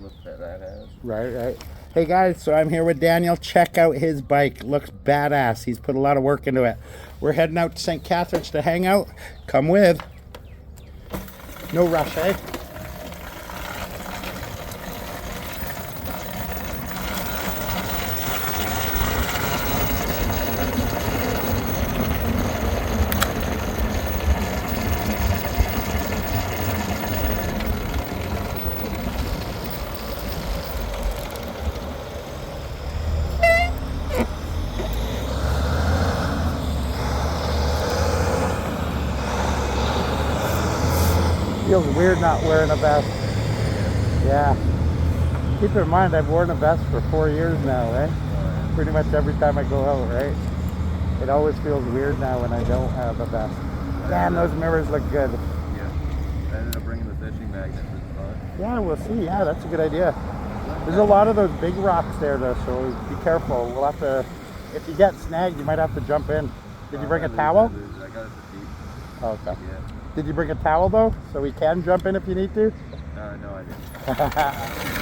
look that has. Right. Hey guys, so I'm here with Daniel. Check out his bike. Looks badass. He's put a lot of work into it. We're heading out to St. Catharines to hang out. Come with. No rush, eh? Feels weird not wearing a vest. Yeah. Keep in mind, I've worn a vest for 4 years now, right? Pretty much every time I go out, right? It always feels weird now when I don't have a vest. Damn, those mirrors look good. Yeah. I ended up bringing the fishing magnet to the spot. Yeah, we'll see. Yeah, that's a good idea. There's a lot of those big rocks there, though, so be careful. We'll have to, if you get snagged, you might have to jump in. Did you bring a towel? I got it for deep. Oh, okay. Yeah. Did you bring a towel, though, so we can jump in if you need to? No, I didn't.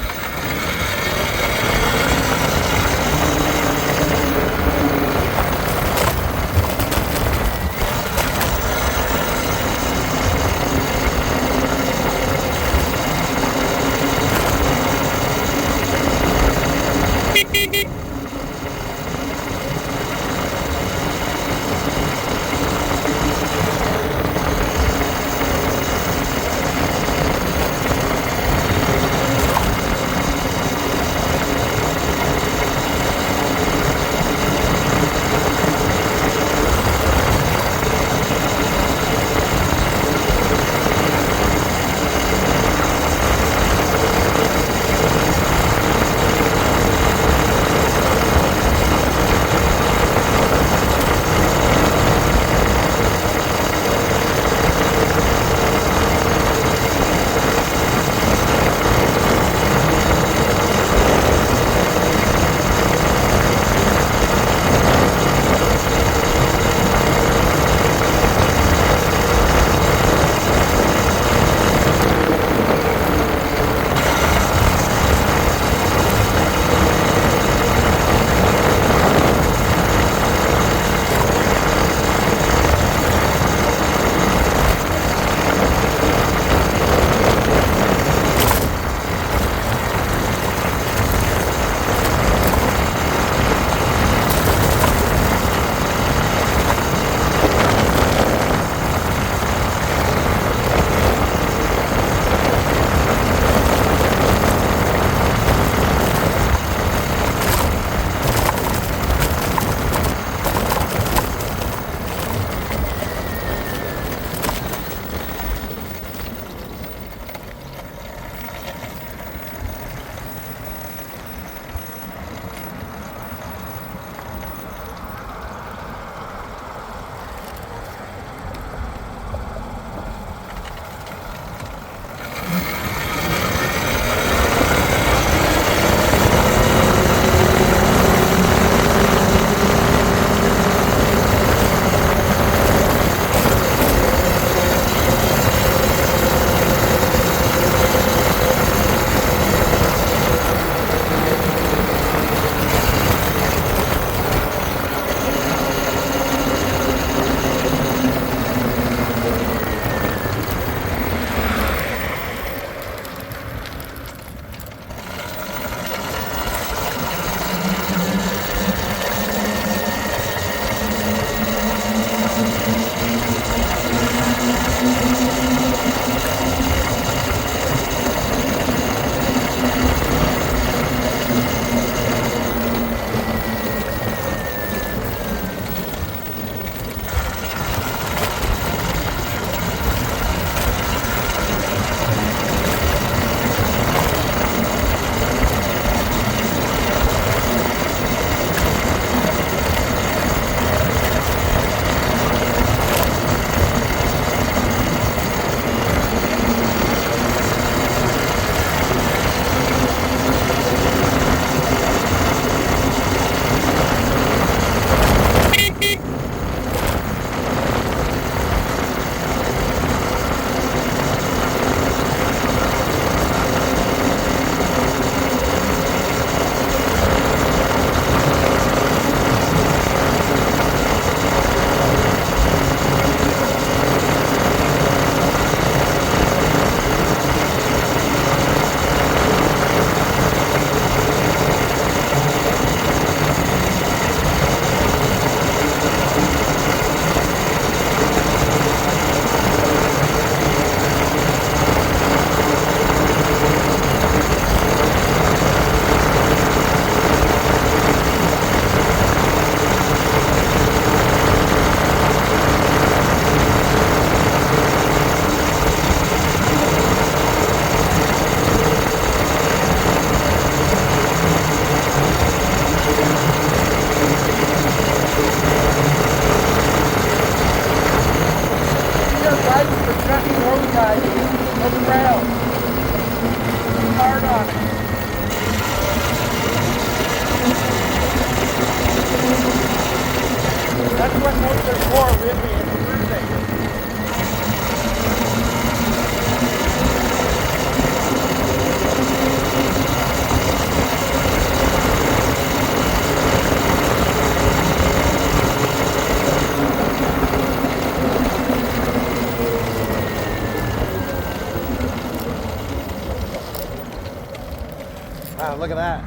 Wow, look at that.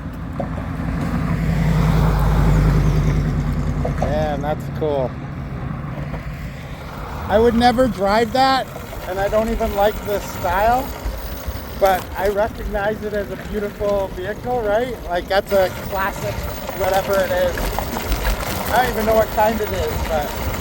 Man, that's cool. I would never drive that, and I don't even like this style, but I recognize it as a beautiful vehicle, right? Like that's a classic, whatever it is. I don't even know what kind it is, but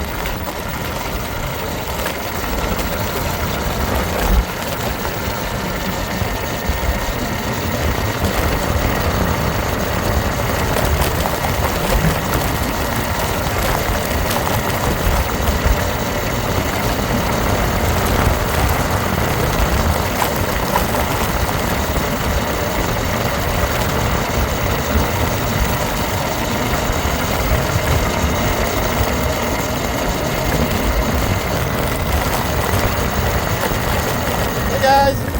guys.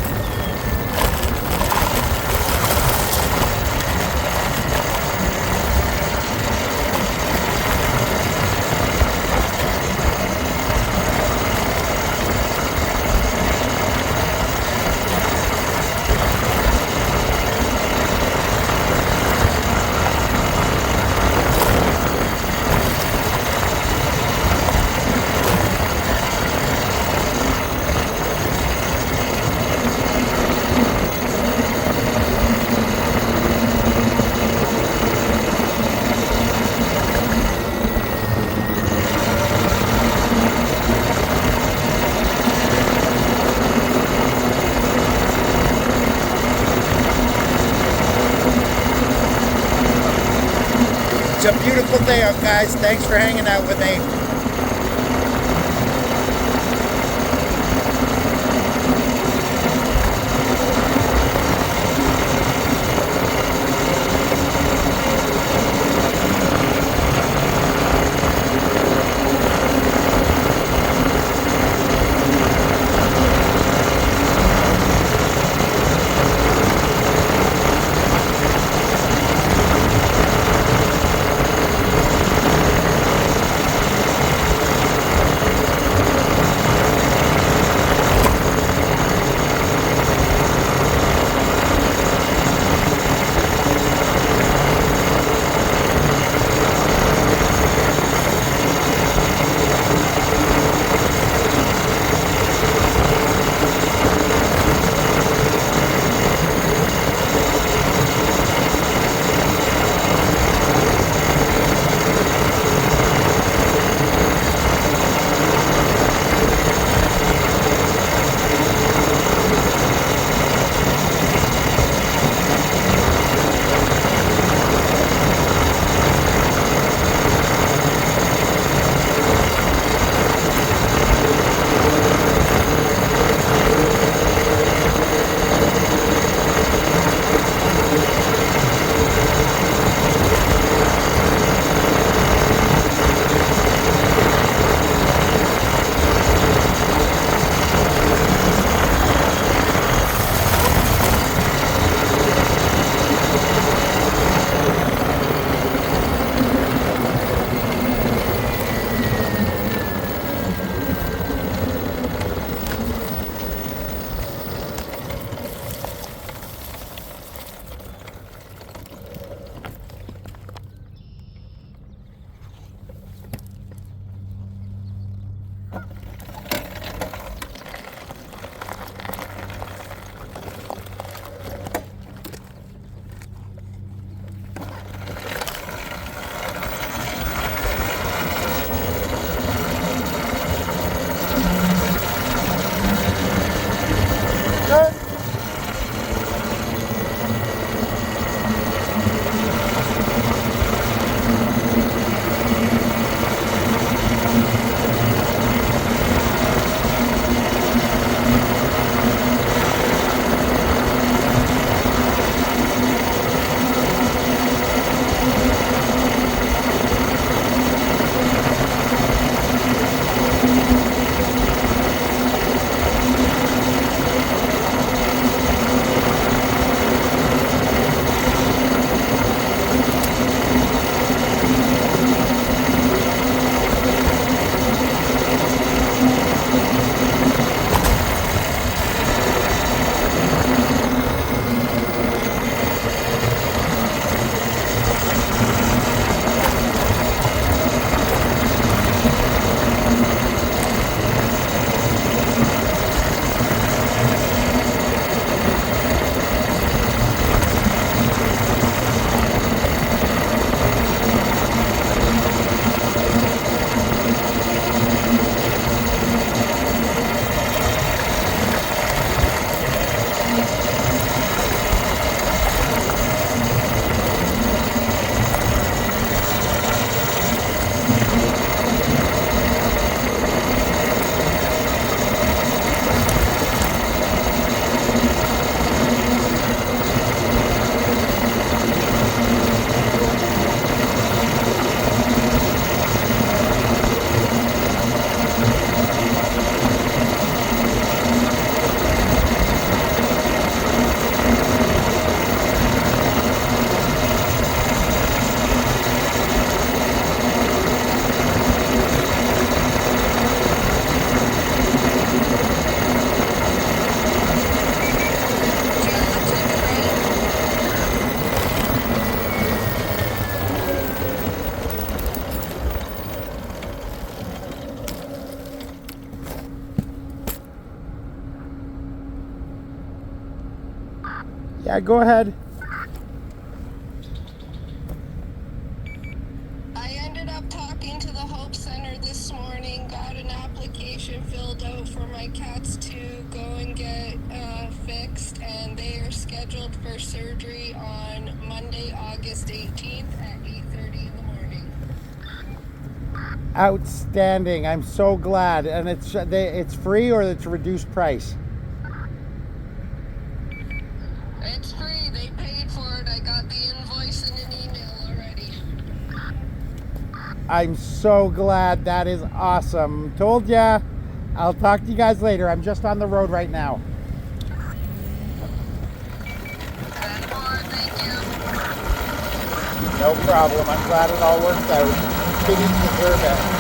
It's a beautiful day out, guys. Thanks for hanging out with me. Yeah, go ahead. I ended up talking to the Hope Center this morning, got an application filled out for my cats to go and get fixed, and they are scheduled for surgery on Monday, August 18th at 8:30 in the morning. Outstanding. I'm so glad. And it's free or it's reduced price? It's free. They paid for it. I got the invoice in an email already. I'm so glad. That is awesome. Told ya. I'll talk to you guys later. I'm just on the road right now. And more, thank you. No problem. I'm glad it all worked out. Kitties deserve it.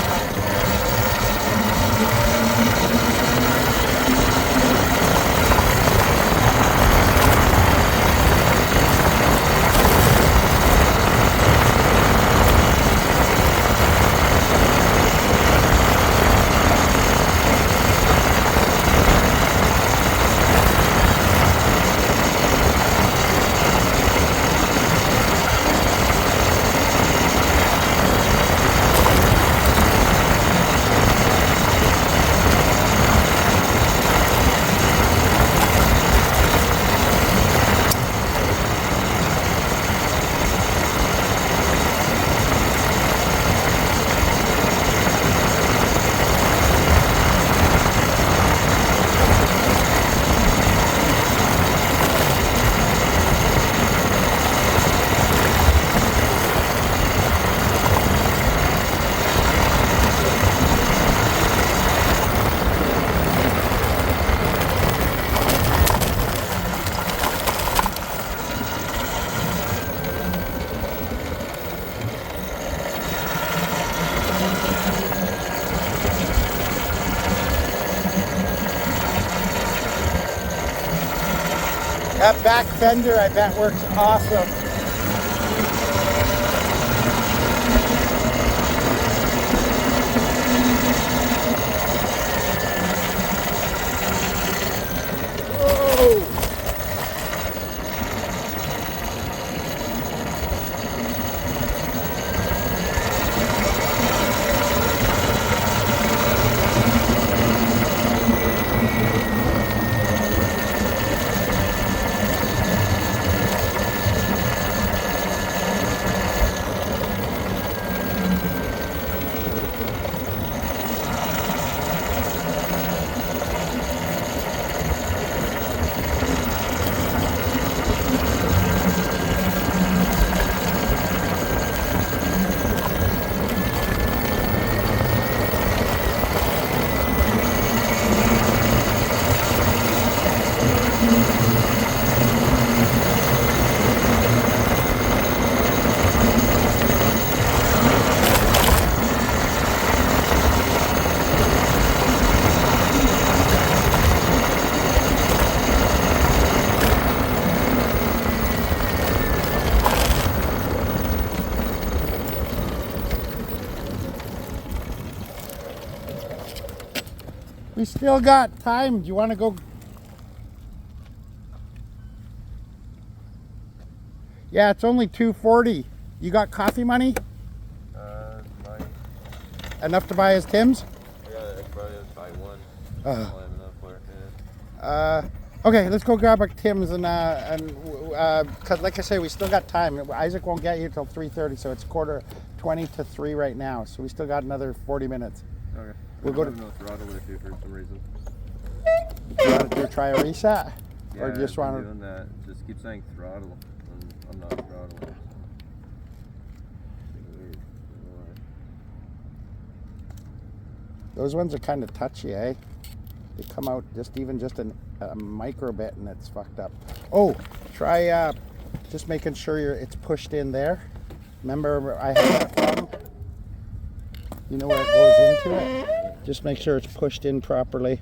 That back fender, I bet, works awesome. Whoa! We still got time. Do you want to go? Yeah, it's only 2:40. You got coffee money? Mine. Enough to buy his Tim's? I probably have to buy one. Uh. I don't have enough for it. Okay, let's go grab a Tim's cause like I say, we still got time. Isaac won't get here till 3:30, so it's 2:20 to 3 right now. So we still got another 40 minutes. Okay. We'll go to. No throttle issue for some reason. Do you want to try a reset, Yeah, or do you just want to? doing that. Just keep saying throttle. I'm not throttling. Those ones are kind of touchy, eh? They come out just a micro bit and it's fucked up. Oh, try just making sure it's pushed in there. Remember I had that problem? You know where it goes into it? Just make sure it's pushed in properly.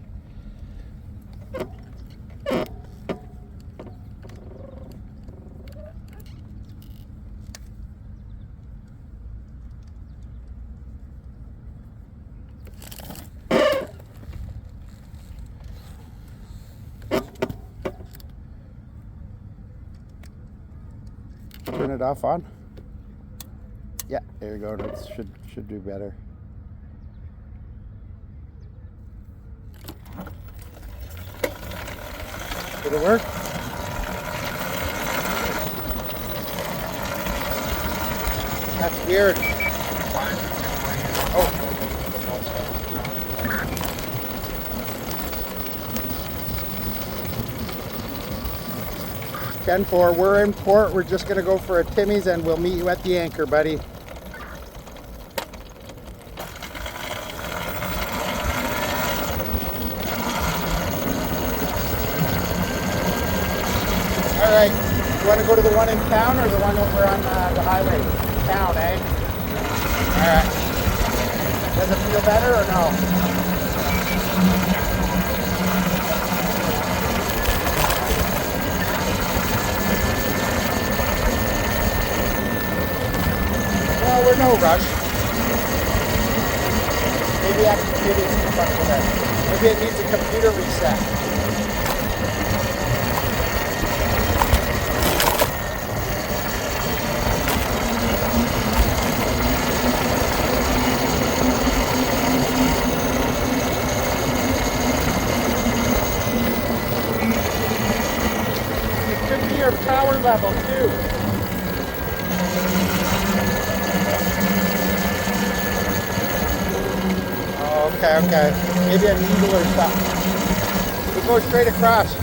Turn it off on. Yeah, there you go. That should do better. Did it work? That's weird. Oh. 10-4, we're in port. We're just gonna go for a Timmy's and we'll meet you at the anchor, buddy. All right, you wanna go to the one in town or the one over on the highway? Town, eh? All right. Does it feel better or no? Well, we're no rush. Maybe maybe it needs a computer reset. It could be your power level too. Okay. Maybe a needle or something. We'll go straight across.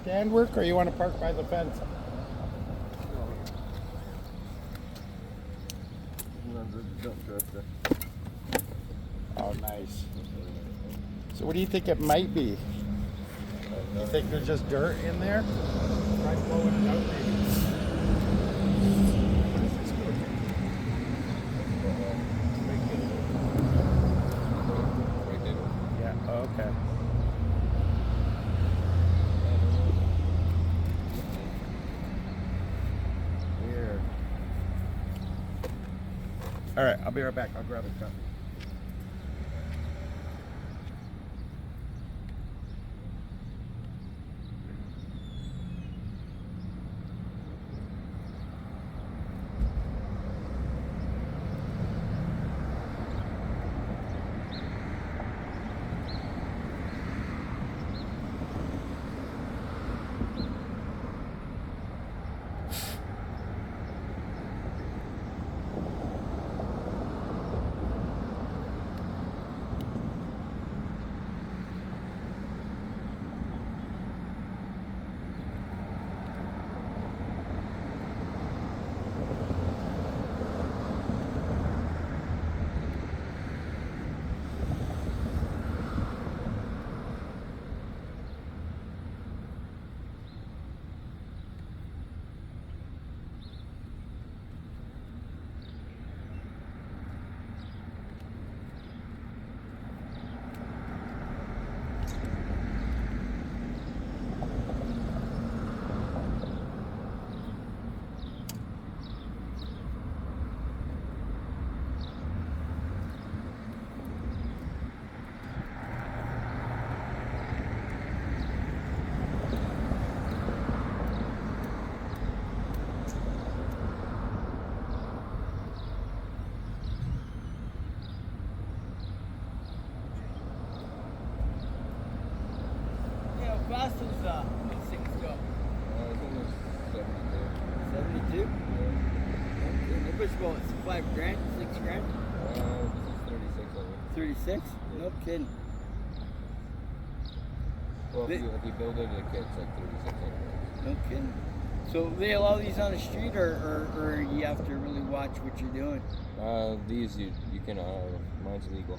Stand work, or you want to park by the fence? Oh, nice. So what do you think it might be? You think there's just dirt in there? Try blowing it out maybe. Yeah, okay. All right, I'll be right back. I'll grab a cup. 5 grand, 6 grand? This is 36 of it. 36? No kidding. Well, if you build it, it's like 36 of it. No kidding. So they allow these on the street, or you have to really watch what you're doing? These you can, mine's legal.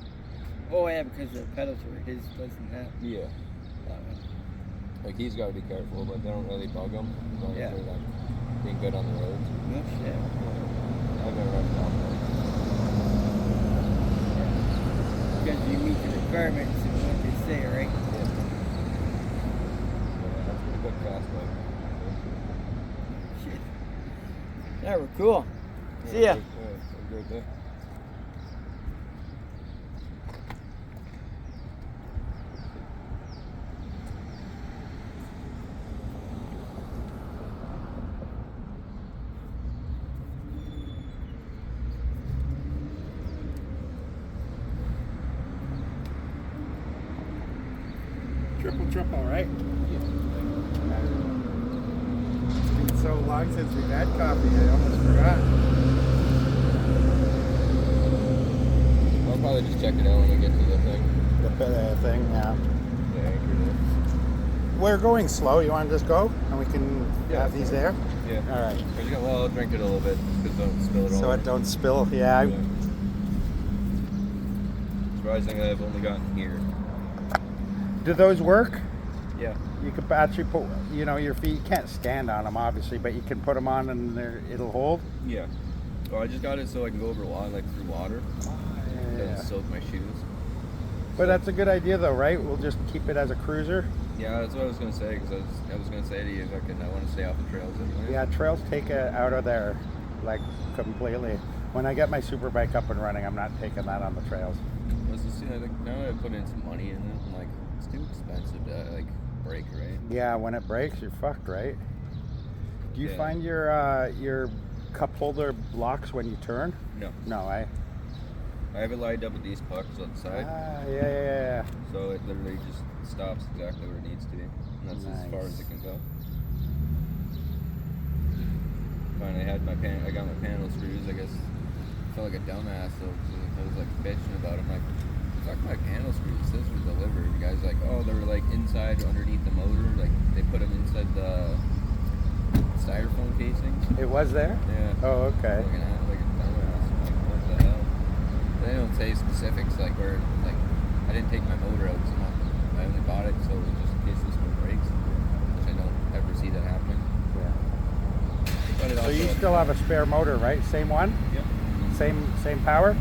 Oh yeah, because they're predatory. His doesn't have Yeah. that one. Like he's got to be careful, but they don't really bug him as long Yeah. as they're like being good on the roads. No shit. I've never had a problem. Because you meet the requirements of what they say, right? Yeah, that's pretty quick fast, but Shit. Yeah, we're cool. See ya. Have a great day. Triple, right? It's been so long since we've had coffee, I almost forgot. I'll probably just check it out when we get to the thing. The thing, yeah. The anchor We're going slow. You want to just go? And we can have these there? there. Yeah. All right. Well, I'll drink it a little bit because don't spill it all. So it don't spill. Yeah. Yeah. Surprisingly, I've only gotten here. Do those work? Yeah. You could actually put, your feet, you can't stand on them obviously, but you can put them on and it'll hold. Yeah. Well, I just got it so I can go over water, like through water. Yeah. Doesn't soak my shoes. But that's a good idea though, right? We'll just keep it as a cruiser. Yeah, that's what I was gonna say because I was gonna say to you, I want to stay off the trails anyway. Yeah, trails take it out of there, like completely. When I get my super bike up and running, I'm not taking that on the trails. Let's just see. Now I put in some money in it. I'm like, it's too expensive to like break, right? Yeah, when it breaks, you're fucked, right? Do you Yeah. find your cup holder blocks when you turn? No. No, I have it lined up with these pucks on the side, yeah. so it literally just stops exactly where it needs to be, and that's as far as it can go. Finally had I got my panel screws. I guess I felt like a dumbass though, because I was like bitching about them. Like, fuck my panel screws. This was delivered. The guy's like, oh, they were like inside underneath the motor. Like they put them inside the styrofoam casings. It was there? Yeah. Oh, okay. Looking at it like a dumbass. I'm like, what the hell? They don't say specifics like where, like, I didn't take my motor out, so I only bought it so just in case this one breaks, which I don't ever see that happening. Yeah. But it So also, you still have a spare motor, right? Same one? Yep. Same power?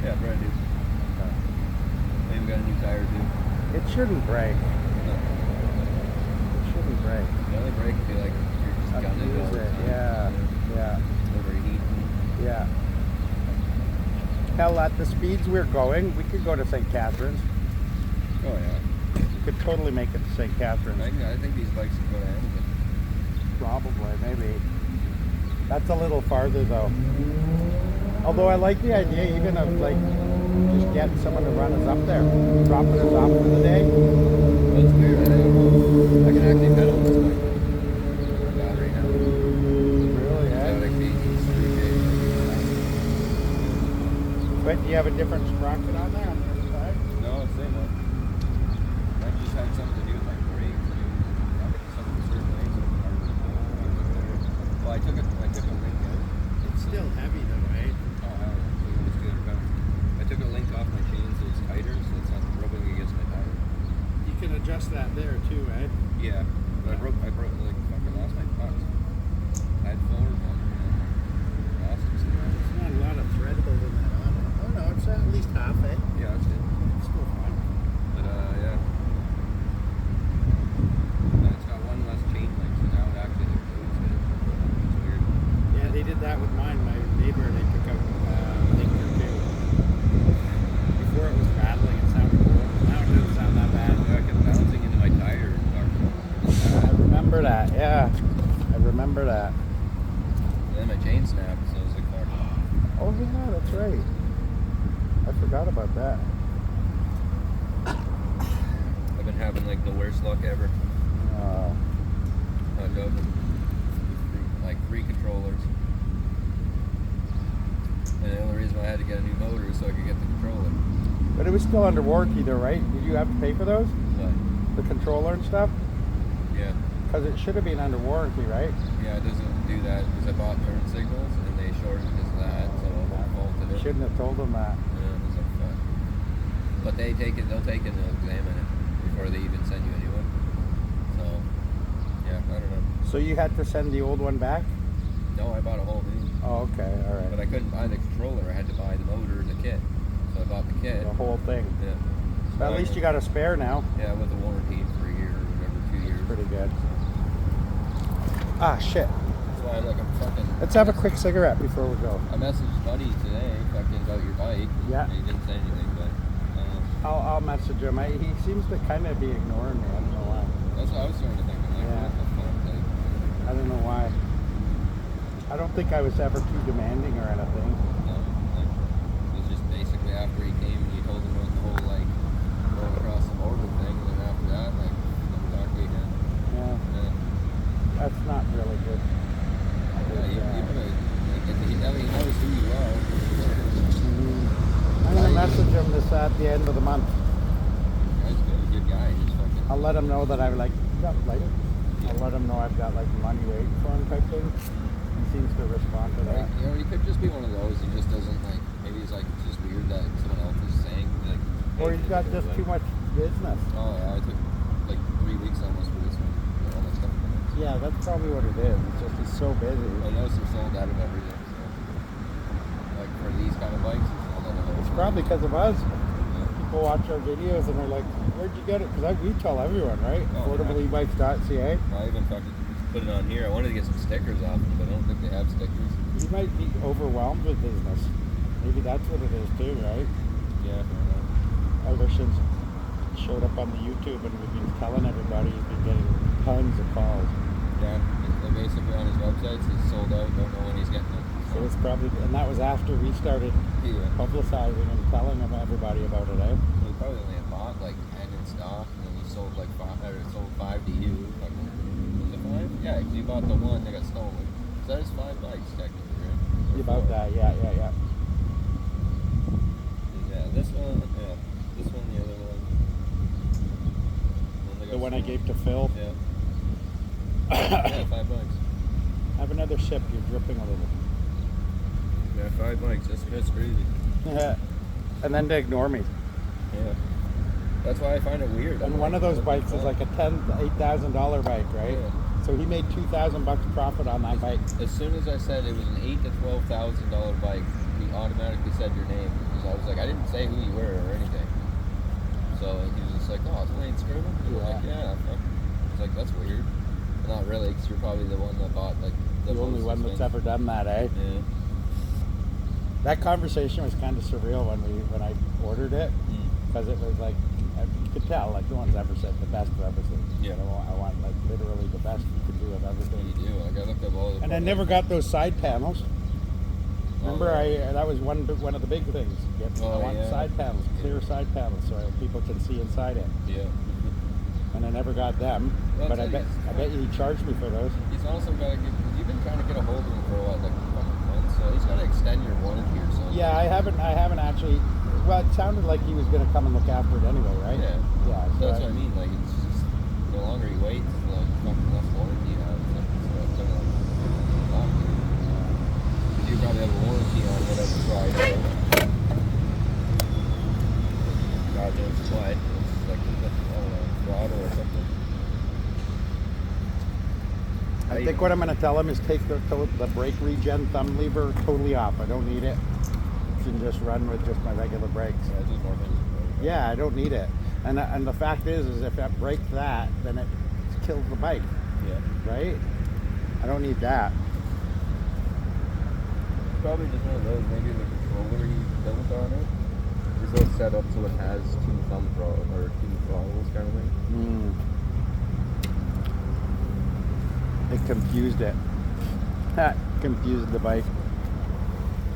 Yeah, brand new. I even got a new tire too. It shouldn't break. No. It shouldn't break. The only break would be like if you're just gunning it all the Abuse it. time. Yeah. Overheating. Yeah. Hell, at the speeds we're going, we could go to St. Catharines. Oh yeah. We could totally make it to St. Catharines. I think these bikes can go to Hamilton. Probably, maybe. That's a little farther though. Although I like the idea even of like just getting someone to run us up there, dropping us off for the day. That's weird. I can actually pedal this bike. Battery now. Really, eh? Like these 3K. But do you have a different sprocket on there on the other side? No, it's the same one. That just had something to do with my brakes. I think some certain things are hard to do. Well, I took a link out. It's still heavy though, right? Oh, hell, it's good. I took a link off my chain so it's tighter, so it's not rubbing against my tire. You can adjust that there too, right? Yeah, but I broke like fucking lost my pucks. I had forward one and lost it somewhere. There's not a lot of thread holding that on it. Oh no, it's at least half, eh? Yeah, that's good. It's still fine. But yeah. And it's got one less chain link, so now it actually includes it. It's weird. Yeah, they did that with mine. My neighbor, they took out a link or two. Before it was rattling, it sounded cool. Now it doesn't sound that bad. Yeah, I kept bouncing into my tire. I remember that, yeah. I remember that. And then my chain snapped, so I was like, fuck. Oh yeah, that's right. I forgot about that. I've been having like the worst luck ever. Uh, Like 3 controllers. And the only reason why I had to get a new motor is so I could get the controller. But it was still under warranty though, right? Did you have to pay for those? But The controller and stuff? yeah, Because it should have been under warranty, right? yeah, it doesn't do that because I bought turn signals and they shorted because of that, so I faulted it. Shouldn't have told them that. Yeah, it was like fuck. But they'll take it and they'll examine it before they even send you a new one. So yeah, I don't know. So you had to send the old one back? No, I bought a whole new. Oh, okay, all right. But I couldn't buy the controller. I had to buy the motor and the kit. So I bought the kit. The whole thing. Yeah. So But at least you got a spare now. Yeah, with a warranty for a year or whatever, 2 years. Pretty good. Ah, shit. That's why I'm fucking. Let's have a quick cigarette before we go. I messaged Buddy today fucking about your bike. Yeah. He didn't say anything, but I'll message him. He seems to kind of be ignoring me. I don't know why. that's what I was starting to think. I'm like, Yeah. what the fuck? Like, I don't know why. I don't think I was ever too demanding or anything. no, like, it was just basically after he came and you told him about the whole like going across the border thing, and then after that, like, never talked to you again. Yeah, Yeah. that's not really good. Yeah, you put, like, he knows who you are. I'm gonna message him this at the end of the month. Guy's a good guy. He's fucking. I'll let him know that I'm like, got lighter. I'll let him know I've got like money waiting for him type thing. He seems to respond to that. You know, he could just be one of those. He just doesn't like. Maybe he's like it's just weird that someone else is saying like. Or hey, he's got just too much business. Oh yeah, I took like 3 weeks almost for this one. All my stuff. Yeah, that's probably what it is. It's just he's so busy. I noticed they're sold out of everything. So. Like for these kind of bikes, they're sold out of everything. It's probably because of us. Yeah. People watch our videos and they're like, "Where'd you get it?" Because we tell everyone, right? Oh, AffordableEbikes.ca. I even fucking put it on here. I wanted to get some stickers off them, but I don't think they have stickers. You might be overwhelmed with business. Maybe that's what it is too, right? Yeah, fair enough. Ever since he showed up on the YouTube and we've been telling everybody, he's been getting tons of calls. Yeah, they're basically on his websites. He's sold out. Don't know when he's getting them. So it's probably, and that was after we started Yeah. publicizing and telling everybody about it, eh? He probably only had bought like 10 in stock, and then he sold like sold 5 to you. Like, was it 5? Yeah, because you bought the one that got stolen. So that is 5 bikes technically, right? Or About 4. that, yeah. Yeah, this one, the other one. That The got one I stolen. gave to Phil. Yeah. Yeah, 5 bucks. Have another sip, you're dripping a little. Yeah, 5 bucks. That's crazy. And then to ignore me. Yeah. That's why I find it weird. And one of those bikes is like a $8,000 bike, right? Yeah. So he made $2,000 profit on that bike. As soon as I said it was an $8,000 to $12,000 bike, he automatically said your name because I was like, I didn't say who you were or anything. So he was just like, oh, it's Dwayne Scriven? I was like, yeah. I was like, that's weird. But not really, because you're probably the one that bought like The only one that's ever done that, eh? Yeah. That conversation was kind of surreal when I ordered it, because it was like, you could tell, like, no one's ever said the best of everything. Yeah. I want like literally the best you can do of everything. You do. Like I looked up all the. And I never got those side panels. Remember, that was one of the big things. I want side panels, clear side panels, so people can see inside it. Yeah. And I never got them, Well, but I bet he charged me for those. He's also got to get. You've been trying to get a hold of him for what, like a couple months, so he's got to extend your warranty or something. Yeah, I haven't actually. Well, it sounded like he was going to come and look after it anyway, right? Yeah. Yeah. So that's what I mean. Like it's just the longer he waits, the fucking less warranty you have. So it's longer. You probably have a warranty on whatever Friday. God knows what. It's like I don't know, throttle or something. I think what I'm going to tell him is take the brake regen thumb lever totally off. I don't need it. Can just run with just my regular brakes. Yeah, just more things. Yeah, I don't need it. And the fact is if I break that, then it kills the bike, Yeah. right? I don't need that. Probably just one of those. Maybe the controller he built on it is all set up so it has 2 thumb throttles or 2 throttles kind of thing. It confused it. Confused the bike.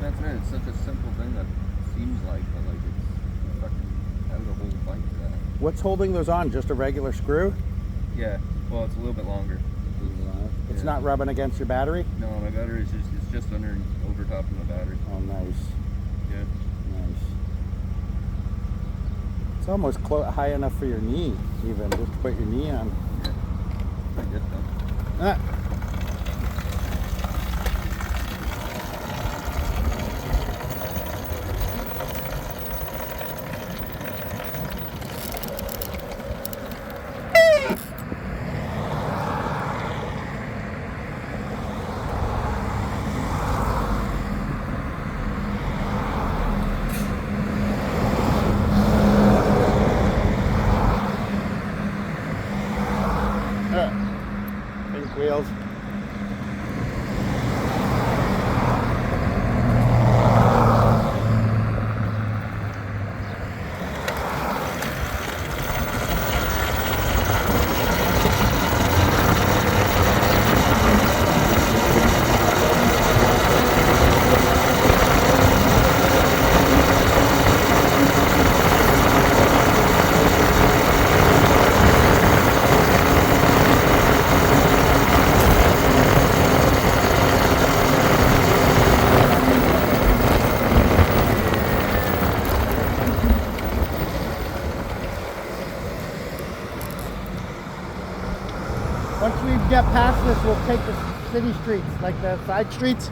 That's it. It's such a simple thing that seems like, but like it's fucking out of the whole bike for that. What's holding those on? Just a regular screw? Yeah. Well, it's a little bit longer. It's Yeah. not rubbing against your battery? No, my battery is just under over top of my battery. Oh, nice. It's almost high enough for your knee, even just to put your knee on. I guess so. Ah. Pink wheels. Once we get past this, we'll take the city streets, like the side streets.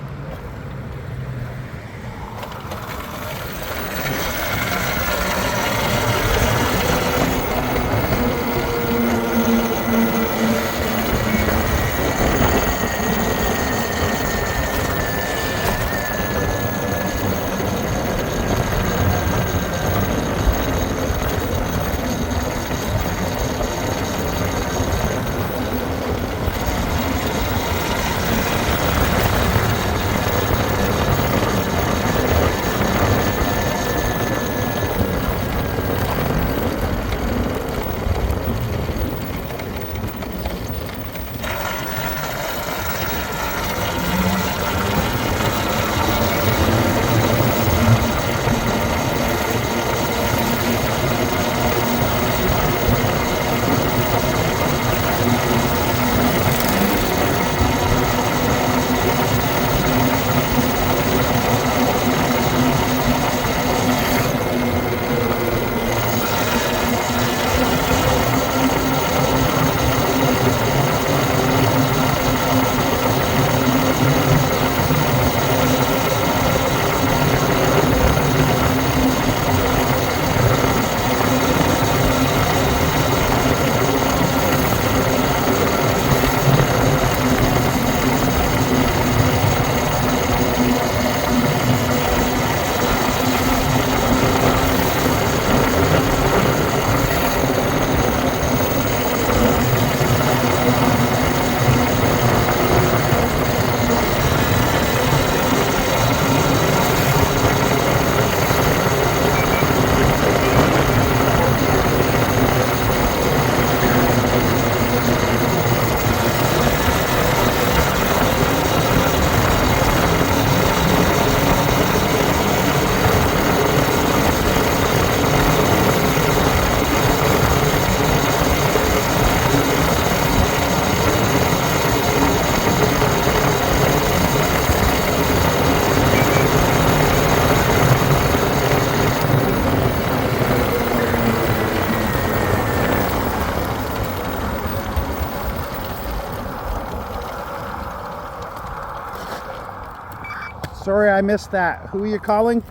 Sorry, I missed that. Who are you calling?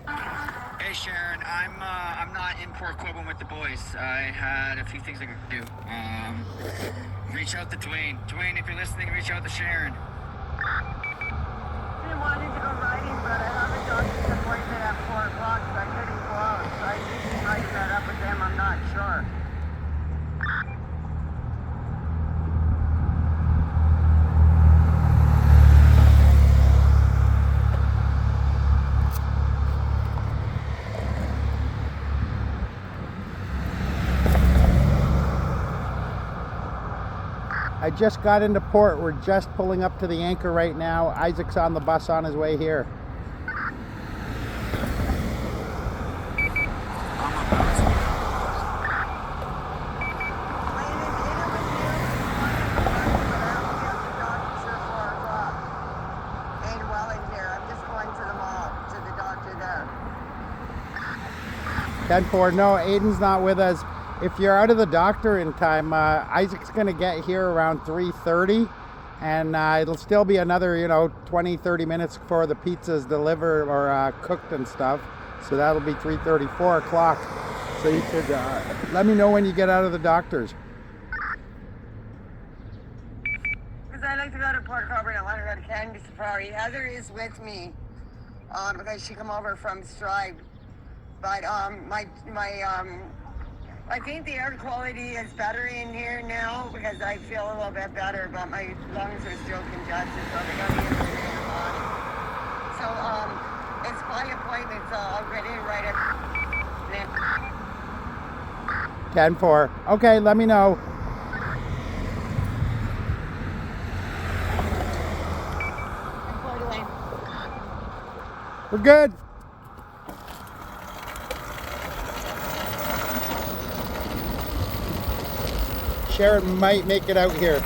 Hey Sharon, I'm not in Port Colborne with the boys. I had a few things I could do. Reach out to Dwayne. Dwayne, if you're listening, reach out to Sharon. I wanted to go riding, but I have a doctor's appointment at 4 o'clock, so I couldn't go out. So I didn't write that up with them. I'm not sure. I just got into port. We're just pulling up to the anchor right now. Isaac's on the bus on his way here. 10-4. No, Aiden's not with us. If you're out of the doctor in time, Isaac's going to get here around 3:30, and it'll still be another, 20-30 minutes before the pizza's delivered or cooked and stuff. So that'll be 3:30, 4 o'clock. So you could let me know when you get out of the doctor's. Because I like to go to Port Colborne. I want to go to Candy Safari. Heather is with me because she come over from Strive. But I think the air quality is better in here now because I feel a little bit better, but my lungs are still congested, so they got me in the antibiotic. So it's by appointment, so I'll get in right at 10-4. Okay, let me know. We're good. Sharon might make it out here.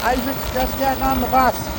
Isaac's just getting on the bus.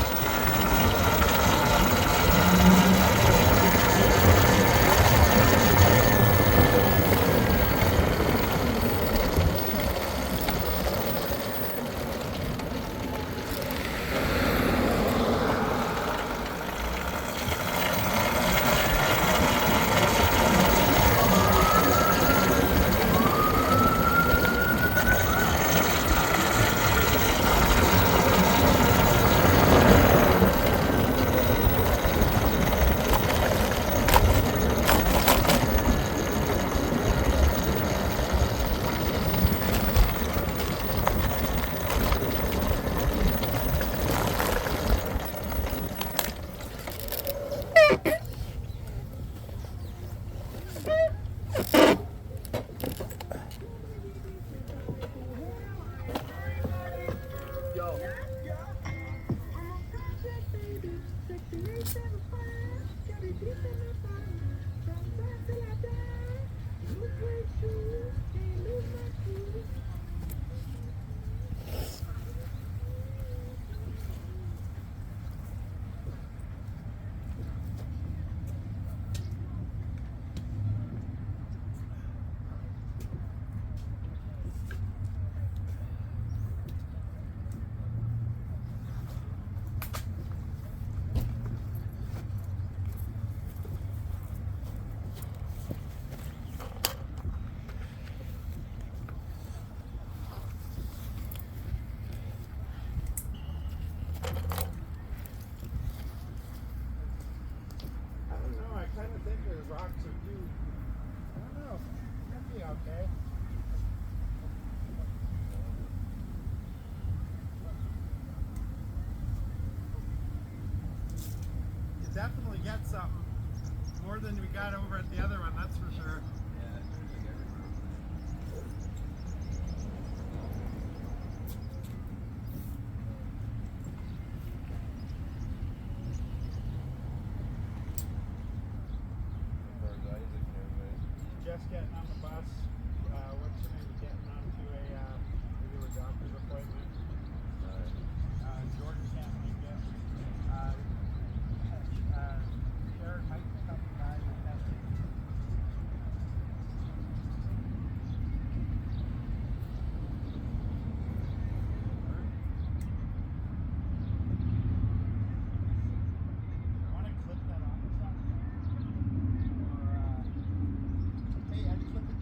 Definitely get something. More than we got over at the other one, that's for sure. Just getting on the bus. What's your name? Getting onto a doctor's appointment. Jordan can't make it. Sharon might come by with that. Want to clip that off or something? Or, hey, I just looked at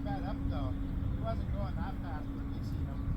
sped up though. He wasn't going that fast when we seen him.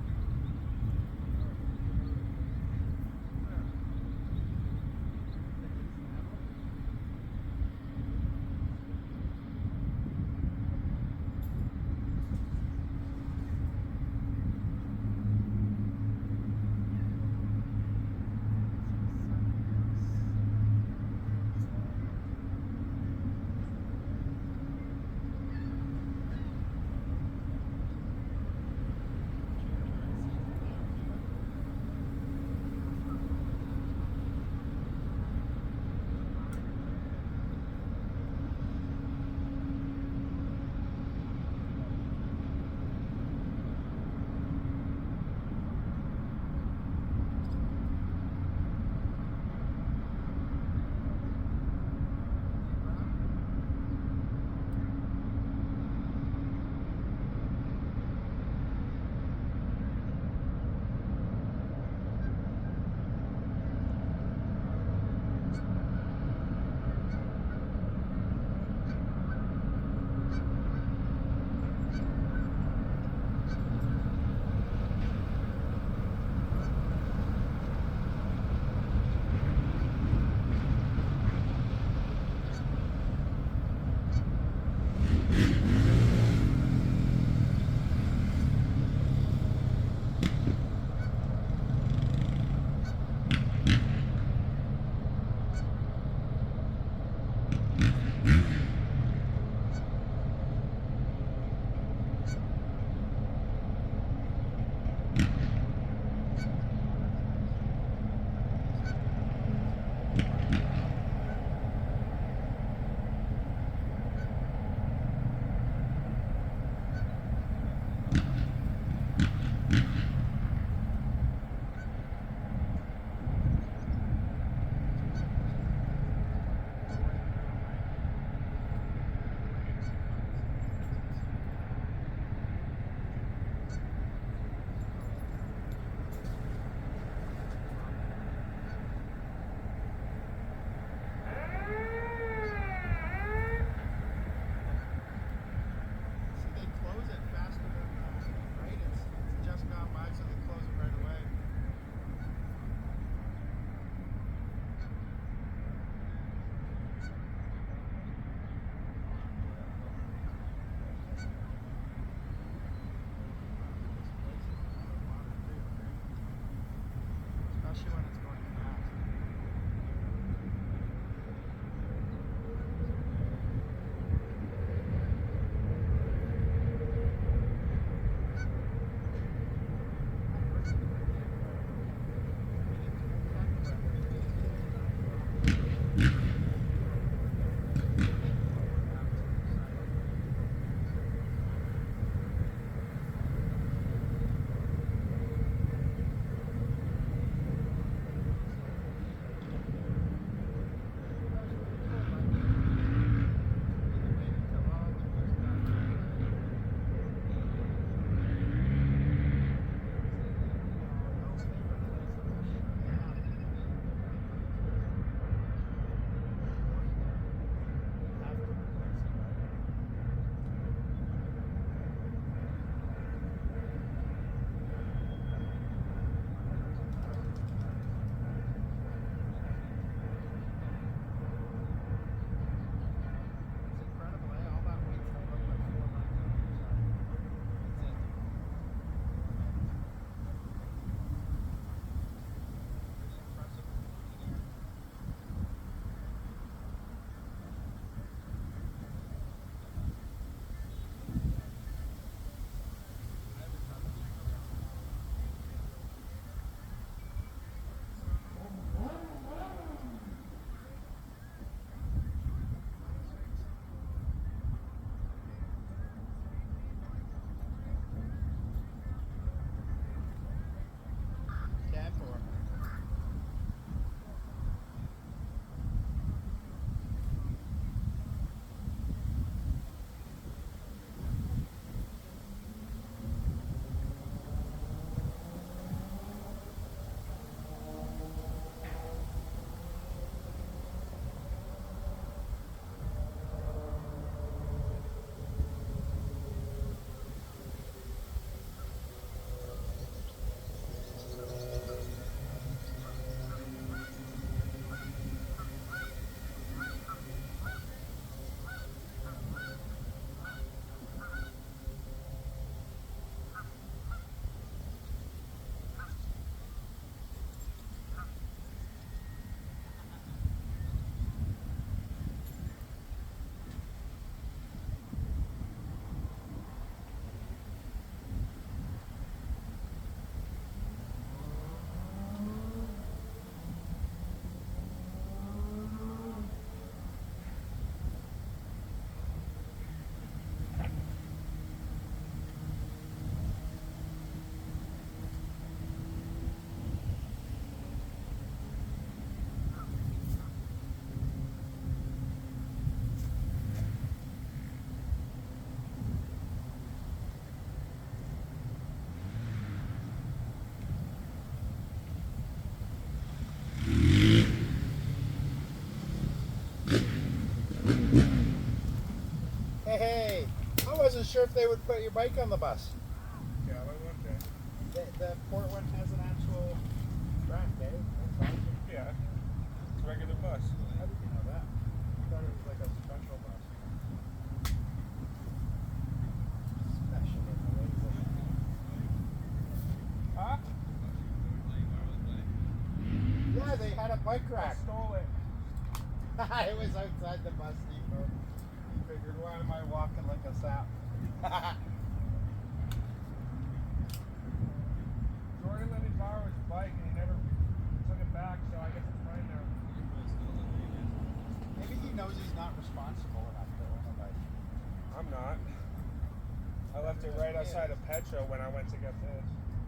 Hey, I wasn't sure if they would put your bike on the bus. Yeah, why wouldn't they? The Port one has an actual rack, eh? That's awesome. Yeah. It's a regular bus. How did you know that? I thought it was like a special bus. Special in the way that Huh? yeah, they had a bike I rack. stole it. It was outside the bus depot. He figured, why am I walking like a sap? Jordan let me borrow his bike and he never took it back, so I guess it's mine now. Maybe he knows he's not responsible enough to own a bike. I'm not. I left it right outside of Petro when I went to get this.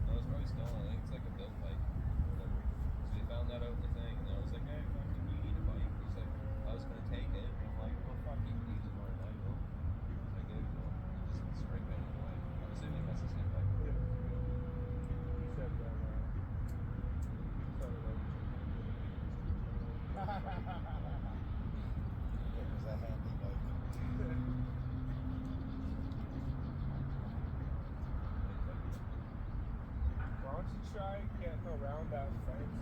No, it's probably stolen. I think it's like a built bike or whatever. So they found that out in the thing, and I was like, hey, fucking, you need a bike. He's like, I was gonna take it. And I'm like, well, fuck, you can use it more than I will. I gave it to him. He just spray painted it away. I'm assuming that's the same bike. He said that. It was a handy bike. Why don't you try getting around that fence?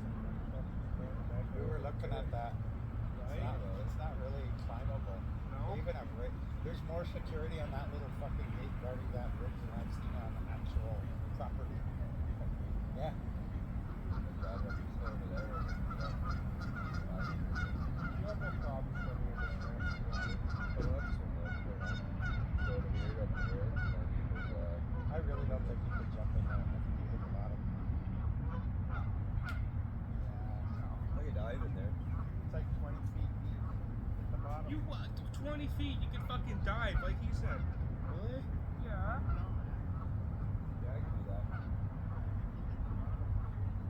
We were looking at that. It's not really climbable. No? They even have there's more security on that little fucking gate guarding that bridge than I've seen on the actual property. Yeah. Grab up over there. You have no problem swimming in this ramp. But let's swim there. Go over here, up here. I really don't think you could jump in there. I think you hit the bottom. I could dive in there. It's like 20 feet deep at the bottom. You what? 20 feet, you can fucking dive, like he said. Really? Yeah. Yeah, I can do that.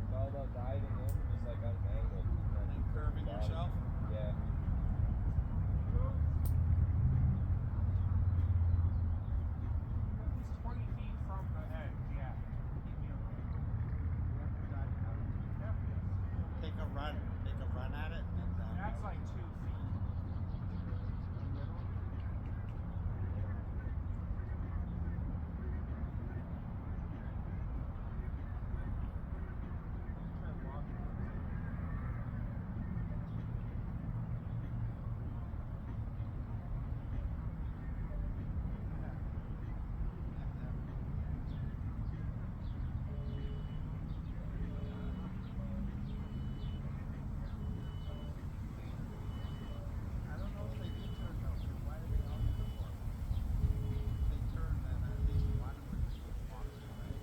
It's all about diving in, just like on an angle. And then curving yourself? Yeah. He's 20 feet from the edge, yeah. He'd be okay. You have to dive out. Yeah. Take a run. Take a run at it and then dive. That's like 2 feet. I don't know if they do turn though. Why do they all do it for? If they turn, then at least one would be responsible, right?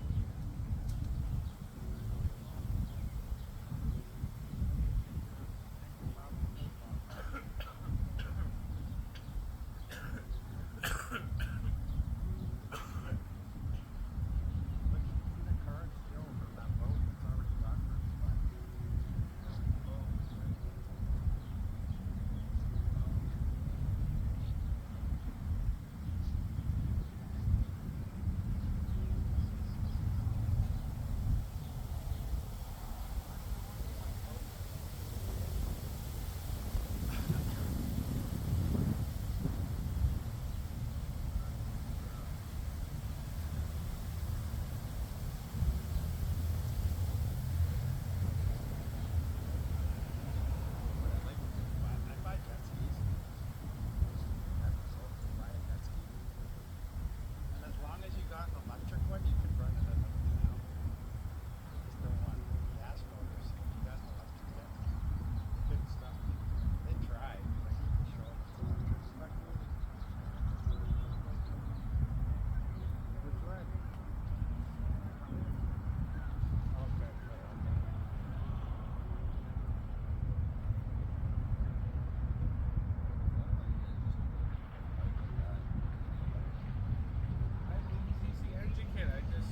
But you can see the current still from that boat that's already got her spot. I buy jet skis. That's the goal, to buy a jet ski. And as long as you got an electric one, you can run it in the canal. You just don't want gas motors. If you got an electric jet ski, good stuff. They try. Like you can show them it's electric. Which one? Okay. I have the ECC engine kit. I just.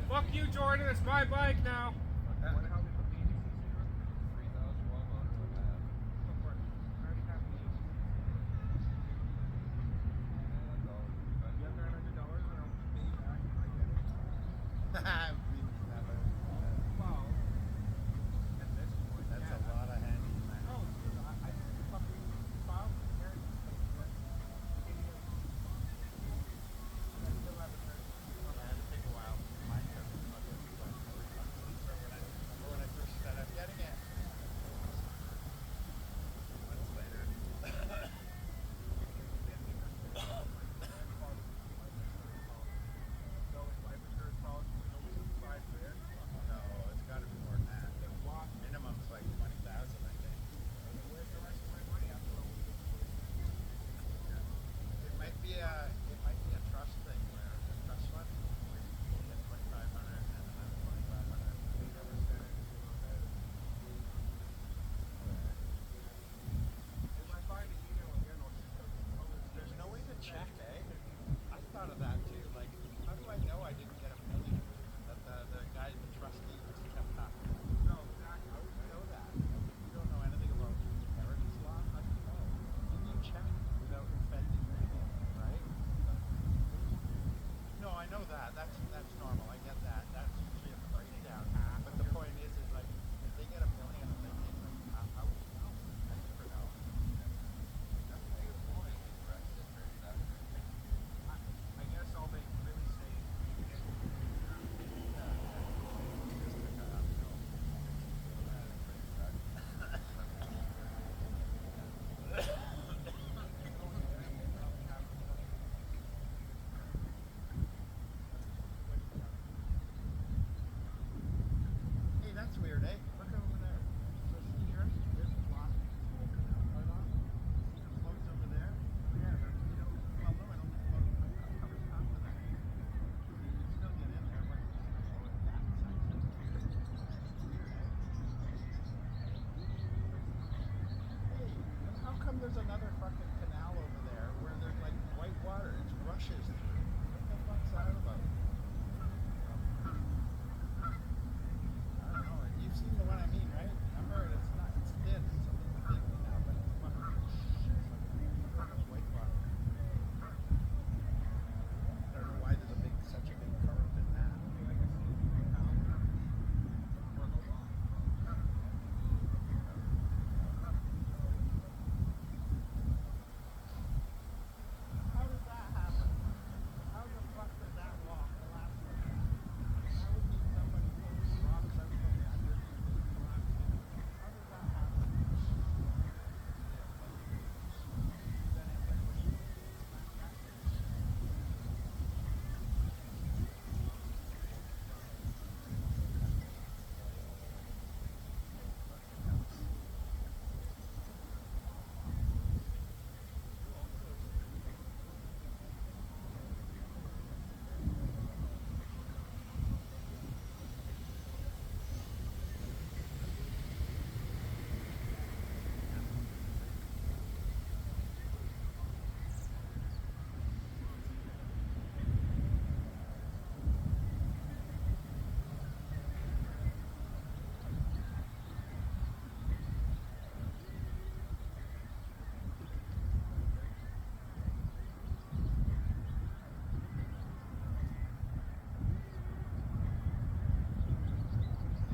Fuck you, Jordan. It's my bike now. What the hell did you put the ECC on? 3,000 watt motor on that. Go for it. I already have the ECC. You have $900 and I'll pay you back if I get it. We never. Well, at this point, That's yeah, a lot of handy, man. Oh, I fucking filed and carried. check, eh? I thought of that too. Like, how do I know I didn't get a million that the guy, the trustee, just kept talking? No, Zach, how would you know that? You don't know anything about inheritance law? How do you know? You need check without offending people, right? No, I know that. That's normal. I get that. That's usually a breakdown. But the point is like, if they get a million and they make like, how would you know? I never know. I guess all they really say is you get Hey, that's weird, eh? Look over there. So see here, there's a lot right on. See the floats over there? Yeah, you know, well, no, I don't think floats covers half of that. You can still get in there, but that section. It's weird, eh? Hey, and how come there's another fucking canal over there where there's like white water? It's rushes through. What the fuck's that about? I don't know. You've seen the one I mean, right? Remember, it's not. It's thin. It's a little thin now, but it's fucking. It's like white water. I don't know why there's such a big current in that. How did that happen? How the fuck did that walk the last one? That would mean somebody pulled these rocks out from the underneath and collapsed in. How did that happen?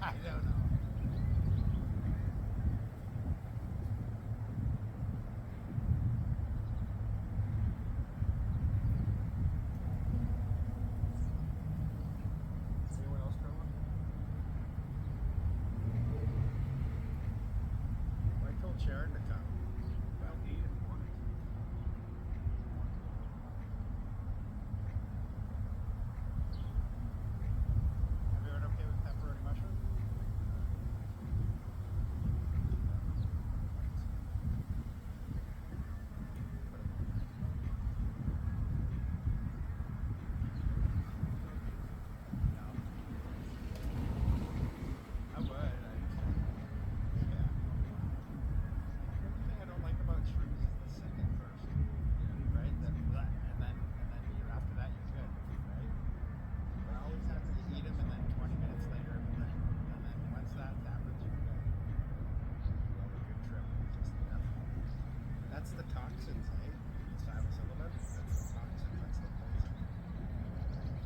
I don't know. Anyone else going? I told Sharon to come. Well, he didn't want it. Everyone okay with pepperoni mushroom? I would. Yeah. The only thing I don't like about shrooms is the second first, right? And then after that you're good, right? But I always have to eat them, and then 20 minutes later, and then once that happens, you're good. You have a good trip. Just enough. That's the toxins, eh? Psilocybin. That's the toxins. That's the poison.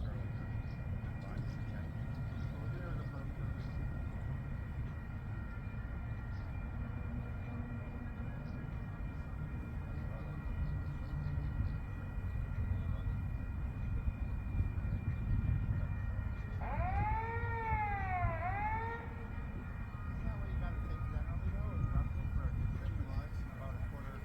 So your body's rejecting. Oh, there the pumpkin. Isn't that what you gotta take generally though? Is roughly for a good life about a quarter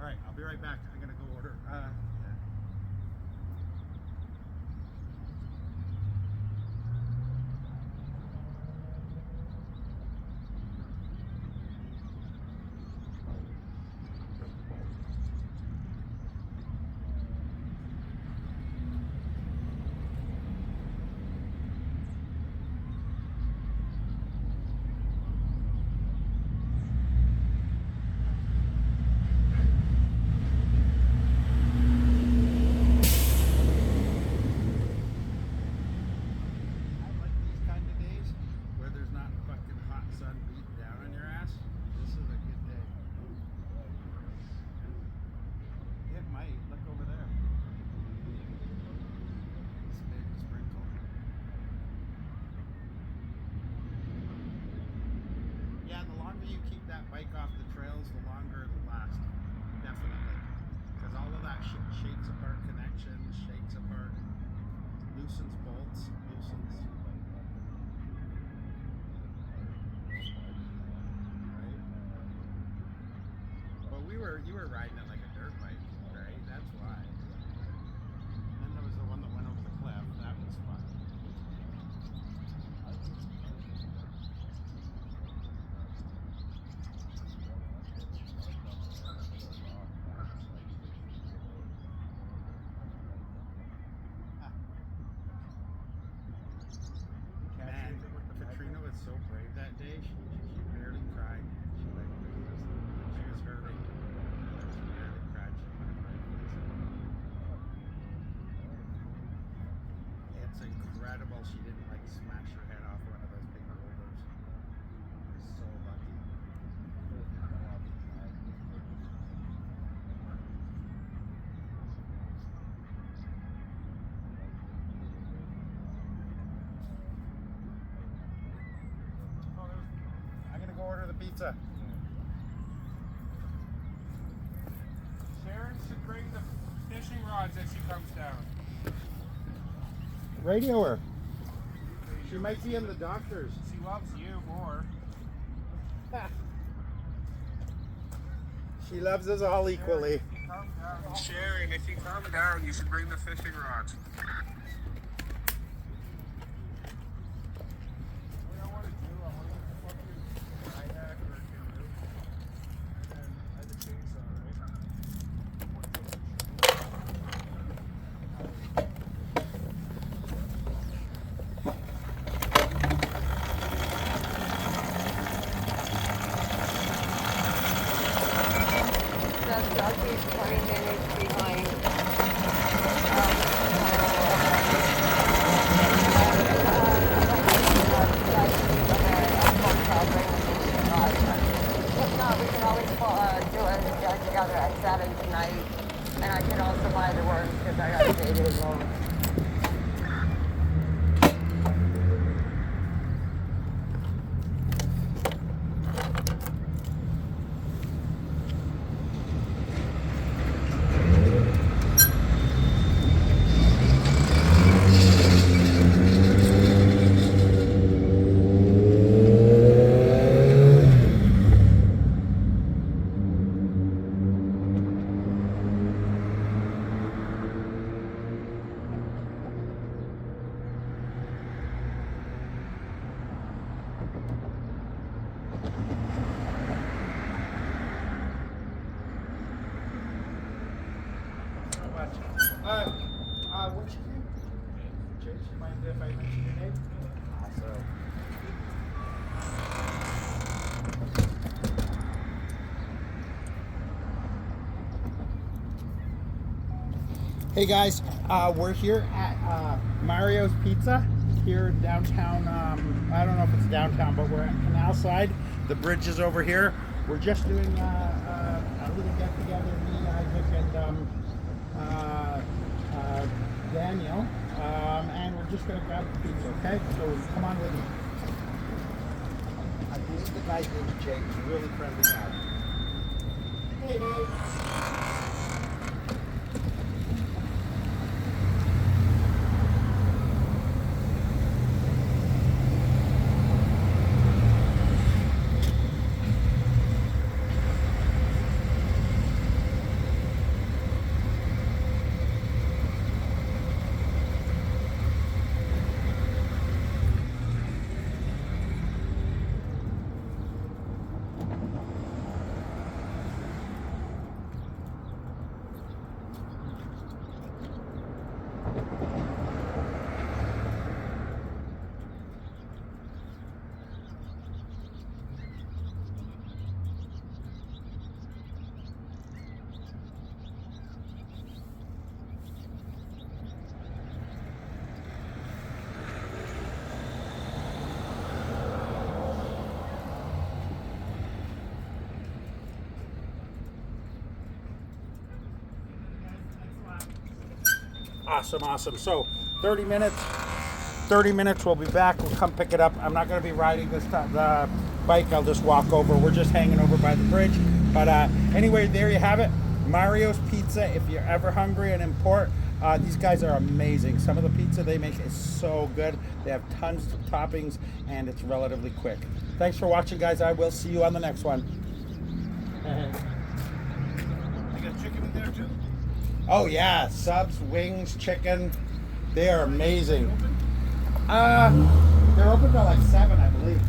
All right, I'll be right back. I'm gonna go order. Bike off the trails, the longer it'll last. Definitely. Because all of that shit shakes apart connections, shakes apart, loosens bolts, loosens. Right? Well, you were riding it like a dirt bike, right? That's why. And then there was the one that went over the cliff. That was fun. So brave that day, she barely cried. She was hurting. She barely cried. She went right place. It's incredible she didn't like smash her head off one of those big boulders. So lucky. Order the pizza. Sharon should bring the fishing rods as she comes down. Radio her. She might be in the doctor's. She loves you more. She loves us all equally. Sharon, if you come down, you should bring the fishing rods. What's your name? Chase, you mind if I mention your name? Awesome. Hey guys, we're here at Mario's Pizza here downtown. I don't know if it's downtown, but we're at Canal Side. The bridge is over here. We're just doing a little get together, me, Isaac, and Daniel, and we're just gonna grab the pizza, okay? So come on with me. I believe the guy's name is Jake. He's a really friendly guy. Hey, Dave. Awesome, awesome. So 30 minutes. 30 minutes, we'll be back. We'll come pick it up. I'm not going to be riding this time, the bike. I'll just walk over. We're just hanging over by the bridge. But anyway, there you have it. Mario's Pizza. If you're ever hungry and in Port, these guys are amazing. Some of the pizza they make is so good. They have tons of toppings, and it's relatively quick. Thanks for watching, guys. I will see you on the next one. You got chicken in there too? Oh yeah, subs, wings, chicken. They are amazing. They're open till like 7, I believe.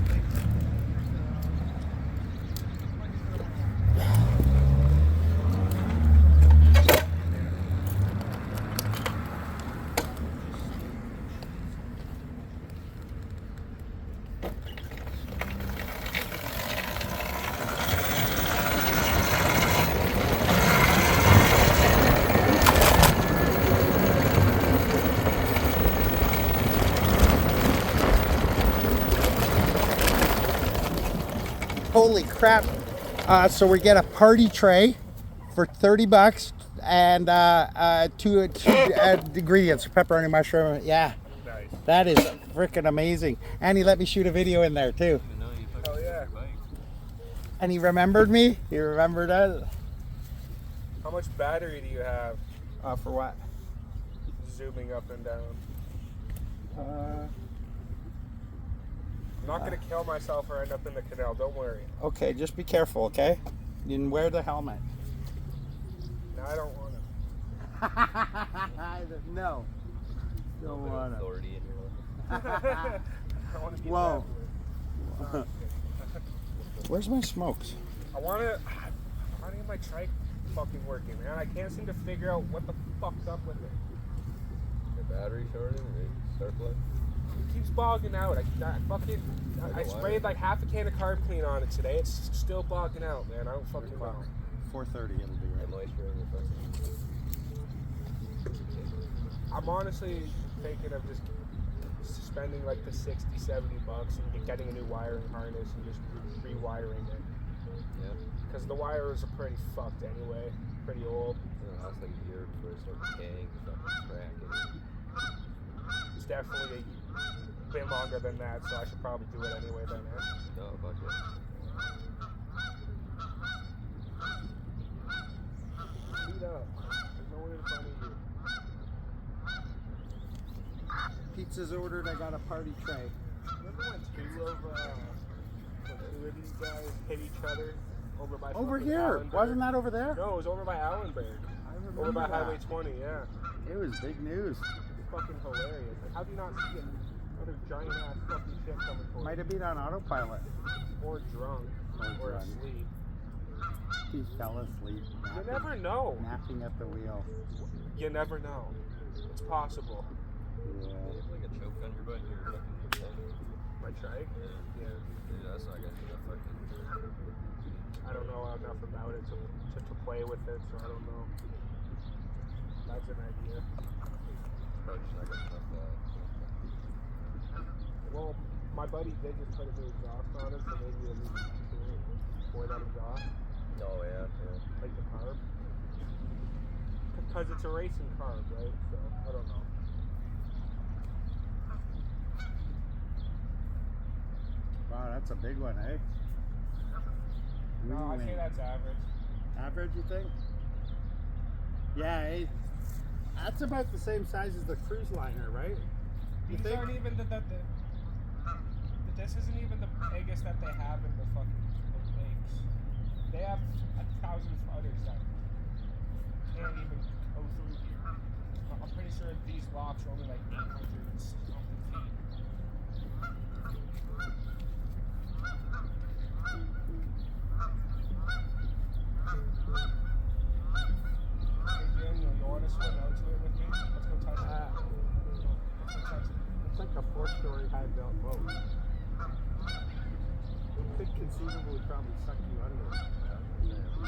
Holy crap. So we get a party tray for 30 bucks and two ingredients, pepperoni, mushroom. Yeah, Nice. that is freaking amazing. And he let me shoot a video in there too. Oh yeah. And he remembered me. He remembered us. How much battery do you have? For what? Zooming up and down. I'm not gonna kill myself or end up in the canal. Don't worry. Okay, just be careful, okay? You can wear the helmet. No, I don't want to. No. Don't want to. Authority in your life. I want to get Whoa. that way. Where's my smokes? I want to get my trike fucking working, man. I can't seem to figure out what the fuck's up with it. Your battery shorting or start plug? It keeps bogging out. I sprayed like half a can of carb clean on it today. It's still bogging out, man. I don't fucking know. 4:30 it'll be Get moisture in your fucking. I'm honestly thinking of just spending like the 60, 70 bucks and getting a new wiring harness and just rewiring it. Yeah. Because the wires are pretty fucked anyway. Pretty old. It'll last like a year before it starts decaying, fucking cracking. It's definitely a bit longer than that, so I should probably do it anyway then, eh? No, fuck it. Speed up. There's no one in front of you. Pizza's ordered. I got a party tray. Remember when two of these guys hit each other over by Over fucking here. Allenberg? Wasn't that over there? No, it was over by Allenberg. I remember Over by that. Highway 20, yeah. It was big news. It's fucking hilarious. Like, how do you not see another giant ass fucking shit coming towards Might have been on autopilot. you? Or drunk. Or Or drunk. asleep. He fell asleep. You never know. Napping at the wheel. You never know. It's possible. Yeah. You have like a choke on your butt here. My trike? Yeah. Yeah. Dude, that's not gonna be a fucking. I don't know enough about it to play with it, so I don't know. That's an idea. Probably just not gonna enough that. Well, my buddy did just put a new exhaust on it, so maybe it'll need to it for that exhaust, Oh yeah, yeah. like the carb. Because it's a racing carb, right? So, I don't know. Wow, that's a big one, eh? No, I say that's average. Average, you think? Yeah, eh? That's about the same size as the cruise liner, right? You These think? aren't even this isn't even the biggest that they have in the fucking lakes. They have 1,000 others that can't even go through here. I'm pretty sure these locks are only like 800 and something feet. Hey Jim, you want to swim out to it with me? Let's go touch it. Let's go touch it. It's like a 4-story high built boat. It could conceivably probably suck you under. I'm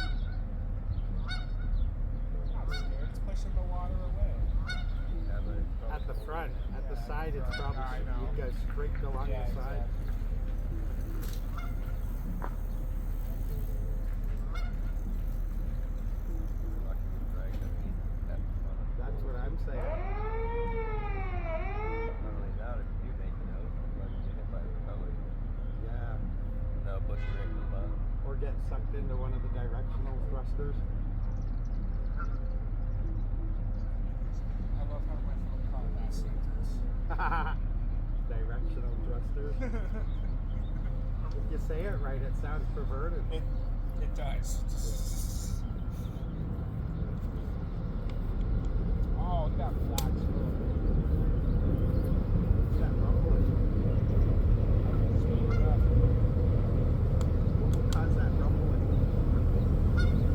not scared. It's pushing the water away. At the front, at the side, it's probably I know. you guys scraped along Yeah, the side. exactly. That's what I'm saying. sucked into one of the directional thrusters. I love how my phone caught that sentence. Directional thrusters. If you say it right, it sounds perverted. It does. Oh, look at that flat smoke. What's that rumbling? Speed it up. What will cause that rumbling?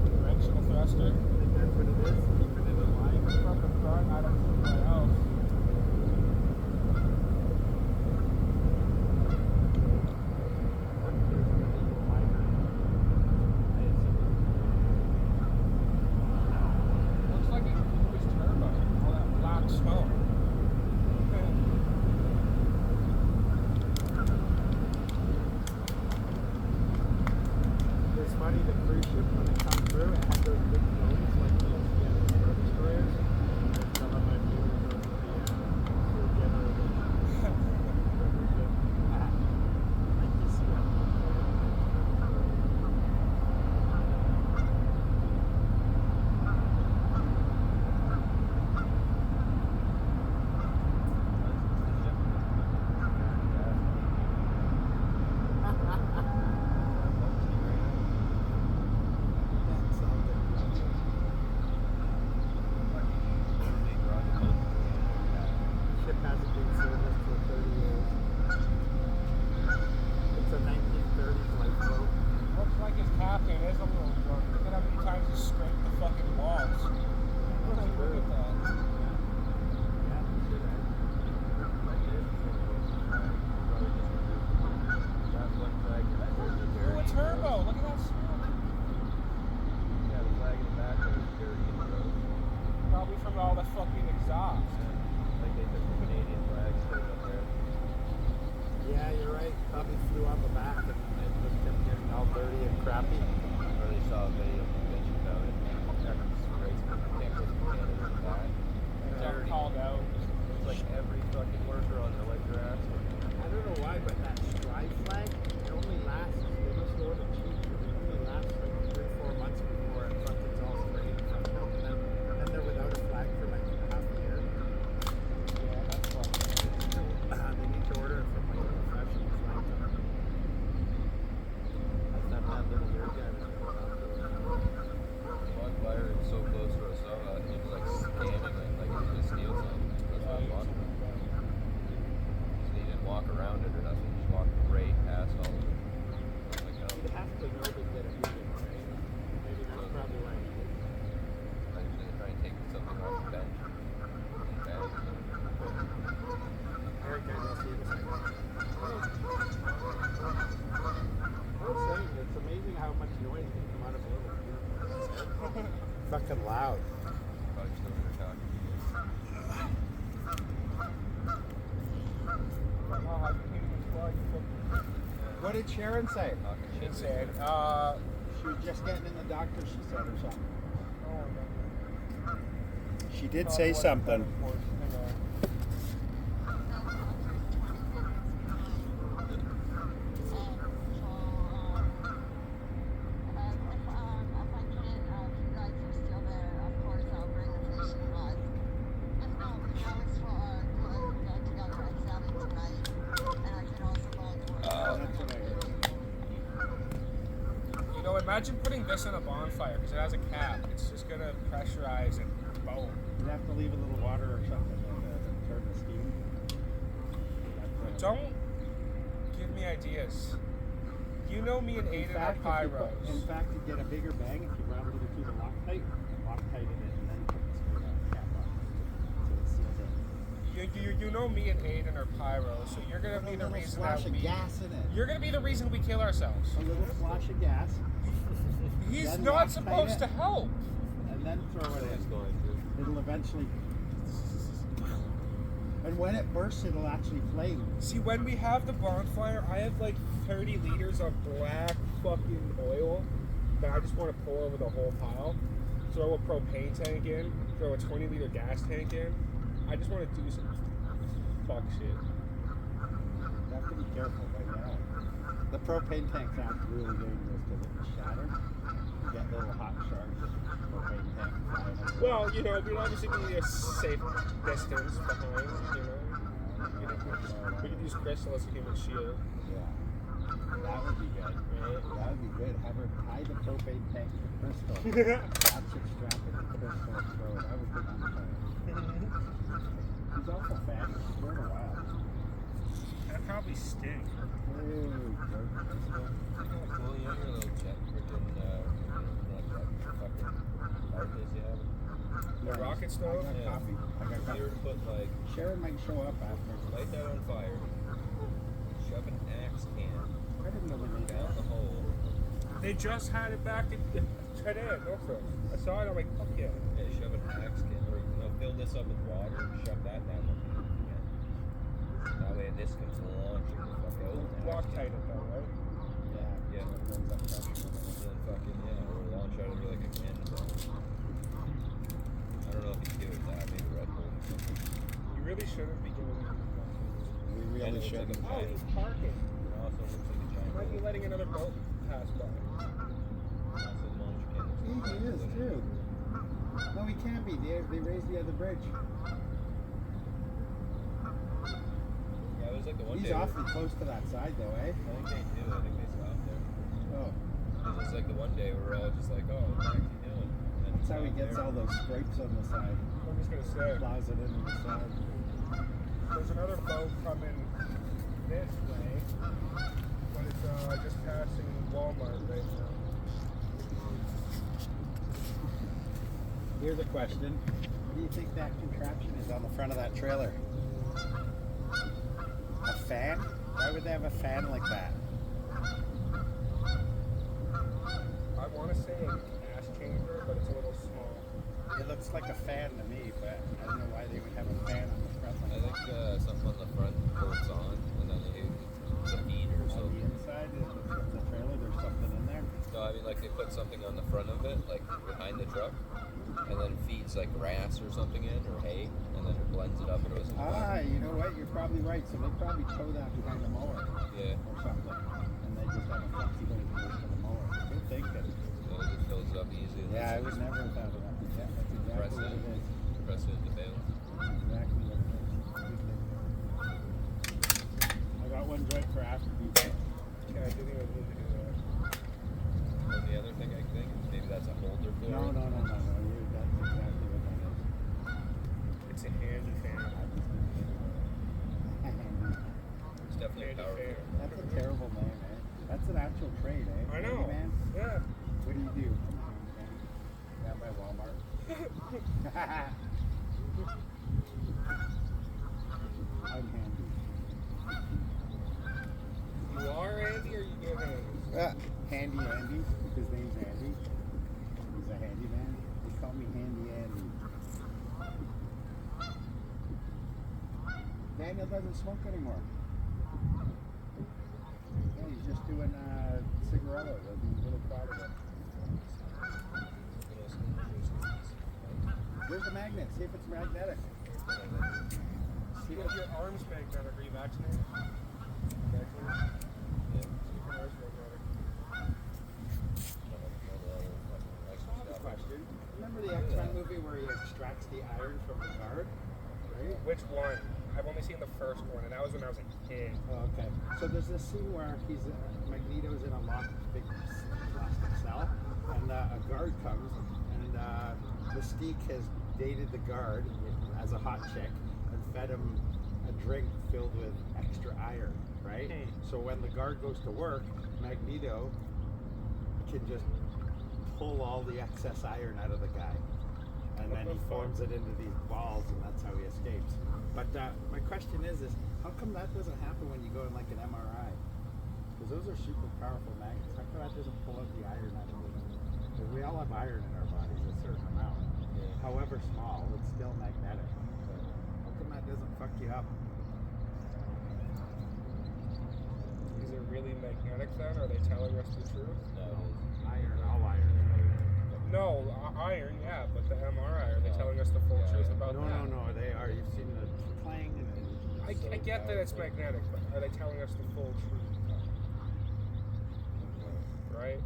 Directional thruster. I think that's what it is. Keeping it in line. From the front, I don't see what else. Looks like it was turbo. All that black smoke. It's funny, the cruise ship, when it comes through, it had those big domes like you'll see on the Star Destroyers. There's some of my viewers those would be fuel generators. Like you see on ship hasn't been serviced for 30 years. It's a 1930s lifeboat. Looks like his captain is a little drunk. Look at how many times he scraped the fucking walls. Look at that. Yeah, should have. Oh, a turbo. Look at that smoke. Yeah, the flag in the back there is dirty in the road. Probably from all the fucking exhaust. Like they took the Canadian flag, put it up there. Yeah, you're right. Probably flew on the back and it just kept getting all dirty and crappy. Or they saw a video mention about it. It's great. Can't go through Canada with that. Got called out. It's like every fucking worker on there like their ass. I don't know why, but that Strive flag, it only lasts, they must have ordered cheap, it only lasts like 3-4 months before it fucking all sprayed and fucked up. And then they're without a flag for like half a year. Yeah, that's fucking. They need to order it from like a professional flag company. That's that little dirt guy was going out there. One fire is so close to us, he was like scanning it like he was gonna steal something. That's not fun. He didn't walk around it or nothing, he just walked right past all of it. Like, no. You'd have to know to get it moving, right? Maybe that's probably why he did. I usually try and take something off the bench. Alright guys, I'll see you in a second. I was saying, it's amazing how much noise can come out of a little vehicle. Fucking loud. Probably still gonna talk. What did Sharon say? Talking She shit. said, She was just getting in the doctor, she said, or something. She did say something. That's what I heard. You know, imagine putting this in a bonfire because it has a cap. It's just gonna pressurize and boom. You'd have to leave a little water or something to turn the steam. Don't give me ideas. You know me and Aiden are pyros. In fact, you get a bigger bang if you round it through the Loctite, Loctite it in, and then put the cap on. So it seals it. You know me and Aiden are pyros, so you're gonna be the reason Flash that of we. gas in it. You're gonna be the reason we kill ourselves. A little flash of gas, He's Then not Loctite supposed it. to help. and then throw it It's in. going to. It'll eventually. And when it bursts, it'll actually flame. See, when we have the bonfire, I have like 30 liters of black fucking oil that I just want to pour over the whole pile. Throw a propane tank in, throw a 20-liter gas tank in. I just want to do some fuck shit. You have to be careful right now. The propane tanks aren't really dangerous because if it's shattered, you get little hot shards of propane tank flying over. Well, you know, we'd obviously be a safe distance behind, you know. We could use Crystal as a human shield. Yeah. That would be good, right? That would be good. Have her tie the propane tank to Crystal. Watch it strap it to Crystal and throw it. That would be fun. She's also fat. She's grown a while. That'd probably stink. Ew, jerk, Crystal. Cool, you have your little jet freaking, like that fucking fireplace you have. The rocket stove? I got Yeah. coffee. I got If you coffee. were to put like, Sharon might show up after. light that on fire, shove an axe can I didn't know they made down that. the hole, They just had it back today at Norfolk. I saw it, I'm like, fuck yeah. yeah, shove an axe can, or fill this up with water, shove that down the can. That way this comes along, you can fuck out. Lock tight it though, right? Yeah. That brings up pressure. And then fucking, yeah, or launch out of it like a cannon ball. I don't know if you do it that, maybe Red Bull or something. You really shouldn't be giving it. We And really it looks shouldn't. like a Oh, giant, he's parking. it also looks like a You giant might be boat. letting another boat pass by. Also launch cannons. He is too. No, he can't be. They raised the other bridge. Yeah, it was like the one He's day. awfully close to that side though, eh? I think they do. I think they stopped there. Oh, Because it's like the one day we were all just like, oh, what the heck are you doing? And that's how he stopped gets there. all those scrapes on the side. I'm just gonna say, Plows it into the side. there's another boat coming this way, but it's just passing Walmart right now. Here's a question. What do you think that contraption is on the front of that trailer? A fan? Why would they have a fan like that? I want to say a gas chamber, but it's a little small. It looks like a fan to me, but I don't know why they would have a fan on the front I like think that. something on the front bolts on, and then the feed or On the something. inside of the trailer, there's something in there. No, I mean like they put something on the front of it, like behind the truck, and then feeds like grass or something in, or hay, and then it blends it up and it goes in the back. You know what? You're probably right. So they probably tow that behind the mower Yeah, or something, and they just have a flexi hood that goes to the mower. Good thinking. so it just fills it up easy. and Yeah, I it's would never have thought of that. Yeah, that's Press exactly what it. it is. Press it into bail. That's exactly what it is. Good thinking. I got one joint for after people. Yeah, I didn't even need to do that. And the other thing I think is maybe that's a holder for No, it. no, no, no, no. That's exactly what that is. It's a handy fan. I just didn't think about it. It's definitely Handy powerful. fan. That's a terrible name, eh? That's an actual trade, eh? I know. Man, Yeah. what do you do? Down by Walmart. I'm handy. You are Andy or you get handy? Handy Andy. His name's Andy. He's a handyman. They call me Handy Andy. Daniel doesn't smoke anymore. Yeah, he's just doing cigarettos. I'm really proud of it. Where's the magnet? See if it's magnetic. See You if have your arms magnetic. Are you vaccinated? Vaccinated? Yeah. Your arms magnetic. question. Remember the X-Men movie where he extracts the iron from the guard? Right? Which one? I've only seen the first one, and that was when I was a kid. Oh, okay. So there's this scene where he's Magneto's in a locked big plastic cell, and a guard comes, and Mystique has dated the guard as a hot chick and fed him a drink filled with extra iron, right? So when the guard goes to work, Magneto can just pull all the excess iron out of the guy, and then he forms it into these balls, and that's how he escapes. But my question is how come that doesn't happen when you go in like an MRI? Because those are super powerful magnets. How come that doesn't pull out the iron out of them? Because we all have iron in our bodies, a certain amount. However small, it's still magnetic. How come that doesn't fuck you up? Is it really magnetic then? Are they telling us the truth? No, it is. Iron, all iron is magnetic. No, iron, yeah, but the MRI, are they telling us the full truth about No, that? no, they are. You've seen the clang and I get that it's magnetic, but are they telling us the full truth? right?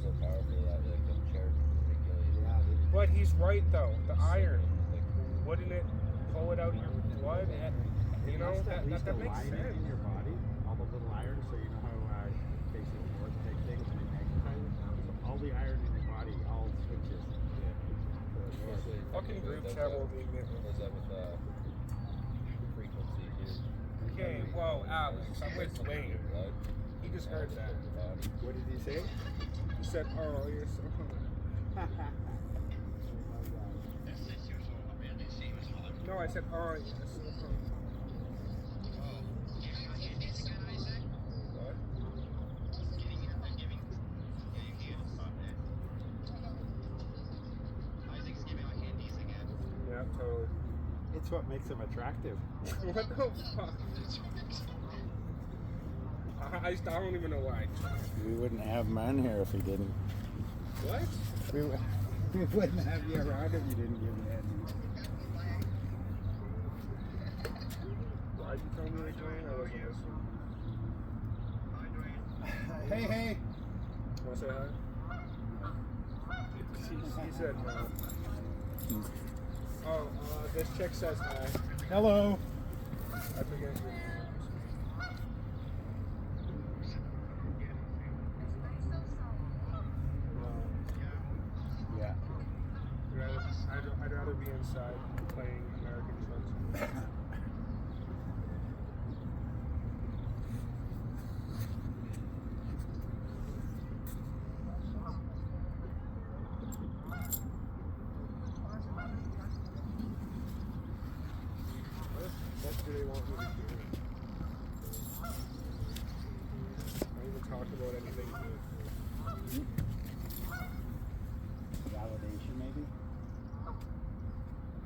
So powerful that like the shark can kill you. Yeah, But he's right though. The iron, like, wouldn't it pull it out of your blood? You know, that makes sense. in your body, all the little iron, so you know how facing north take things and it magnetizes. So all the iron in your body all switches. Especially Fucking group chat will be What's that with frequency, dude? Okay, well, Alex, I'm with Dwayne. He just heard that. What did he say? He said, "Oh, you're so." No, I said, "Oh, you're so." What? Yeah, totally. It's what makes him attractive. What the fuck? I don't even know why. We wouldn't have man here if he didn't. What? We wouldn't have you around if you didn't give me handies. Why'd you tell me to join? I wasn't listening. Hey, hey. Want to say hi? She said no. Oh, this chick says hi. Hello. I forget your name. Yeah. I'd rather be inside playing American trucks. What do they want me to do? I don't even talk about anything good. Validation, maybe? I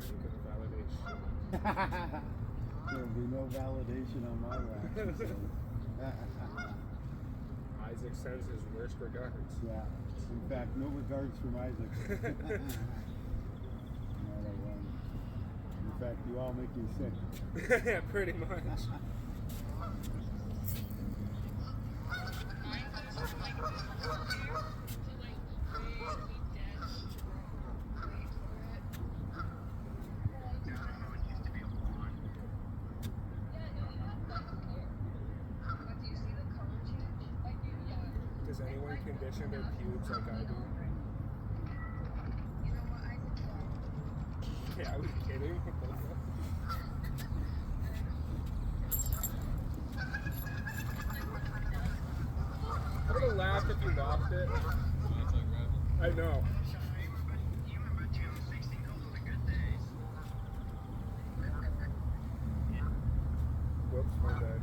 think it's validation. There'll be no validation on my wax. Isaac sends his worst regards. Yeah. In fact, no regards from Isaac. Not a one. In fact, you all make me sick. Yeah, pretty much. Does anyone condition their pubes like I do? Yeah, I was kidding. I would have laughed if you lost it. I know. Whoops, my bad.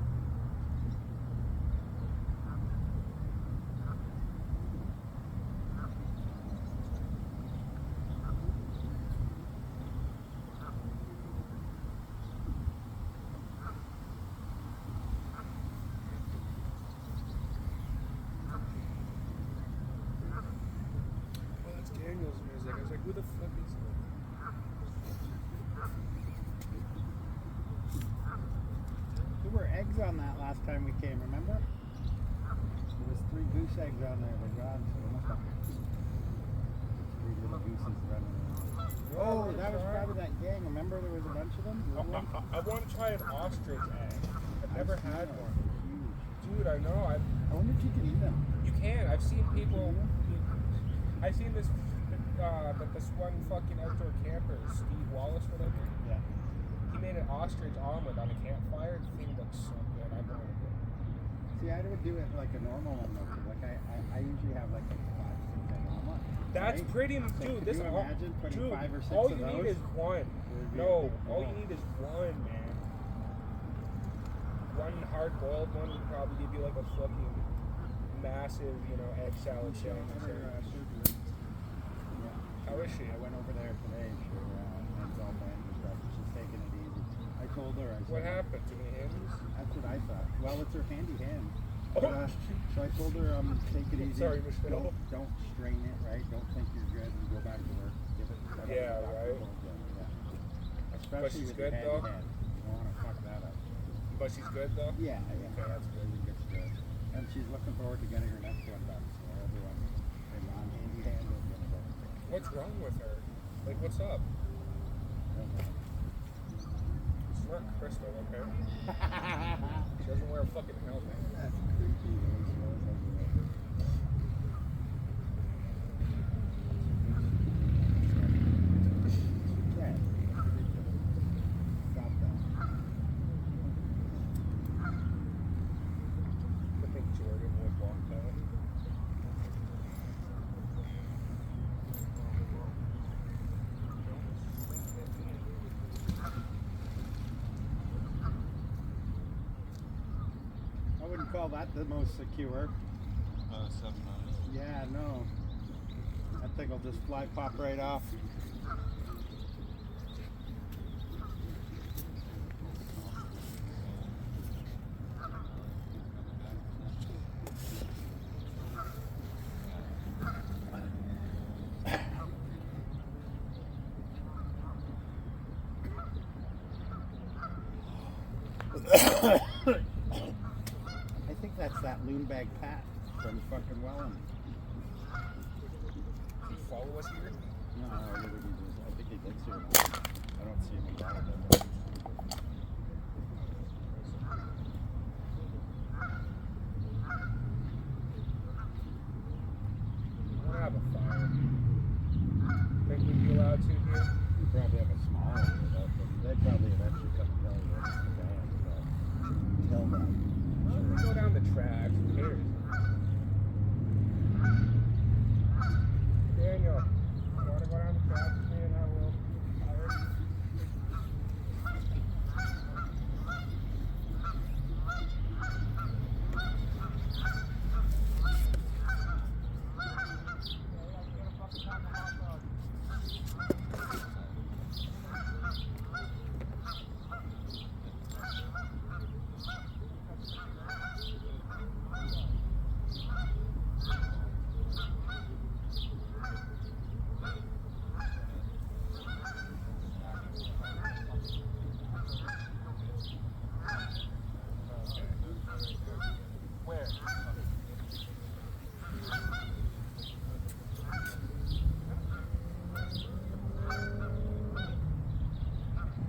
Well, that's Daniel's music. I was like, who the fuck is that? There were eggs on that last time we came, remember? There was 3 goose eggs on there. They're gone, so they must have 3 little gooses running around. Oh, that was probably that gang. Remember there was a bunch of them? I want to try an ostrich egg. I've never had one. Huge. Dude, I know. I wonder if you can eat them. You can. I've seen people. I've seen this. This one fucking outdoor camper, Steve Wallace, whatever. Yeah. He made an ostrich omelet on a campfire. The thing looks so good. I wanted it. See, I would do it like a normal one though. 'Cause, like I usually have like a 5, 6 egg omelet. That's right? pretty, So dude. could This you imagine putting dude. 5 or 6 All of you those? need is one. Would be a No, big all deal. you need is one, man. One hard-boiled one would probably give you like a fucking massive, egg salad sandwich. How is she? I went over there today. Hands all bent and stuff. She's taking it easy. I told her. I said, What happened? Too many hands? That's what I thought. Well, it's her handy hand. Oh. So I told her, take it easy. Sorry, Michelle. Don't strain it, right? Don't think you're good and go back to work. Give it. Yeah, right. Yeah. Especially But she's with good, your handy though? hand. You don't want to fuck that up. But she's good though? Yeah. Okay, that's good. I think it's good. And she's looking forward to getting her next one done. So everyone in on hand is going to go. What's wrong with her? Like, what's up? It's not Crystal, okay? She doesn't wear a fucking helmet. That's creepy. Yeah. Stop that. I think Jordan would want that. I wouldn't call that the most secure. 7 miles. Yeah, no. That thing will just fly pop right off. I think that's that loonbag Pat from fucking Welland. He follow us here? No, I think he lives here. I don't see him in Canada. I want to have a fire. Think we'd be allowed to here? You probably have a small one, but they'd probably eventually come tell you it's the band, but tell them. We go down the tracks. Who cares? Daniel, you want to go down the tracks with me and have a little fire? Where?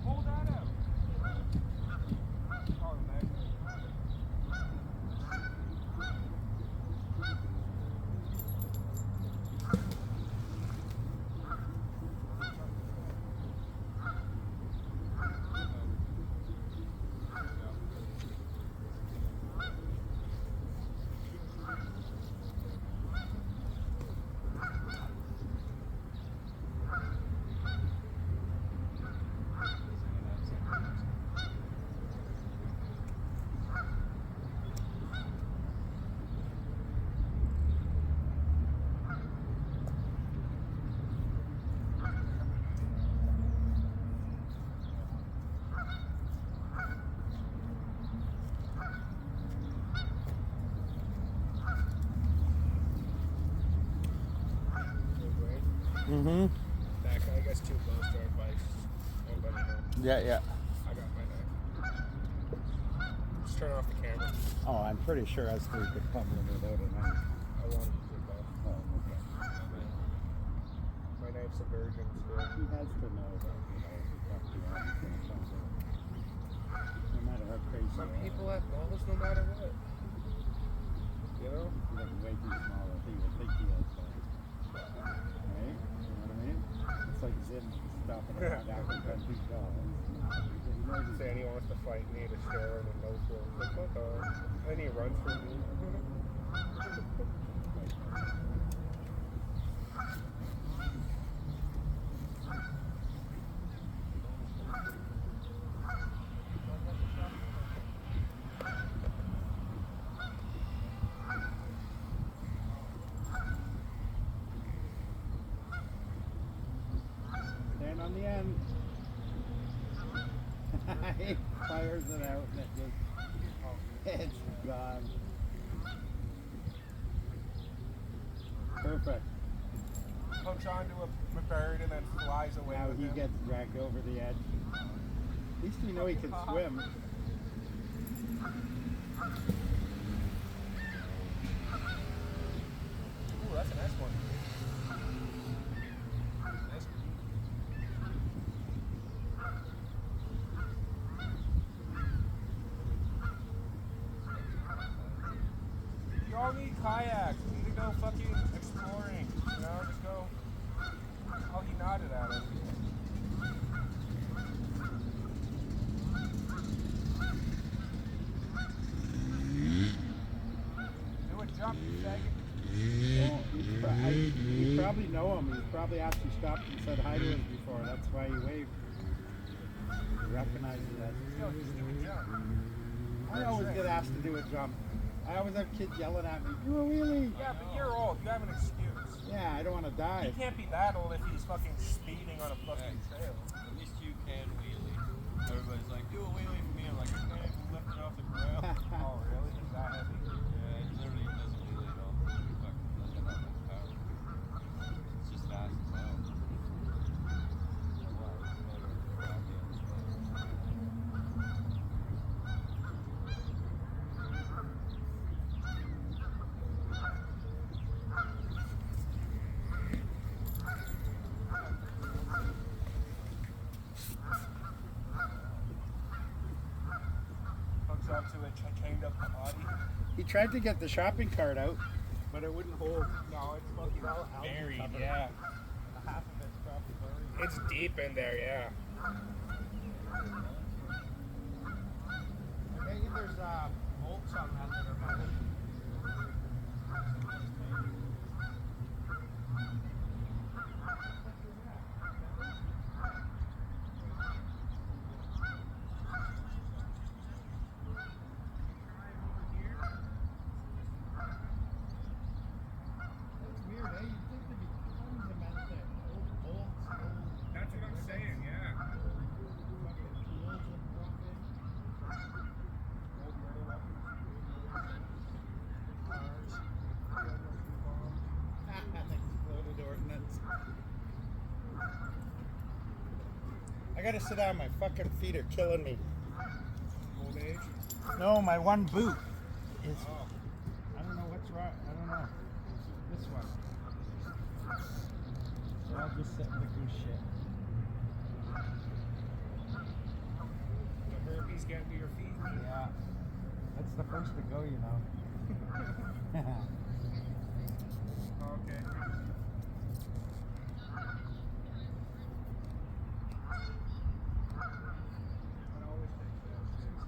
Pull that out. Oh, man. Mm-hmm. That guy gets too close to our bikes. Don't let me know. Yeah, yeah. I got my knife. Just turn off the camera. Oh, I'm pretty sure us three could fumble it without a knife. I want to use it though. Oh, okay. My knife's a virgin still. He has to know that, fuck you, I'm just gonna fumble it. No matter how crazy Some you are. people have balls no matter what. You know? He doesn't way too small. I think he has balls. Right? You know what I mean? It's like Zim stopping around after 10 feet tall. He knows he's Say he wants to fight me to share and then no for like what the? And he runs from me. stand on the end. He fires it out and it just, it's gone. Perfect. Hooks onto a bird and then flies away Now with he him. gets dragged over the edge. At least you know he can swim. all need kayaks. We need to go fucking exploring. You know, just go. Oh, he nodded at us. Do a jump, you faggot. Well, you probably know him. He's probably actually stopped and said hi to us before. That's why he waved. He recognizes us. Yo, just do a jump. I always get asked to do a jump. I always have kids yelling at me, do a wheelie. Yeah, but you're old. You have an excuse. Yeah, I don't want to die. He can't be that old if he's fucking speeding on a fucking trail. At least you can wheelie. Everybody's like, do a wheelie for me. I'm like, I can't even lift it off the ground. Oh, really? Is that heavy? Yeah, it literally doesn't wheelie at all. Fucking doesn't have much power. It's just fast as hell. Hooks up to a chained up body. He tried to get the shopping cart out, but it wouldn't hold. No, it's fucking buried, yeah. Half of it's probably buried. It's deep in there, yeah. Maybe there's bolts on that that are metal. That's weird, eh? You'd think there'd be tons of metal there. Old bolts, old That's what I'm saying, yeah. fucking tools would drop in. Old murder weapons. Cars. Exploded ordnance. I gotta sit down, my fucking feet are killing me. Old age. No, my one boot is. Oh. I don't know what's wrong. I don't know. This one. So I'll just sit in the goose shit. The herpes getting to your feet. Yeah. That's the first to go, you know. Okay. I always think that seriously.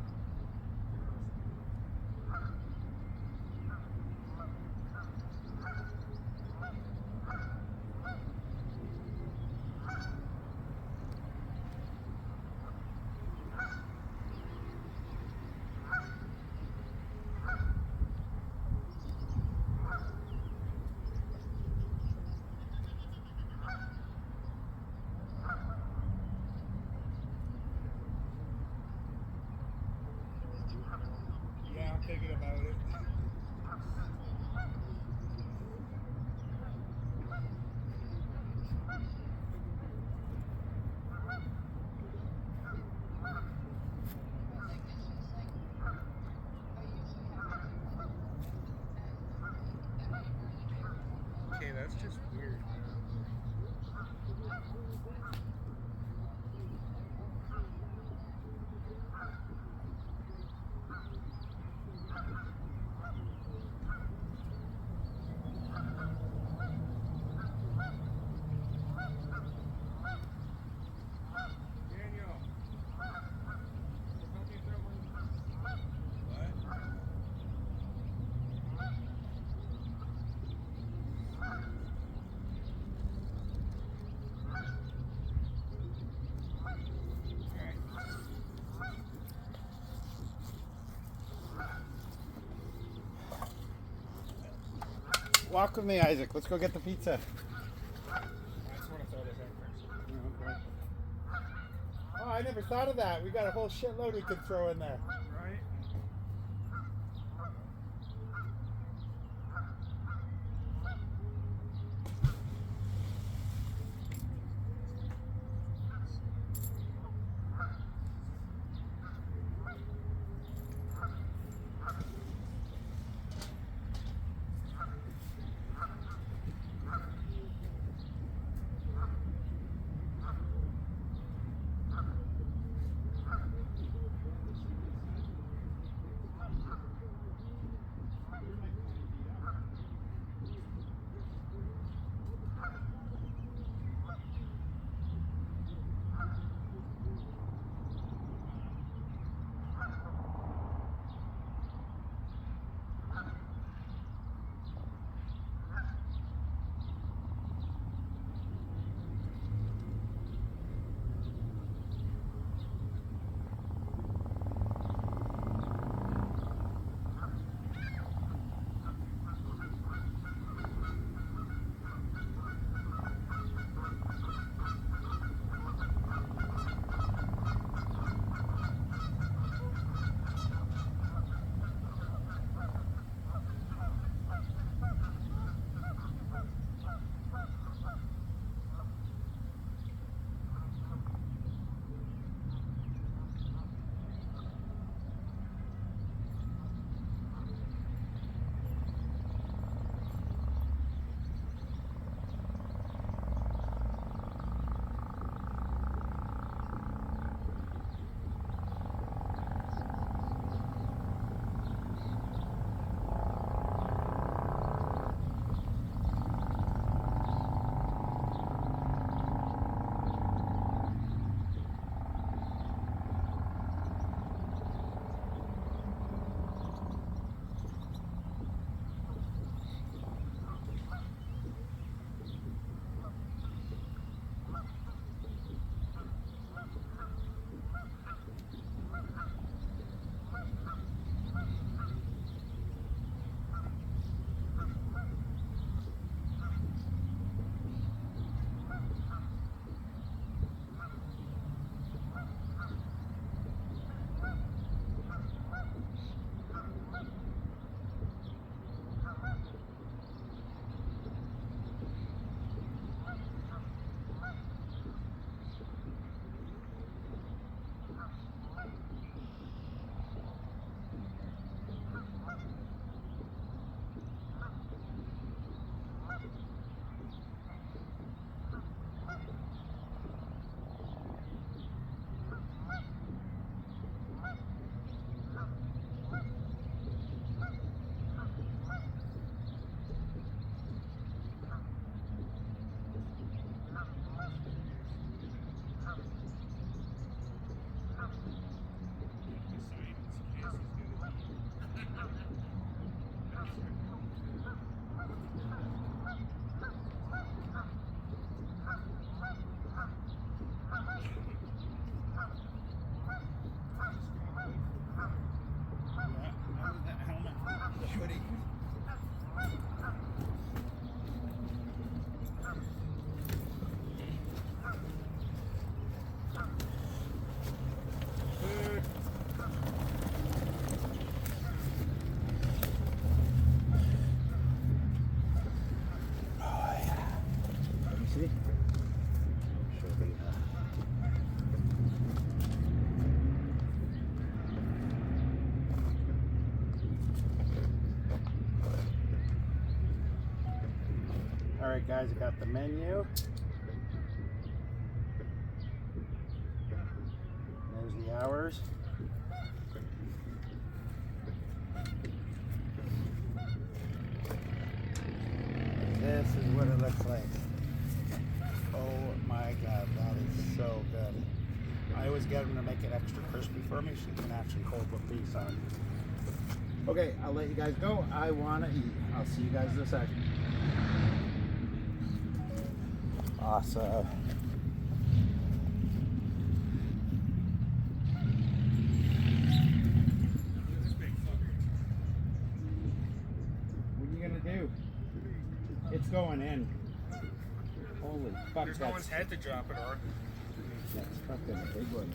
Yeah, I'm thinking about it. Okay, that's just weird. Daniel. Help me throw one. What? Walk with me, Isaac. Let's go get the pizza. I just want to throw this in first. Okay. Oh, I never thought of that. We got a whole shitload we could throw in there. Right? All right, guys, I got the menu. There's the hours. This is what it looks like. Oh my God, that is so good. I always get them to make it extra crispy for me so you can actually hold the piece on. Okay, I'll let you guys go. I want to eat. I'll see you guys in a second. Awesome. What are you gonna do? It's going in. Holy fuck! There's no one's head to drop it on. That's fucking a big one.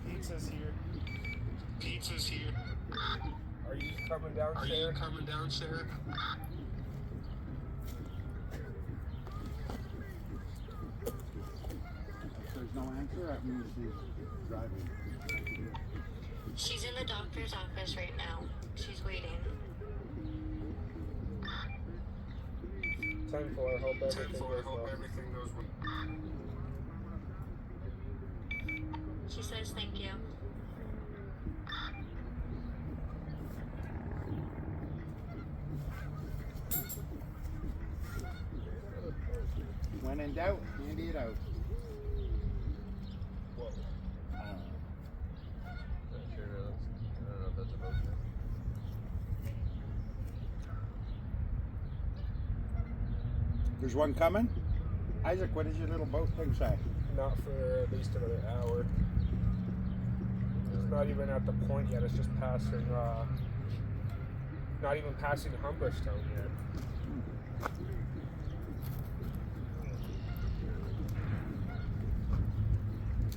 Pizza's here. Pizza's here. Are you coming down, Are Sarah? you coming down, Sarah? If there's no answer, that means she's driving. She's in the doctor's office right now. She's waiting. 10-4, hope everything 10-4, goes hope well. everything goes well. She says thank you. When in doubt, handy it out. Whoa. I don't know. Not sure. I don't know if that's a motion. There's one coming? Isaac, what does your little boat thing say? Not for at least another hour. It's not even at the point yet. It's just passing. Not even passing Humberstown yet.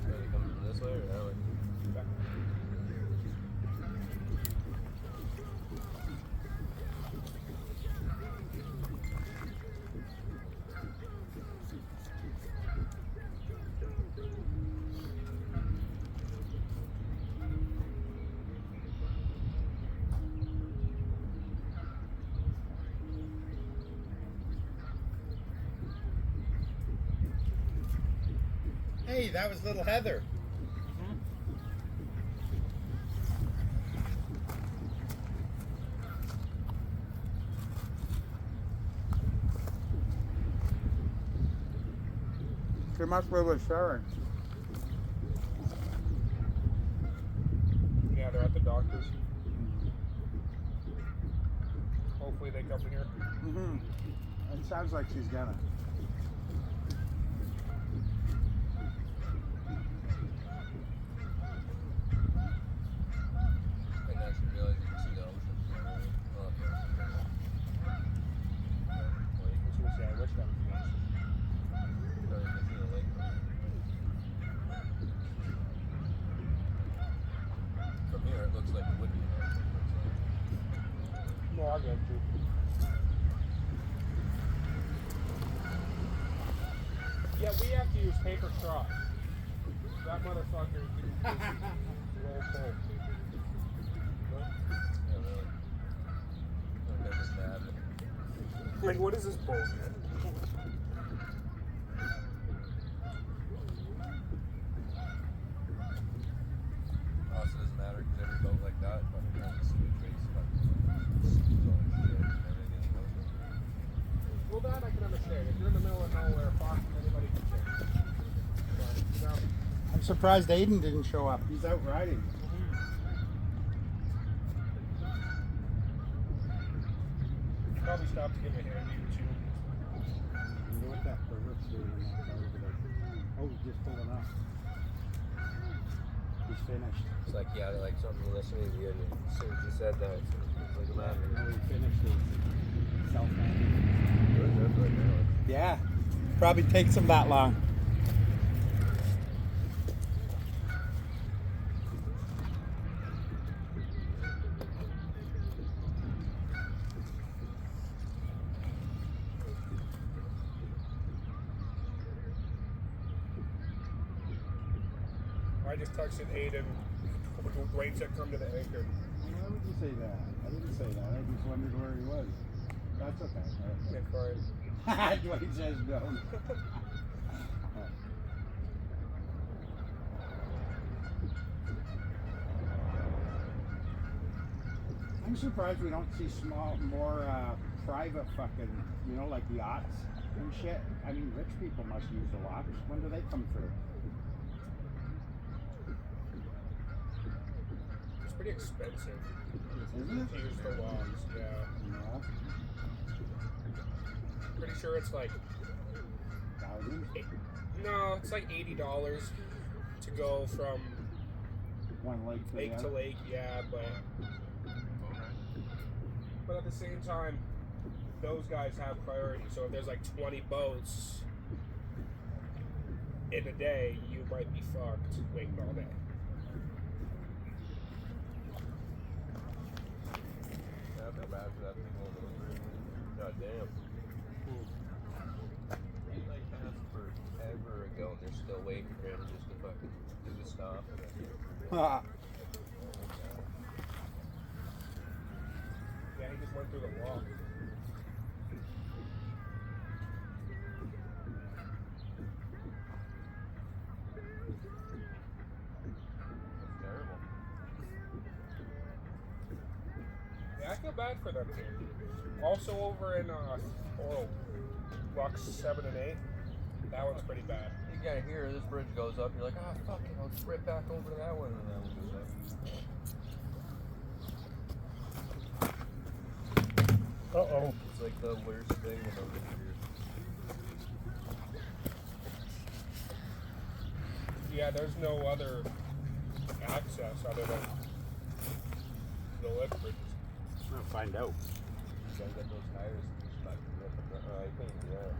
Are they coming from this way or that way? Hey, that was little Heather. She must be with Sharon. Yeah, they're at the doctor's. Hopefully they come here. Mm-hmm. It sounds like she's gonna. I didn't actually realize you could see the ocean. Oh, okay. Well, you can see which one. No, you can see the lake. From here, it looks like it would be an ocean. No, I got you. Yeah, we have to use paper straws. That motherfucker can roll full. Yeah, really. I've never stabbed it. Like, what is this bullshit? Also, doesn't matter because every boat like that, fucking has a sewage waste, fucking spews all their shit and everything in the ocean. Well, that I can understand. If you're in the middle of nowhere, fucking anybody can change. But, you know, I'm surprised Aiden didn't show up. He's out riding. probably stop to give a hand or two. I wonder what that pervert's doing in that car over there. Oh, he's just pulling up. He's finished. It's like, yeah, like something listening to you, and as soon as you said that, it's like a man. No, he finished his self-handling. Yeah, probably takes him that long. I just texted Aiden. Dwayne said come to the anchor. Why would you say that? I didn't say that. I just wondered where he was. That's okay. Yeah, fine. Dwayne says no. I'm surprised we don't see more private fucking, you know, like yachts and shit. I mean, rich people must use the locks. When do they come through? It's pretty expensive. Isn't it? To use the logs, yeah. No. Pretty sure it's like Thousands? no, it's like $80 to go from One lake to the lake to other? lake, yeah, but at the same time, those guys have priority. So if there's like 20 boats in a day, you might be fucked waiting all day. Yeah, I feel bad for that thing going over. God damn. They like passed forever ago, and they're still waiting for him just to fucking do the stop. Yeah, he just went through the wall. That's terrible. Yeah, I feel bad for them too. Also over in blocks 7 and 8, that one's pretty bad. You gotta hear this bridge goes up, you're like, ah, fuck it, I'll just rip back over to that one, and that one goes up. Uh-oh. It's like the worst thing about the years. Yeah, there's no other access other than the lift bridges. I'm gonna find out. You gotta get those tires stuck to rip them. I think, yeah.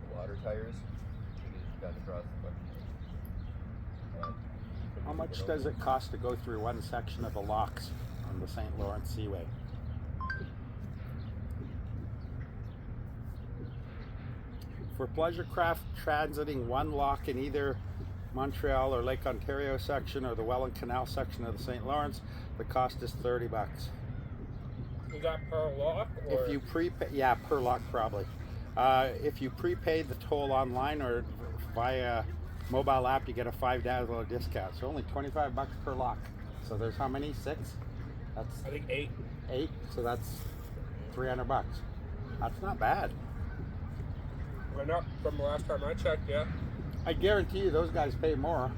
The water tires, you just gotta cross the fucking. How much does it cost to go through one section of the locks on the St. Lawrence Seaway? For pleasure craft transiting one lock in either Montreal or Lake Ontario section or the Welland Canal section of the St. Lawrence, the cost is $30. Is that per lock? Or? If you prepay, yeah, per lock probably. If you prepay the toll online or via mobile app, you get a $5 discount. So only $25 per lock. So there's how many? 6? That's I think 8. 8. So that's $300. That's not bad. Well, not from the last time I checked, yeah. I guarantee you those guys pay more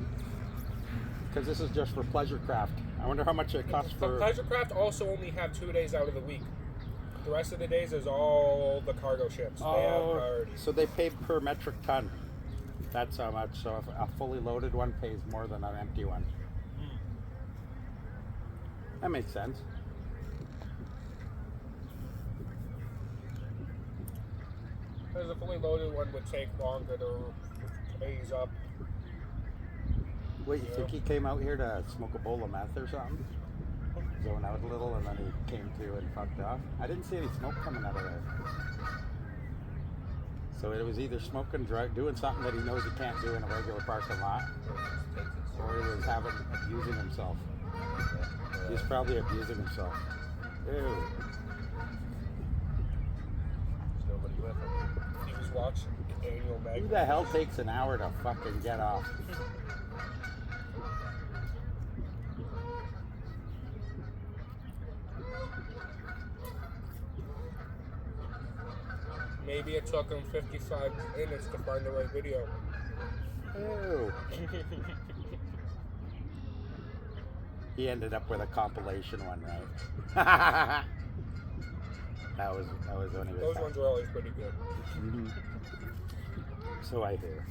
because this is just for pleasure craft. I wonder how much it costs for. Pleasure craft also only have 2 days out of the week. The rest of the days is all the cargo ships. They have priority. So they pay per metric ton. That's how much. So if a fully loaded one pays more than an empty one. That makes sense. Because a fully loaded one would take longer to ease up. Wait, you think he came out here to smoke a bowl of meth or something? Zone out a little and then he came to and fucked off? I didn't see any smoke coming out of there. So it was either smoking, doing something that he knows he can't do in a regular parking lot, or he was abusing himself. He's probably abusing himself. Ew. There's nobody with him. He was watching annual Who magazine. the hell takes an hour to fucking get off? Maybe it took him 55 minutes to find the right video. Ew. He ended up with a compilation one, right? that was when he was. Those ones are always pretty good. Mm-hmm. So I hear.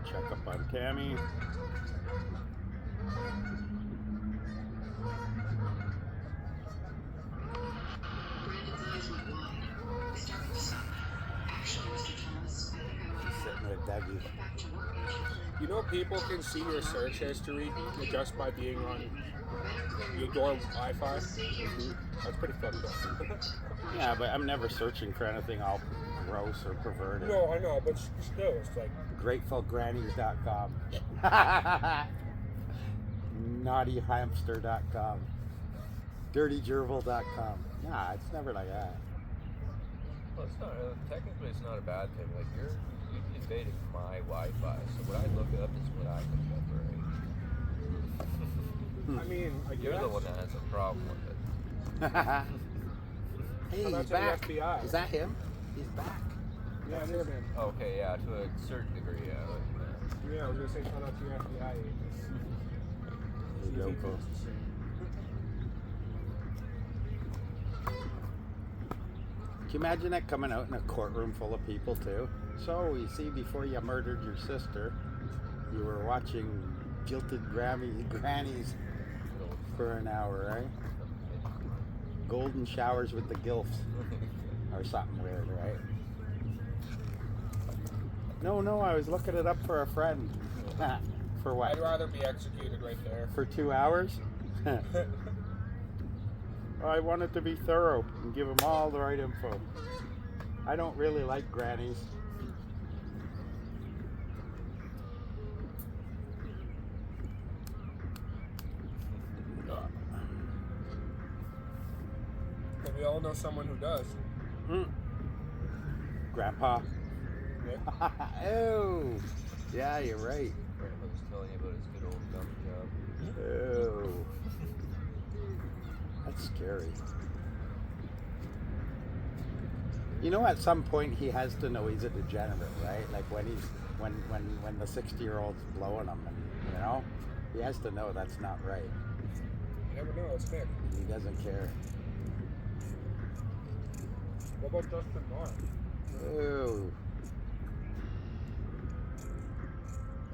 Check up on Tammy. Sitting with Dougie. You know, people can see your search history just by being on your Wi-Fi. That's pretty fucked up. Yeah, but I'm never searching for anything all gross or perverted. No, I know, but still, it's like GratefulGrannies.com. NaughtyHamster.com. DirtyGerbil.com. Nah, it's never like that. Well, it's not technically. It's not a bad thing. Like you're invading my Wi-Fi, so what I look up is what I look up, right? I mean, You're the one that has a problem with it. Hey, Oh, he's that's back. an FBI. Is that him? He's back. Yeah, it is, man. Okay, yeah, to a certain degree, yeah. Yeah, I was gonna say shout out to your FBI agents. Loco. Can you imagine that coming out in a courtroom full of people too? So you see, before you murdered your sister, you were watching Jilted Grannies for an hour, right? Golden showers with the gilfs, or something weird, right? No, I was looking it up for a friend. For what? I'd rather be executed right there. For 2 hours? I wanted to be thorough and give them all the right info. I don't really like grannies. But we all know someone who does. Grandpa. Yeah. Oh, yeah, you're right. Grandpa was telling you about his good old gum job. Oh, that's scary. You know, at some point he has to know he's a degenerate, right? Like when the 60-year-old's blowing him, and you know, he has to know that's not right. You never know, it's Nick. He doesn't care. What about Justin Marr? Ew.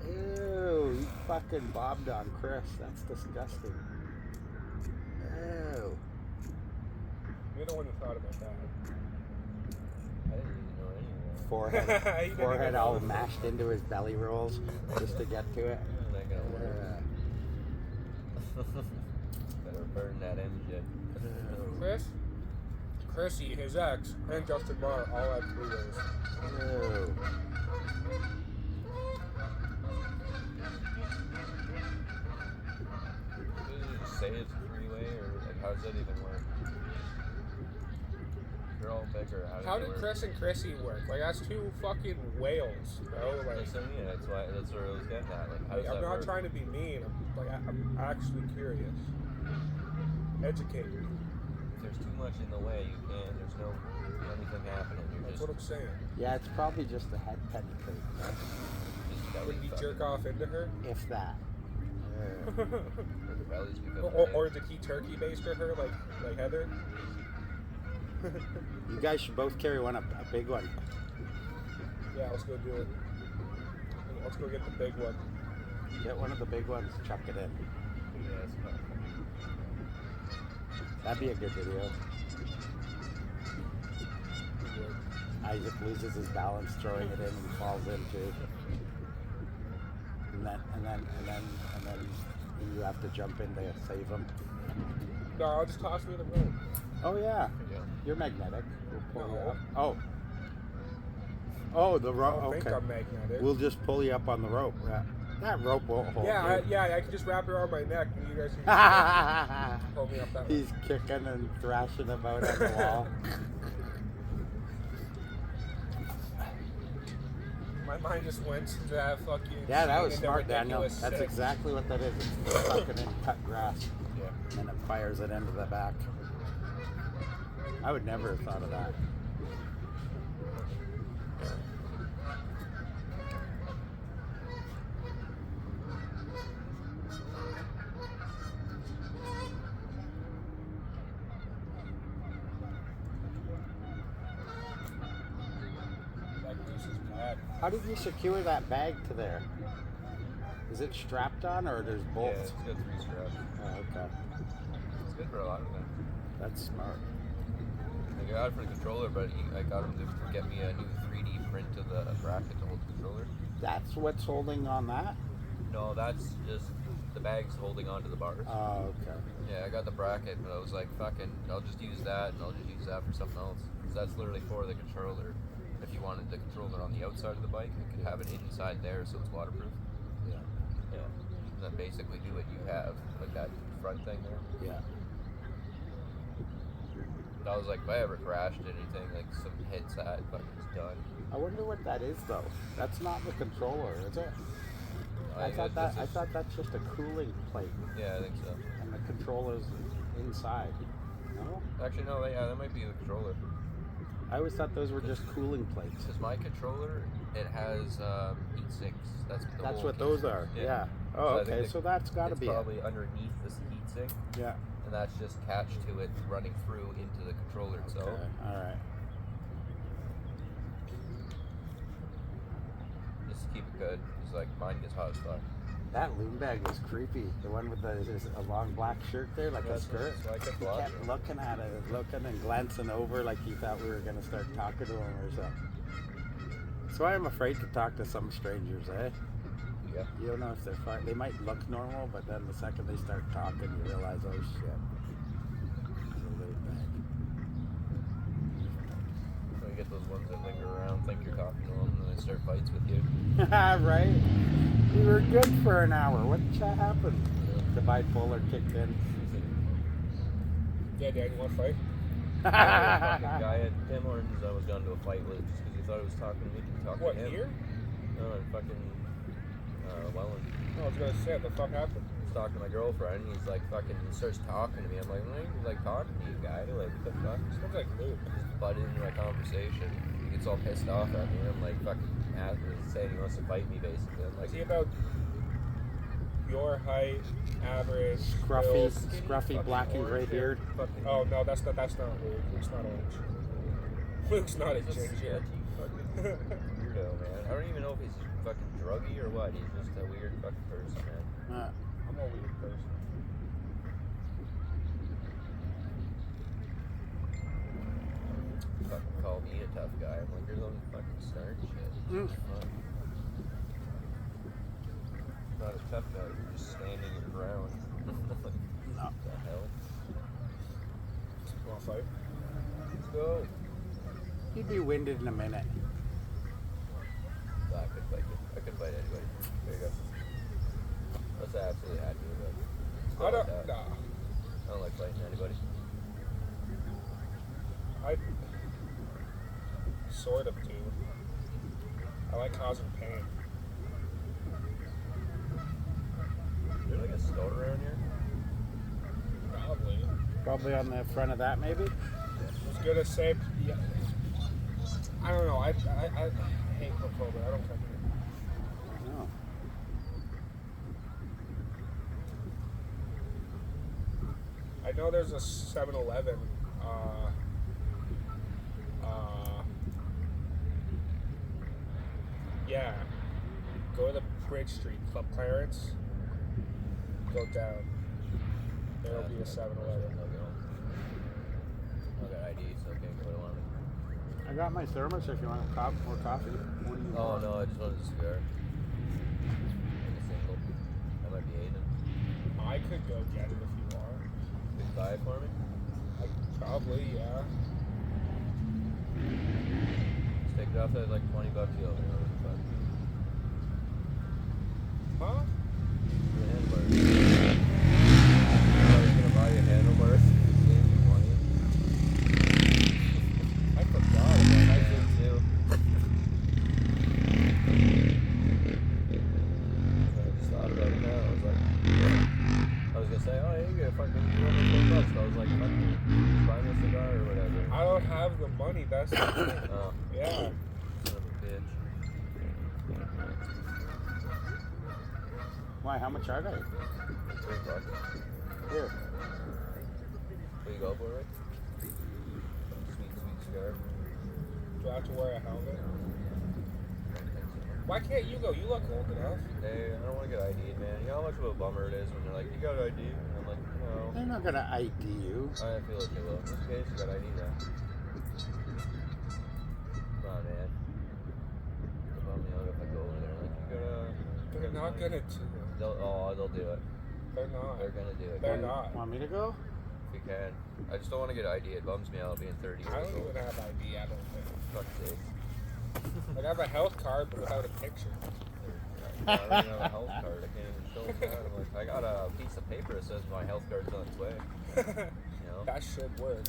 Ew, you fucking bobbed on Chris. That's disgusting. Ew. You're the one who thought about that. I didn't even know anyone. Forehead all mashed into his belly rolls just to get to it. Not gonna work. Better burn that engine. Chrissy, his ex, and Justin Marr all had 3 ways. Ew. Did you just say it's a 3-way, or like, how does that even work? They're all bigger. How did Chris and Chrissy work? Like, that's 2 fucking whales, bro. Like, That's what I mean. That's what I was getting at. Like, how does I'm that not work? trying to be mean. I'm actually curious. Educate me. If there's too much in the way, you can't. There's no anything happening. You're That's just. what I'm saying. Yeah, it's probably just the head penetrating, right? Would he jerk off into her? If that. The bellies become Or did he turkey baste her like Heather? You guys should both carry one, a big one. Yeah, let's go do it. Let's go get the big one. Get one of the big ones, chuck it in. Yeah, it's fun. That'd be a good video. Isaac loses his balance throwing it in and falls into. And then you have to jump in to save him. No, I'll just toss me the rope. Oh yeah. Yeah. You're magnetic. We'll pull you No. up. Oh, the I rope. don't think Okay. I'm magnetic. We'll just pull you up on the rope. That rope won't hold Yeah, you. I can just wrap it around my neck and you guys can just pull me up that way. He's kicking and thrashing about on the wall. My mind just went to that fucking. Yeah, that was scene in smart, The Daniel. Ridiculous That's Six. exactly what that is. It's fucking in cut grass. Yeah. And it fires it into the back. I would never have thought of that. How did you secure that bag to there? Is it strapped on or there's Yeah, bolts? it's got 3 straps. Oh, okay. It's good for a lot of things. That's smart. I got it for the controller, but I got him to get me a new 3D print of the bracket to hold the controller. That's what's holding on that? No, that's just the bag's holding onto the bars. Oh, okay. Yeah, I got the bracket, but I was like, fucking, I'll just use that, and I'll just use that for something else. Because that's literally for the controller. If you wanted the controller on the outside of the bike, you could have it inside there so it's waterproof. Yeah. Yeah. And then basically do what you have, like that front thing there. Yeah. But I was like, if I ever crashed anything, like some hits that, fucking it's done. I wonder what that is though. That's not the controller, is it? I think thought this is- that's just a cooling plate Yeah, I think so. and the controller's inside. No? Actually, no, yeah, that might be the controller. I always thought those were just cooling plates. Because my controller, it has heat sinks. That's what the That's whole what case those is. are. Yeah. So Oh, I think okay. So that's got to it's be it. probably underneath this heat sink, Yeah. and that's just attached to it, running through into the controller itself. Okay. All right. Just to keep it good, because like mine gets hot as fuck. That loom bag was creepy. The one with a long black shirt there, like a skirt. So I kept He watching. kept looking at it, looking and glancing over like he thought we were going to start talking to him or something. So I am afraid to talk to some strangers, eh? Yeah. You don't know if they're fine. They might look normal, but then the second they start talking, you realize, oh shit. It's a loom So you get those ones that linger around, think you're talking to them, and they start fights with you. bag. Right? We were good for an hour. What happened? The bipolar kicked in. Yeah, Dad, you want to fight? Fucking guy at Tim Horton's I was gone to a fight with just because he thought he was talking to me. Talking What, to him. here? No, in fucking Welland. No, I was going to say, what the fuck happened? I was talking to my girlfriend. He's like fucking starts talking to me. I'm like, why are you like talking to you, guy? Like, what the fuck? Sounds like Luke. Just butt into my conversation. He gets all pissed off at me. I'm like, fucking saying he wants to fight me, basically. I'm like, Is he about your height, average, Scruffy, build? scruffy, black and gray beard. fucking Oh, no, that's not Luke. Luke's not orange. Luke's not a he's just ginger. sketchy fucking weirdo, man. I don't even know if he's fucking druggy or what. He's just a weird fucking person, man. I'm a weird person. Fucking call me a tough guy. I'm like, you're the one fucking start shit. Fuck. Not a tough guy. You're just standing your ground. What the hell? Want to fight? Let's go. He'd be winded in a minute. I could fight you. I could fight anybody. There you go. That's absolutely happy with it. I don't. Nah. I don't like fighting anybody. I sort of do. I like causing pain. Is there like a store around here? Probably. Probably on the front of that, maybe. I was gonna say, yeah. I don't know. I hate Port Colborne. I don't come here. No. I know there's a 7-Eleven. Yeah. Go to the Bridge Street, Club Clarence. Go down. There'll be a 7-Eleven. I got ID, so I can't go on it. I got my thermos if you want more coffee. What do you Oh want? no, I just wanted a cigar. Like a single. That might be Aiden. I could go get it if you want. Could you buy it for me? Probably, yeah. Just take it off at like $20 deal. You know, fuck. Huh? The handlebars. I was gonna buy you a handlebars. Save you money. I forgot about I that. did too. I just thought about it now. I was like, I was gonna say, oh, yeah, you get a fucking $20. I was like, fuck, buy me a cigar or whatever. I don't have the money, that's the thing. Oh, Yeah. son of a bitch. Why? How much are they? $3. Here. What you go for, Rick? Sweet, sweet cigar. Do I have to wear a helmet? I don't think so. Why can't you go? You look old enough. Hey, I don't want to get ID'd, man. You know how much of a bummer it is when they're like, you got ID? And I'm like, no. They're not gonna ID you. I feel like they will. Just in case you got ID then. Come on, man. It'll bum me out if I go over there. Like, you gotta. They're not gonna do it. They'll do it. They're not. They're gonna do it. They're not. Want me to go? If you can. I just don't want to get ID. It bums me out being 30 years I don't old. even have ID. I don't think. Fuck's sake. Like, I have a health card, but without a picture. I don't even have a health card. I can't even show that. I'm like, I got a piece of paper that says my health card's on its way. You know? That should work.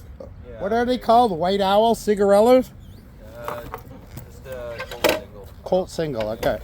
Yeah. What are they called? White owl cigarellas? Just a Colt single. Colt single. Okay.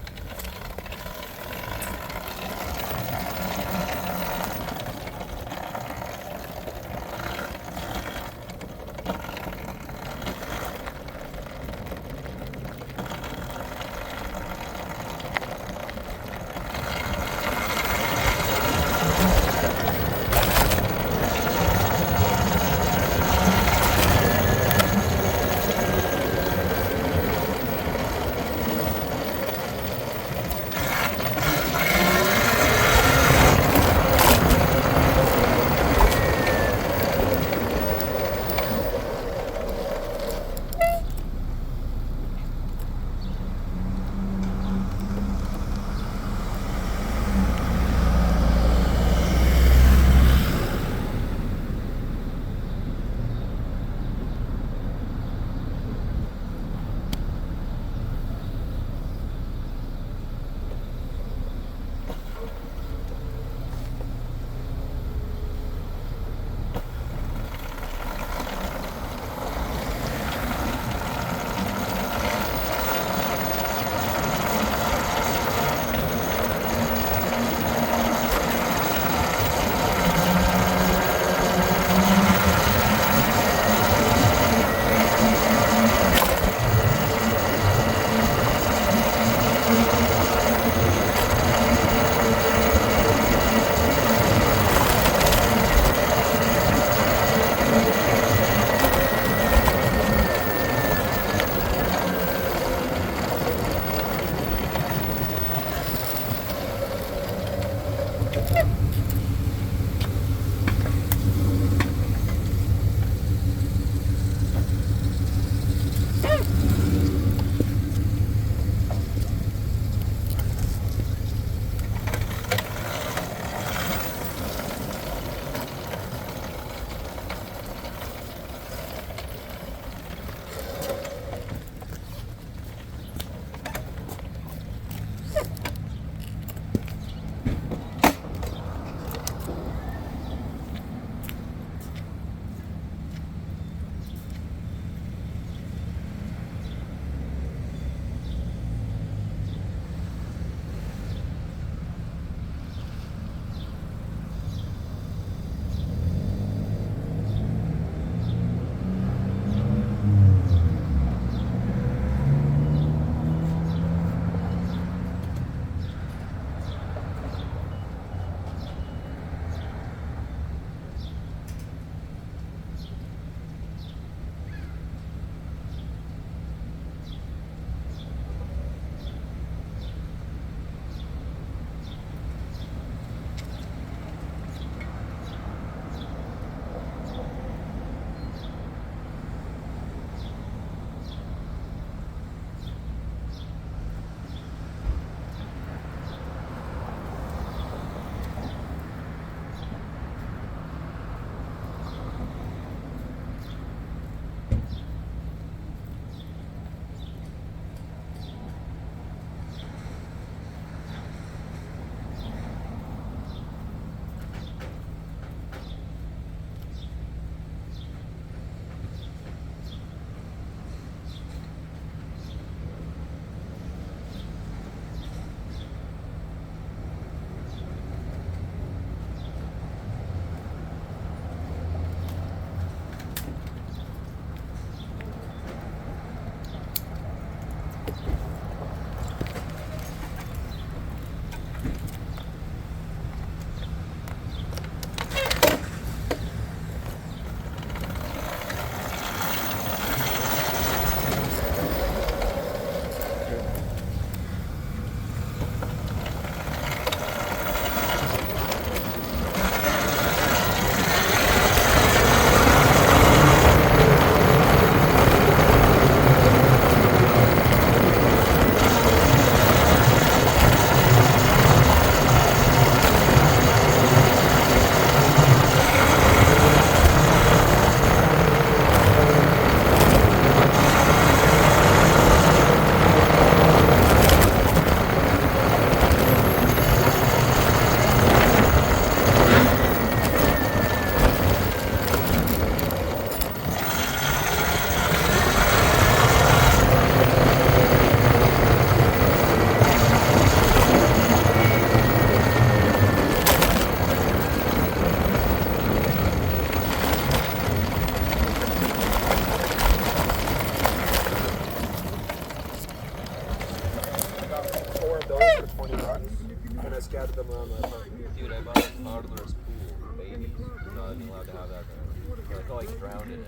drowned in it.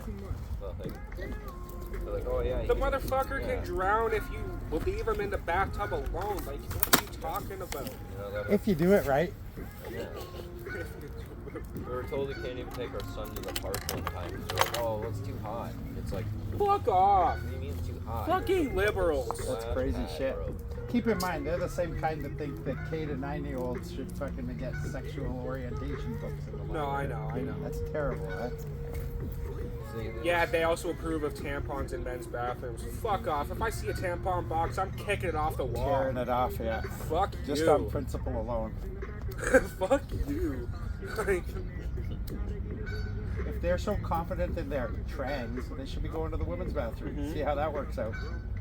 Well, like, they're like, oh yeah. The motherfucker can drown if you leave him in the bathtub alone. Like, what are you talking about? You know, If you do it right. yeah. We were told we can't even take our son to the park one time. They're like, oh, well, it's too hot. It's like, Fuck off. what do you mean it's too hot? Fucking liberals. That's crazy shit. Keep in mind, they're the same kind that think that K to 9-year-olds should fucking get sexual orientation books in the No, library. I know. That's terrible, right? Yeah, they also approve of tampons in men's bathrooms. Fuck off. If I see a tampon box, I'm kicking it off the wall. Tearing it off, yeah. Fuck Just you. on principle alone. Fuck you. Like, If they're so confident in their trans, they should be going to the women's bathroom. See how that works out.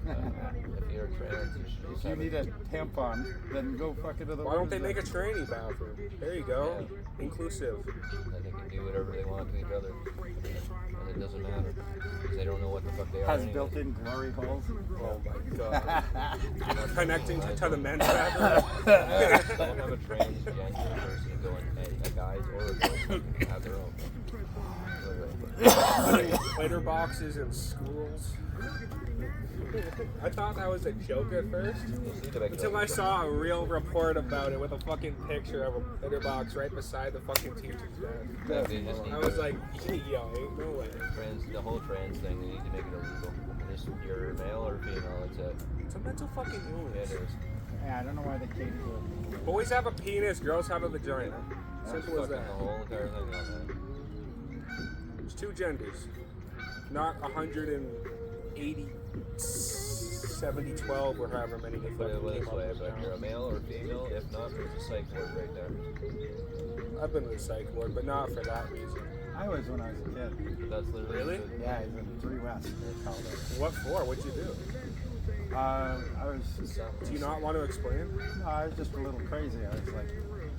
If you're trans, you should If you need a tampon, then go fucking to the why don't they women's make a tranny bathroom? There you go. Inclusive. And they can do whatever they want to each other. And it doesn't matter. Because they don't know what the fuck they are. Has anyway. built-in glory holes. Oh my god. Connecting to the men's bathroom. Don't have a transgender person go in a guy's or a girl's can have their own. Litter boxes in schools. I thought that was a joke at first. Until I saw a real report about it with a fucking picture of a litter box right beside the fucking teacher's desk. I was like, yo, ain't no way. The whole trans thing, they need to make it illegal. Just you're male or female, that's it. It's a mental fucking Yeah, illness. it is. Yeah, I don't know why they can't do it. Boys have a penis, girls have a vagina. Simple as Fucking that. the whole entire thing on that. There's two genders. Not 180, 70, 12, or however many they Put it fucking this came way, up with but now. you're a male or female. If not, there's a psych ward right there. I've been to the psych ward, but not for that reason. I was when I was a kid. That's literally Really? the- Yeah, I was in 3 West, they called it. What for? What'd you do? I was... Do you not want to explain? No, I was just a little crazy. I was like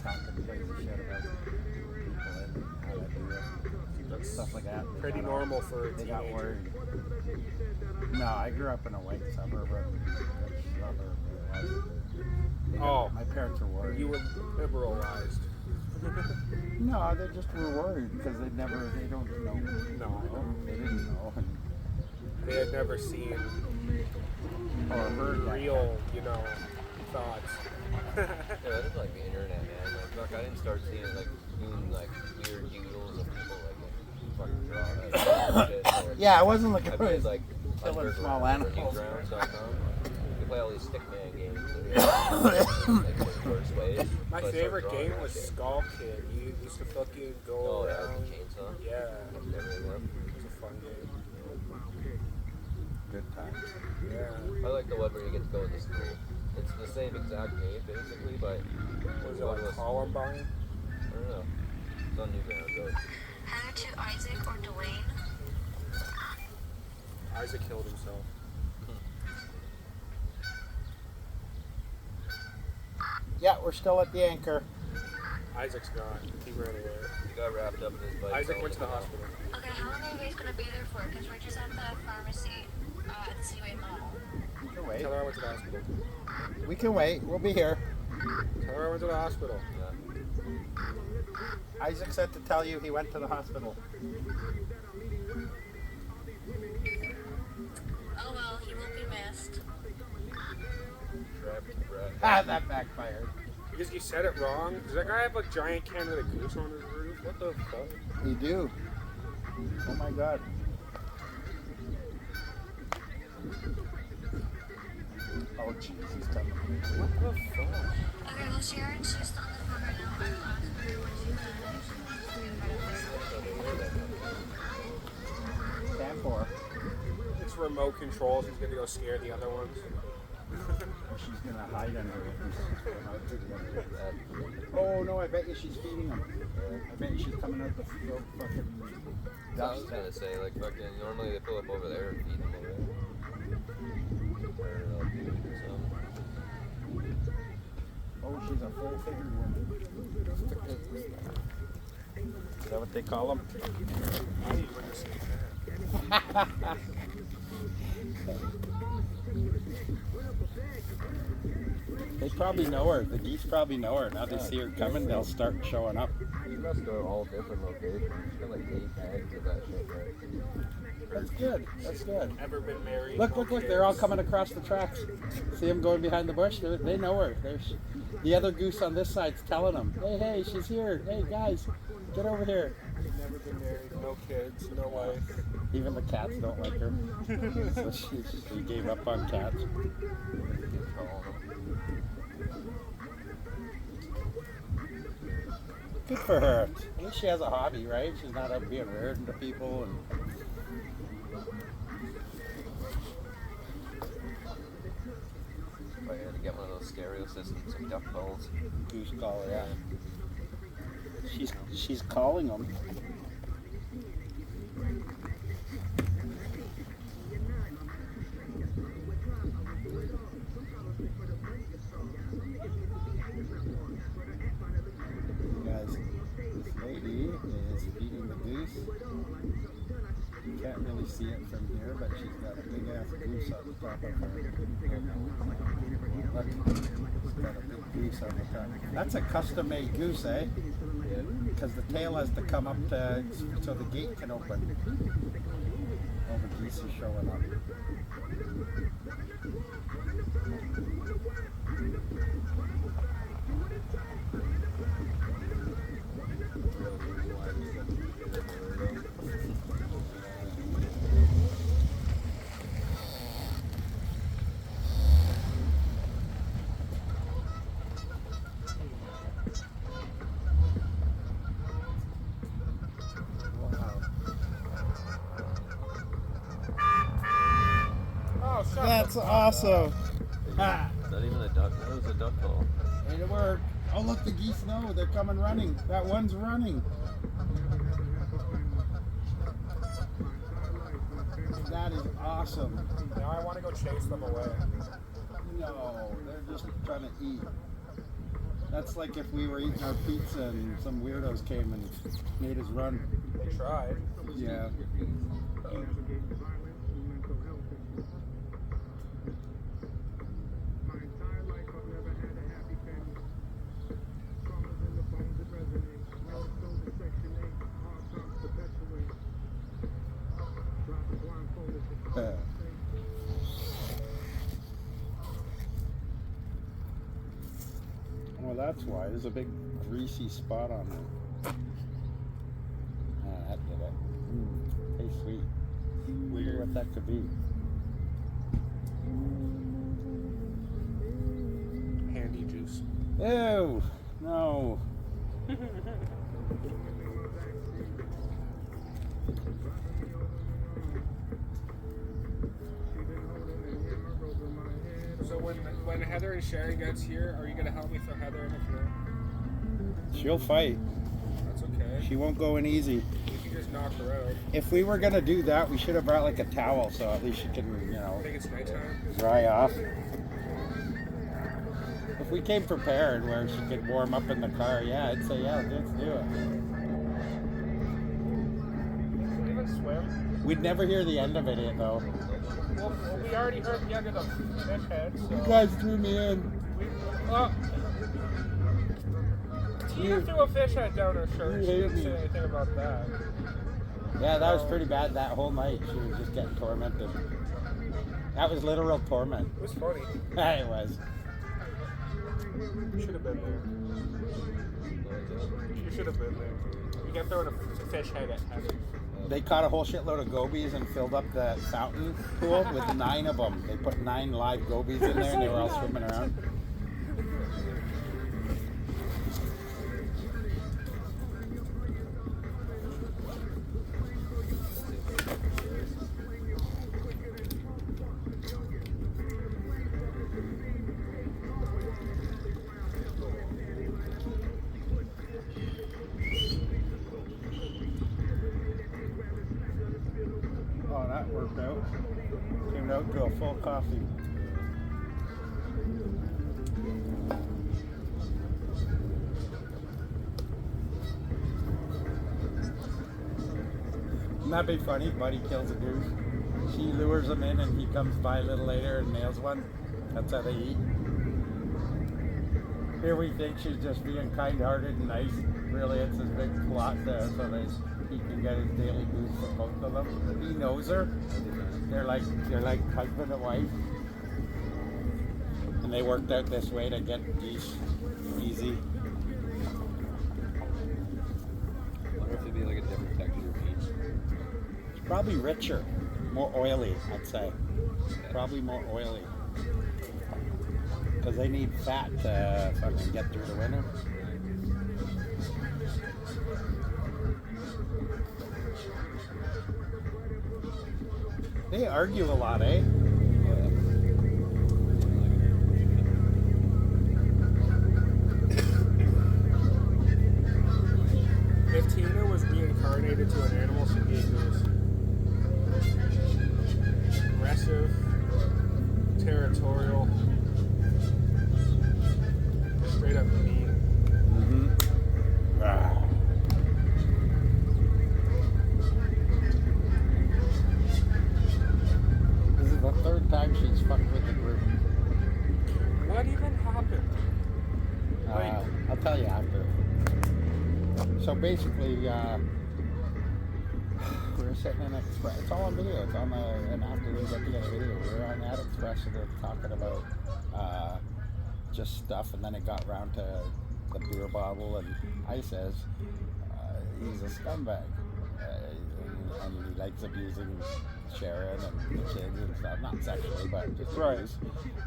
talking crazy shit about people and how they do it. Stuff like that. They Pretty got normal for a They got teenager. worried. No, I grew up in a white suburb. Oh. My parents were worried. You were liberalized. No, they just were worried because they don't know. No, They didn't know. And they had never seen or heard that. real, thoughts. Yeah, that is like the internet, man. Like, fuck, I didn't start seeing like doing like weird doodles of people like fucking draw like, shit. Or, Yeah, I wasn't looking I for played like killing small Underground or animals. Newgrounds.com. You play all these stickman games. Like the worst ways. My So I started favorite drawing game that was shit. Skull Kid. You used to fucking go Oh yeah, around. the chainsaw. Yeah, Everywhere. it was a fun game. Good times. Yeah. I like the one where you get to go to school. It's the same exact game basically, but Was it one like was- Columbine? I don't know. It's on Newgrounds though. Heather to Isaac or Dwayne? Isaac killed himself. Yeah, we're still at the anchor. Isaac's gone. He ran away. He got wrapped up in his bike. Isaac went to the hospital. Okay, how long are you guys gonna be there for? Because we're just at the pharmacy at the Seaway Mall. We can wait. Tell her I went to the hospital. We can wait. We'll be here. Tell her I went to the hospital. Isaac said to tell you he went to the hospital. Oh well, he won't be missed. Ah, that backfired. Because you said it wrong. Does that guy have a giant Canada goose on his roof? What the fuck? You do. Oh my god. Oh jeez, he's coming. What the fuck? Okay, well Sharon's just on the phone right now. I'll ask her when she's done. Stand for. It's remote control. She's gonna go scare the other ones. She's gonna hide under it. Oh no, I bet you she's feeding him. I bet you she's coming out the fucking I was dust. gonna say, like, fucking, normally they pull up over there and feed them over there. Oh, she's a full-figured woman. Is that what they call them? I need to say that. They probably know her. The geese probably know her. Now they see her coming, they'll start showing up. must go to all different locations. She's got like 8 tags of that shit, right? That's good. That's good. Ever been married? Look, no look, look. kids? They're all coming across the tracks. See them going behind the bush? They know her. There's the other goose on this side's telling them, hey, hey, she's here. Hey, guys, get over here. Never been married, no kids, no wife. Even the cats don't like her. So she gave up on cats. Good for her. At least she has a hobby, right? She's not out being weird to people. And I had to get one of those stereo systems and duck calls. goose caller, yeah. She's calling them. Guys, this lady is feeding the goose. You can't really see it from here, but she's got a big ass goose on the top of her. Look, she's got a big goose on the top. That's a custom made goose, eh? Because the tail has to come up to so the gate can open. All the geese are showing up. That's awesome. Ah. Not even a duck. That was a duck call. Ain't it work? Oh, look, the geese know. They're coming running. That one's running. That is awesome. Now I want to go chase them away. No, they're just trying to eat. That's like if we were eating our pizza and some weirdos came and made us run. They tried. Yeah. Well, that's why. There's a big greasy spot on there. Ah, that did it. Tastes sweet. Wonder what that could be. Handy juice. Ew! No. So when Heather and Sherry gets here, are you gonna help me throw Heather in the canoe? She'll fight. That's okay. She won't go in easy. You can just knock her out. If we were gonna do that, we should have brought like a towel so at least she can, I think it's nighttime. dry off. If we came prepared where she could warm up in the car, yeah, I'd say, yeah, let's do it. Can you even swim? We'd never hear the end of it, though. Well, we already heard the end of the fish head, so... You guys threw me in. Tina threw a fish head down her shirt. You She hate didn't me. say anything about that. Yeah, that was pretty bad that whole night. She was just getting tormented. That was literal torment. It was funny. It was. You should have been there. You should have been there. You can throw a fish head at Heather. They caught a whole shitload of gobies and filled up the fountain pool with 9 of them. They put 9 live gobies in there and they were all swimming around. Oh, that worked out. Came out to a full coffee. Wouldn't that be funny? Buddy kills a goose. She lures him in and he comes by a little later and nails one. That's how they eat. Here we think she's just being kind-hearted and nice. Really, it's this big plot there so that he can get his daily goose from both of them. He knows her. They're like husband and wife. And they worked out this way to get geese easy. I wonder if it'd be like a different texture of meat. It's probably richer, more oily, I'd say. Probably more oily. Because they need fat to fucking get through the winter. They argue a lot, eh? If Tina was reincarnated to an animal, she'd be a goose. Aggressive, territorial, straight up mean. Ah. This is the third time she's fucked with the group. What even happened? I'll tell you after. So basically, we were sitting in Express. It's all on video. It's on an afternoon get-together video. We were on that Express and we were talking about just stuff, and then it got round to the beer bottle, and I says, he's a scumbag. And he likes abusing Sharon and the kids and stuff. Not sexually, but just abuse.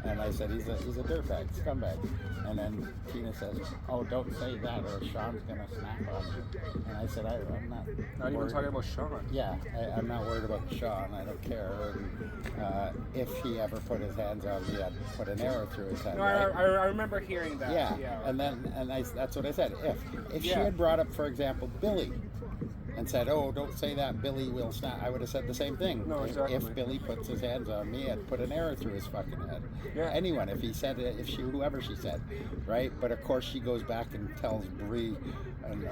And I said, he's a dirtbag, scumbag. And then Tina says, oh, don't say that or Sean's going to snap on you. And I said, I'm not even worried. talking about Sean. Yeah, I'm not worried about Sean. I don't care. And, if he ever put his hands on me, I'd put an arrow through his head. No, right? I remember hearing that. Yeah. Yeah. And that's what I said. If she had brought up, for example, Billy, and said, oh, don't say that, Billy will snap, I would have said the same thing. No, exactly. If Billy puts his hands on me, I'd put an arrow through his fucking head. Yeah. Anyone, if he said it, whoever she said, right? But of course she goes back and tells Bree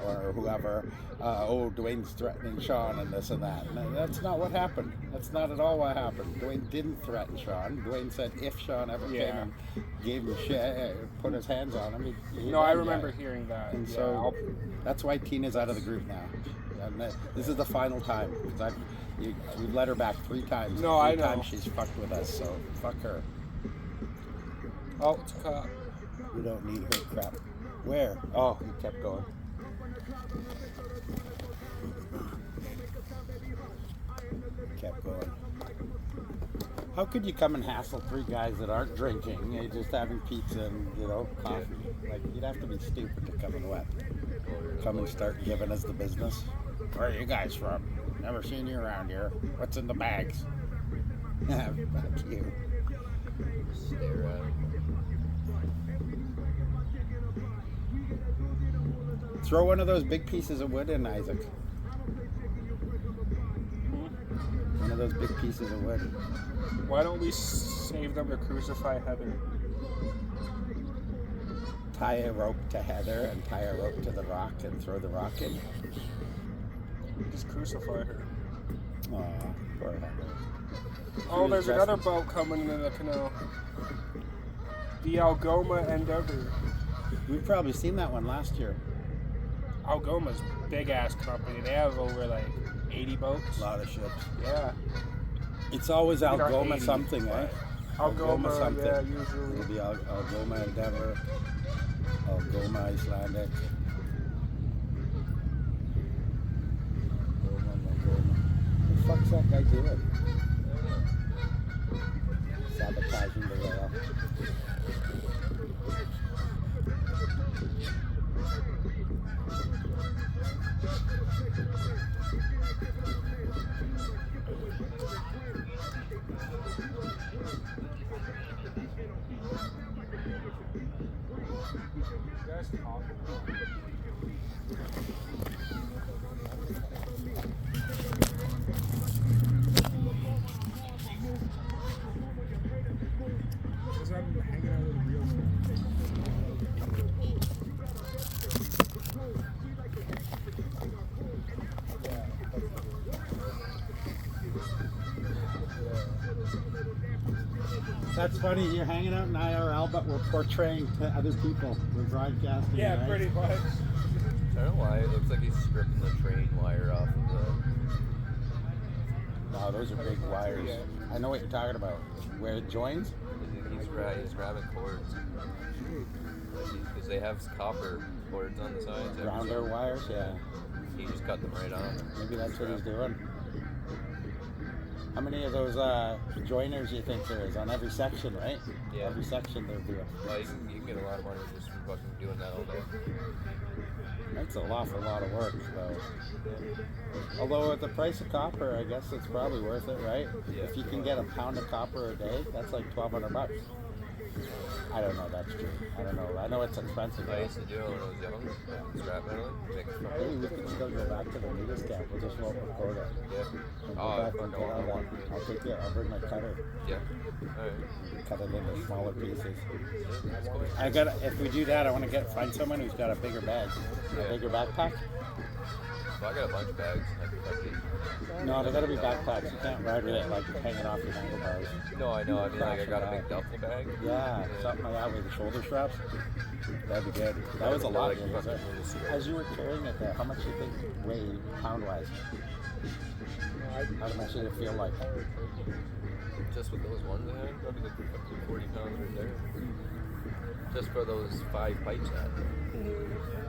or whoever, oh, Dwayne's threatening Sean and this and that. And that's not what happened. That's not at all what happened. Dwayne didn't threaten Sean. Dwayne said if Sean ever came and gave him shit, put his hands on him, he'd I remember hearing that. And so that's why Tina's out of the group now. And this is the final time because we've let her back 3 times. No, I know. 3 times she's fucked with us, so fuck her. Oh, it's a cop. We don't need her crap. Where? Oh, he kept going. Kept going. How could you come and hassle 3 guys that aren't drinking? They're just having pizza and coffee. Like you'd have to be stupid to come and come and start giving us the business. Where are you guys from? Never seen you around here. What's in the bags? Fuck you. Stare at him. Throw one of those big pieces of wood in, Isaac. One of those big pieces of wood. Why don't we save them to crucify Heather? Tie a rope to Heather and tie a rope to the rock and throw the rock in. Just crucify her. Aw, poor Heather. Oh, there's another boat coming into the canal. The Algoma Endeavor. We've probably seen that one last year. Algoma's big ass company. They have over like 80 boats. A lot of ships. Yeah. It's always Maybe not Algoma 80, something, eh? Algoma something. Yeah, usually. It'll be Algoma Endeavor, Algoma Icelandic. What the fuck's that guy doing? Sabotaging the rail. Because I'm hanging out with real stuff. That's funny. You're hanging out in IRL, but we're portraying to other people. We're broadcasting. Yeah, right? pretty much. I don't know why. It looks like he's stripping the train wire off of the. No, those are big wires. Yeah. I know what you're talking about. Where it joins? He's grabbing cords. Because they have copper cords on the sides. Grounder wires, yeah. He just cut them right off. Maybe that's what he's doing. How many of those joiners do you think there is on every section, right? Yeah. Every section there'd be a... Well, you can get a lot of money just from fucking doing that all day. That's an awful lot of work, though. Although at the price of copper, I guess it's probably worth it, right? Yeah. If you can get a pound of copper a day, that's like $1,200. I don't know, that's true. I don't know. I know it's expensive. I used to do it when I was young. Scrap metal. Maybe we can still go back to the media camp. We'll just won't record it. Yeah. And Oh, go I back and get all that. I'll take it. I'll bring my cutter. Yeah. Alright. Cut it into smaller pieces. I got. If we do that, I want to find someone who's got a bigger bag, a bigger backpack. Well, I got a bunch of bags. No, they got to be backpacks. You can't ride with it like hanging off your handlebars. No, I know. I mean, like I got a big duffel bag. Yeah, something like that with the shoulder straps. That'd be good. That was a lot. As you were carrying it there, how much do you think weighed pound-wise? How much did it feel like? Just with those ones I had, probably like 40 pounds right there. Just for those 5 pipes I had.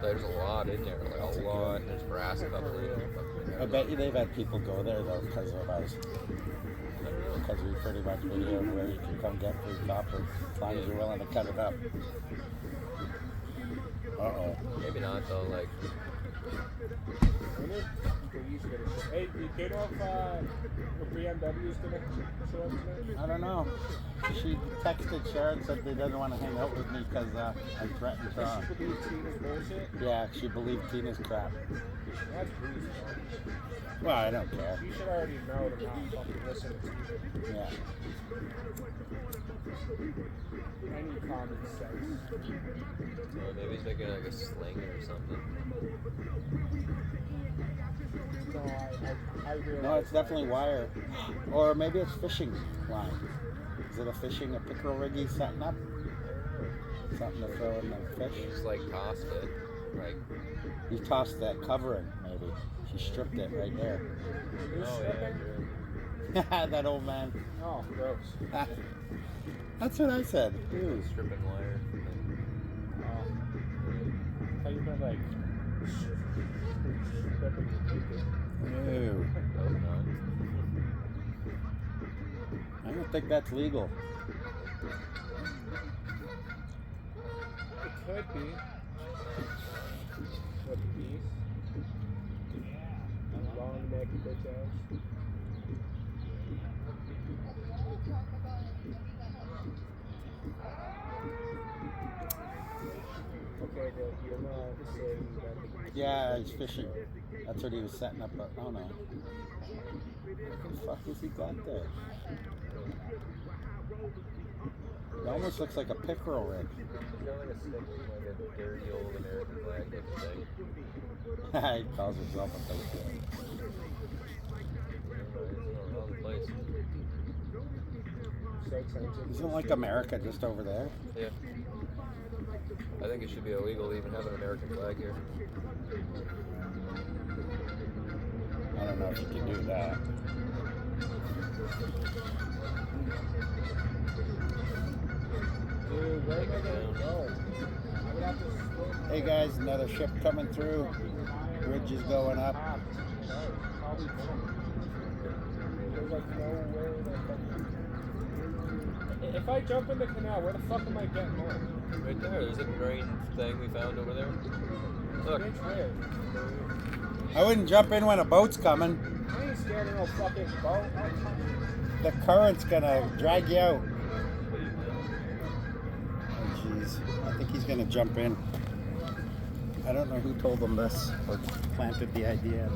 There's a lot in there, like a lot. There's brass coupling. I bet you they've had people go there though because of us. Because we pretty much videoed where you can come get free copper as long as you're willing to cut it up. Uh-oh. Maybe not though, like. Hey, do you know if BMW is gonna show up tonight? I don't know. She texted Sharon and said they didn't want to hang out with me because I threatened her. Does she believe Tina's bullshit? Yeah, she believed Tina's crap. That's reasonable. Well, I don't care. You should already know to not fucking listen to you. Yeah. Any common sense. Maybe he's making like a sling or something. No, I realize. No, it's definitely wire. Or maybe it's fishing line. Is it a pickerel rig he's setting up? Something to throw in the fish? Just like tossed it. Like. He tossed that covering, maybe. He stripped it right there. Oh, yeah. That old man. Oh, gross. That's what I said. Ew. Stripping wire. I thought you meant like. Ew. I don't think that's legal. It could be. What geese? Long neck bitch ass. Okay, you're not saying that. Yeah, he's fishing. That's what he was setting up. Oh no. What the fuck has he got there? It almost looks like a pickerel rig. It's got like a stick, like a dirty old American flag looking thing. He calls himself a pickerel. Isn't like America just over there? Yeah. I think it should be illegal to even have an American flag here. I don't know if you can do that. Dude, where am I gonna go? Hey guys, another ship coming through. Bridge is going up. There's like nowhere that fucking... If I jump in the canal, where the fuck am I getting on? Right there, there's a drain thing we found over there. Look. Bitch, where? I wouldn't jump in when a boat's coming. I ain't scared of no fucking boat. The current's gonna drag you out. Oh jeez, I think he's gonna jump in. I don't know who told him this or planted the idea.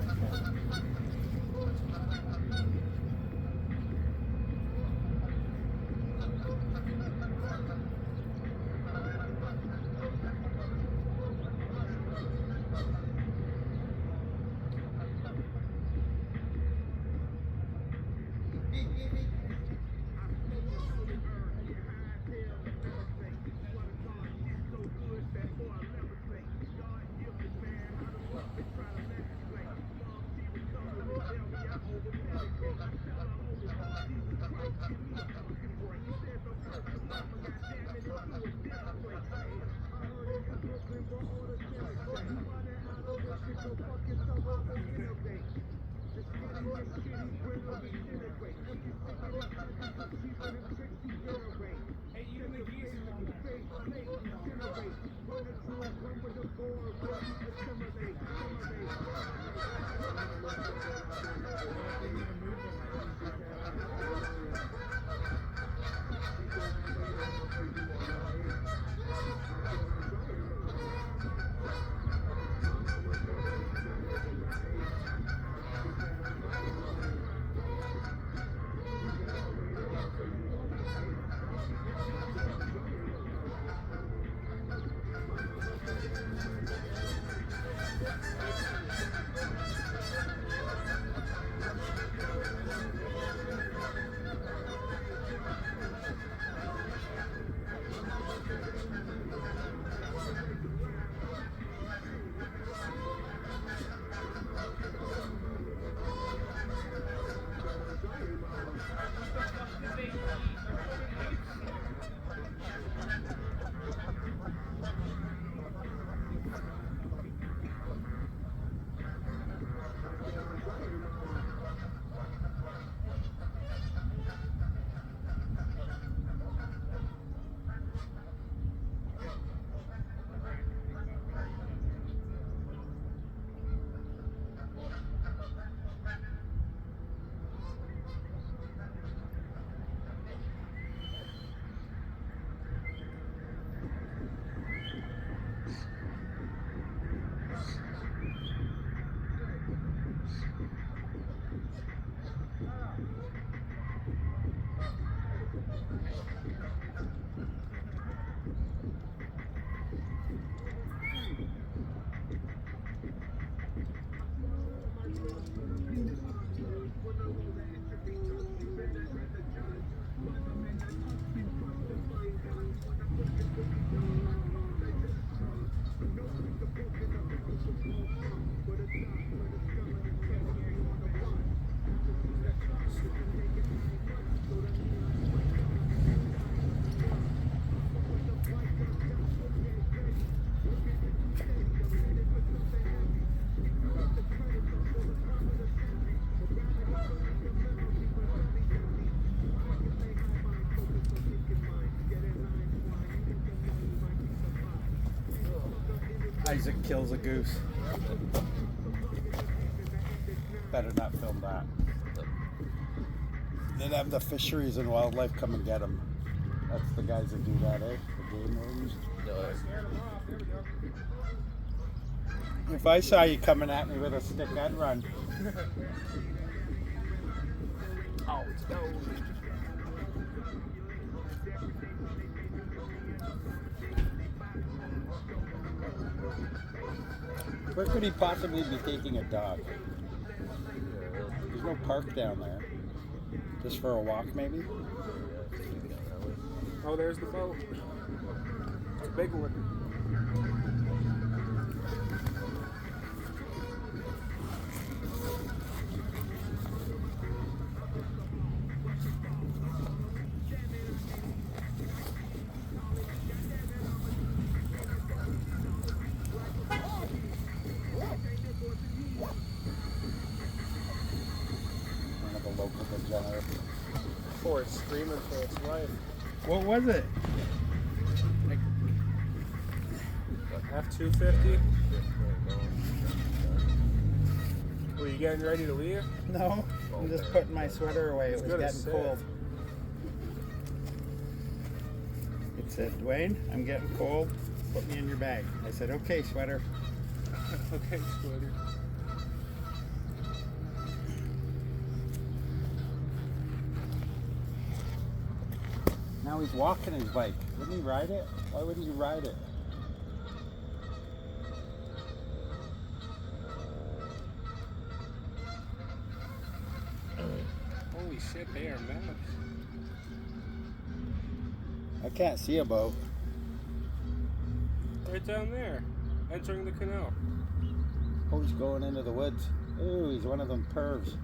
Isaac kills a goose. Better not film that. Then have the fisheries and wildlife come and get them. That's the guys that do that, eh? The game wardens. If I saw you coming at me with a stick, I'd run. Oh, let's go. Where could he possibly be taking a dog? There's no park down there. Just for a walk, maybe? Oh, there's the boat. It's a big one. One of the local degenerates. Poor, it's screaming for its life. What was it? F-250. Were you getting ready to leave? No, I'm just putting my sweater away. It was getting cold. It said, Dwayne, I'm getting cold. Put me in your bag. I said, okay, sweater. Okay, sweater. Now he's walking his bike. Wouldn't he ride it? Why wouldn't you ride it? Holy shit, they are mad. I can't see a boat. Right down there, entering the canal. Oh, he's going into the woods. Ooh, he's one of them pervs.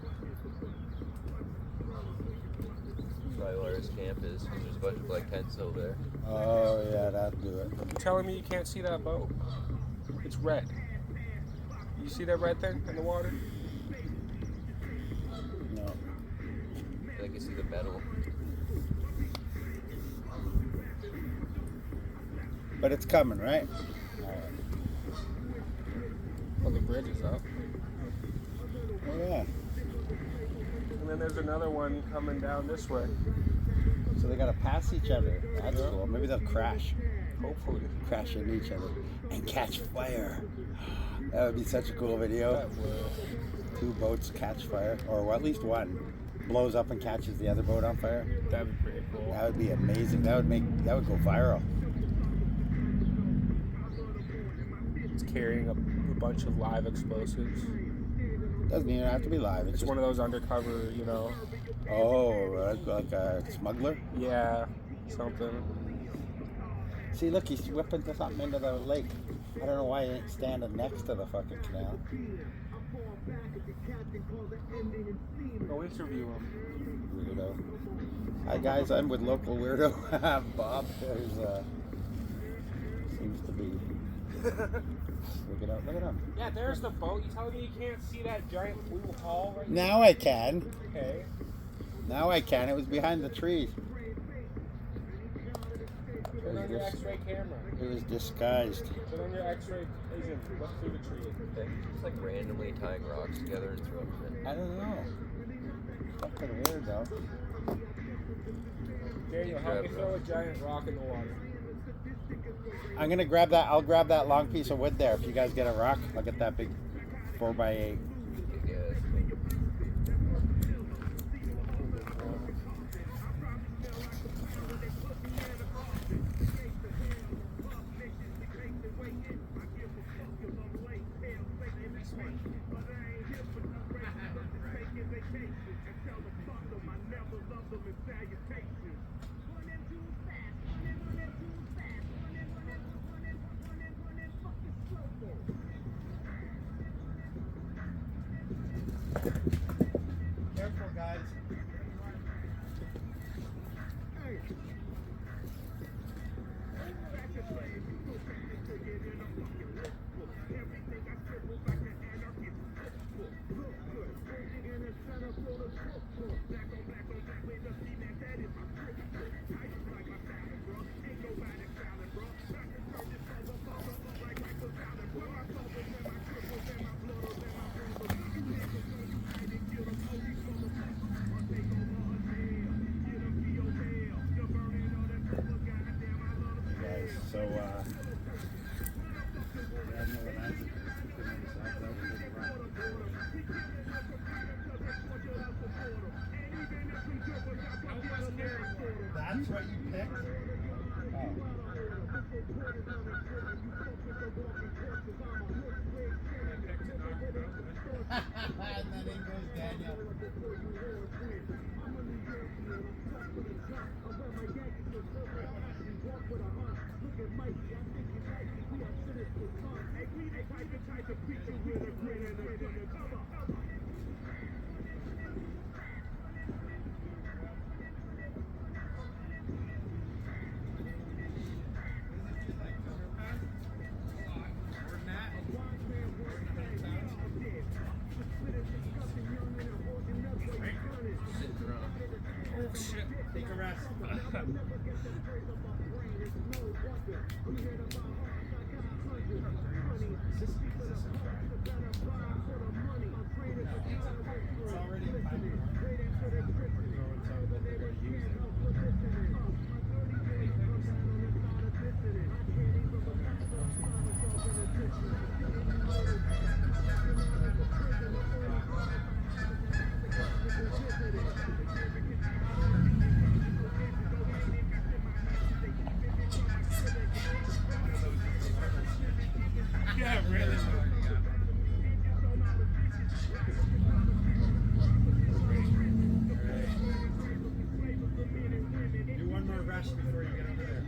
Probably where his camp is. There's a bunch of like tents over there. Oh, yeah, that'd do it. You're telling me you can't see that boat? It's red. You see that red thing in the water? No. I can see the metal. But it's coming, right? Well, the bridge is up. Oh, yeah. And then there's another one coming down this way. So they gotta pass each other. That's cool. Maybe they'll crash. Hopefully. Crash into each other and catch fire. That would be such a cool video. That would. Two boats catch fire, or at least one blows up and catches the other boat on fire. That'd be pretty cool. That would be amazing. That would go viral. It's carrying a bunch of live explosives. Doesn't even have to be live. It's just one of those undercover, you know. Oh, like a smuggler? Yeah, something. See, look, he's whipping something into the lake. I don't know why he ain't standing next to the fucking canal. Go interview him. Weirdo. Hi guys, I'm with local weirdo Bob. There's seems to be. Look at him. Yeah, there's the boat. You telling me you can't see that giant blue hull right Now I can. Okay. Now I can. It was behind the trees. Turn on your X-ray camera. It was disguised. Turn on your X-ray vision. Look through the tree. It's like randomly tying rocks together and throwing them in. I don't know. Fucking weird though. Daniel, help me throw a giant rock in the water. I'm gonna grab that. I'll grab that long piece of wood there. If you guys get a rock, I'll get that big 4x8. Yeah. So, Daniel and Isaac figured themselves out and did a run. That's what you picked? And then in goes Daniel. Oh shit, take a rest. It's already a time yeah, really. Do one more rest before you get over there.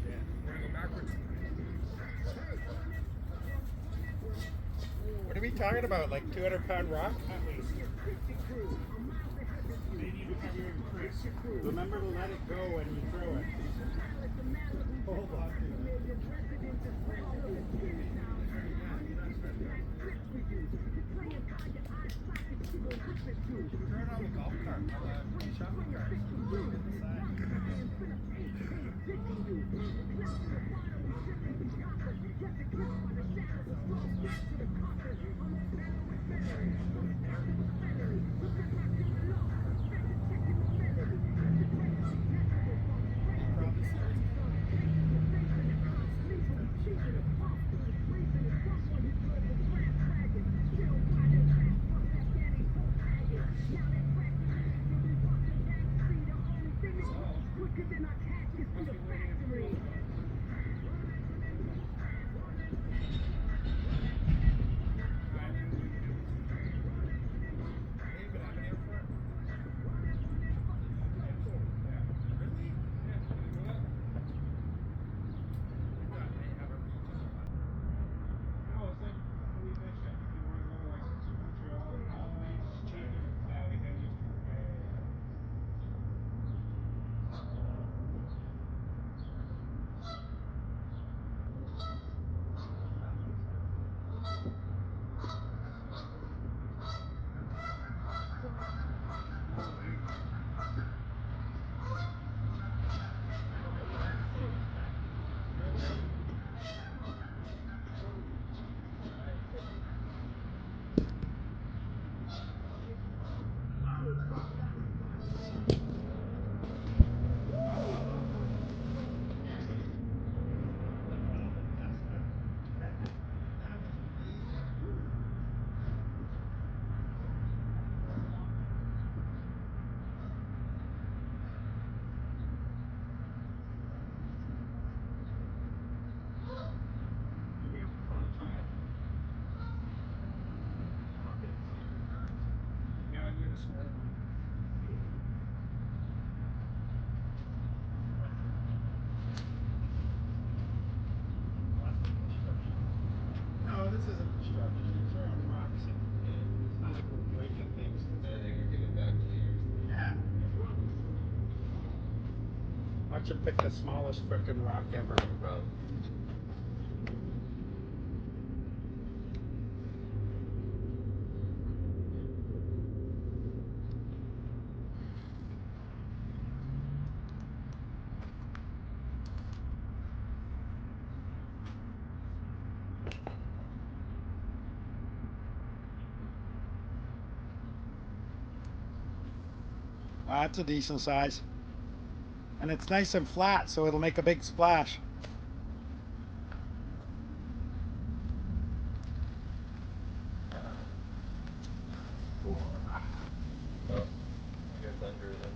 Yeah, we're gonna go backwards. What are we talking about? Like 200-pound rock? At least. Remember to let it go when you throw it. Hold on to it. Throw it on the golf cart, on the shopping cart. No, this isn't destruction. You're throwing rocks and it's not like we're breaking things. I think we're giving back to you. Yeah. Watch him pick the smallest frickin' rock ever. Bro. That's a decent size. And it's nice and flat, so it'll make a big splash. I got thunder then.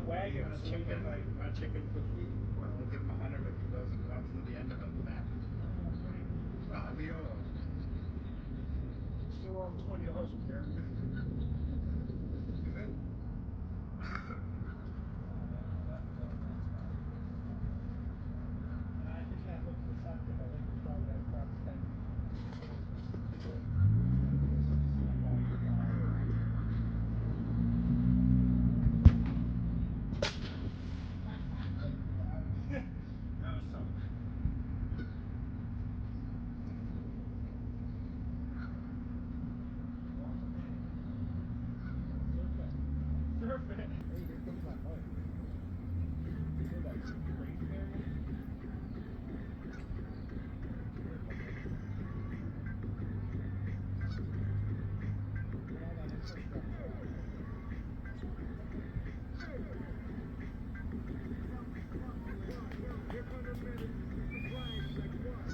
Wagon a chicken, like a chicken cookie. Well, we'll give him 100 if he goes and comes to the end of it with that. Well, we owe him. Still owe him $20 from Karen. Is it? I think that looks deceptive. I think it's probably got crops 10. That was something. Perfect. Hey, here comes my wife. Hear that great area?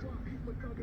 All that infrastructure.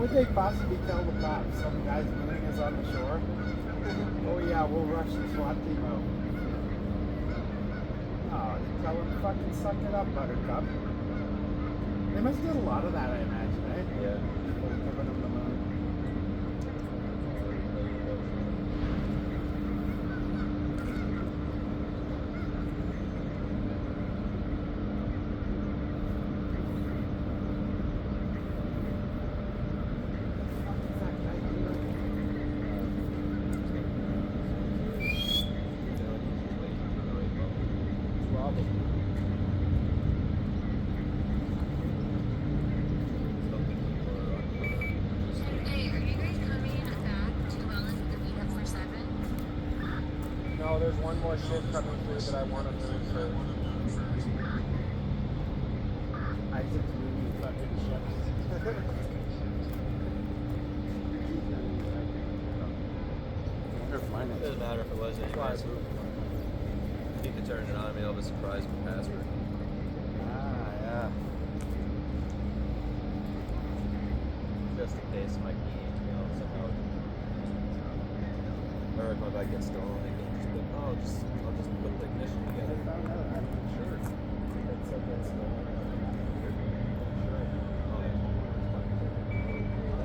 What would they possibly tell the cops? Some guy's mooning us on the shore? Oh yeah, we'll rush the SWAT team out. Oh, they tell them fucking suck it up, buttercup. They must get a lot of that, I imagine, eh? Yeah. People giving them the moon. Hey, are you guys coming back to Wellness with the meetup for 7? No, there's one more shift coming through that I want to move for. Isaac's moving fucking ships. It doesn't matter if it was anyways. You could turn it on, maybe I'll have a surprise with the password. Ah, yeah. Just in case my key, somehow. Or if my bike gets stolen, they can just put, I'll just put the ignition together. I'm not sure.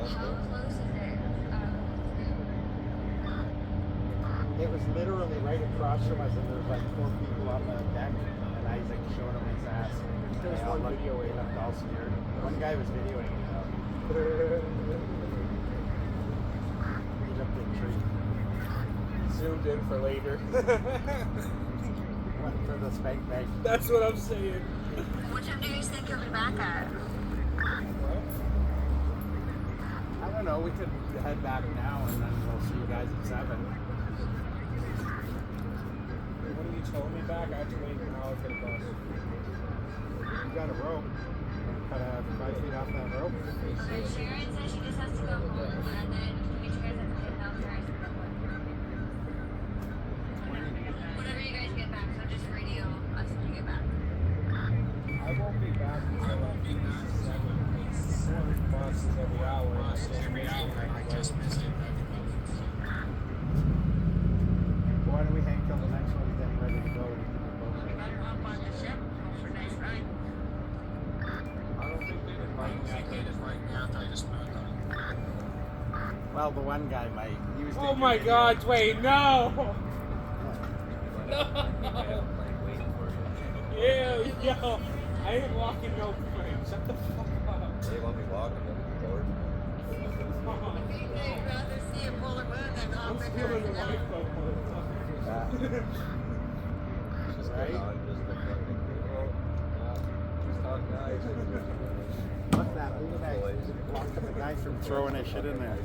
How close is it? It was literally right across from us, and there was like 4 people on the deck, and Isaac showed him his ass. There's one video we looked all scared. One guy was videoing it though. He looked at a tree. Zoomed in for later. Went for the spank bank. That's what I'm saying. What time do you guys think you'll be back at? I don't know, we could head back now, and then we'll see you guys at 7. What are you telling me back? I have to wait an hour for the bus. You got a rope. Cut 5 feet off that rope. Sharon says she just has to go home, and then meet you guys at the canal for ice cream. Whenever you guys get back, so just radio us when you get back. I won't be back until like 7 buses every hour. I just missed it. Why don't we hang till the next one's getting ready to go? You better hop on the ship for a nice ride. I don't think they'd invite me. I can't invite me after I just moved on. Well, the one guy might. He was Oh taking my video. God, Dwayne, no! Yeah, yo, I ain't walking no plane. Shut the fuck up. They want me walking up the board. They'd rather see a polar moon than I'm hop in stealing the there. lifeboat, motherfucker. Just Right? get on, just the fucking people. Just talk nice. What's that? Look at that. Blocked the guy from throwing his shit in there.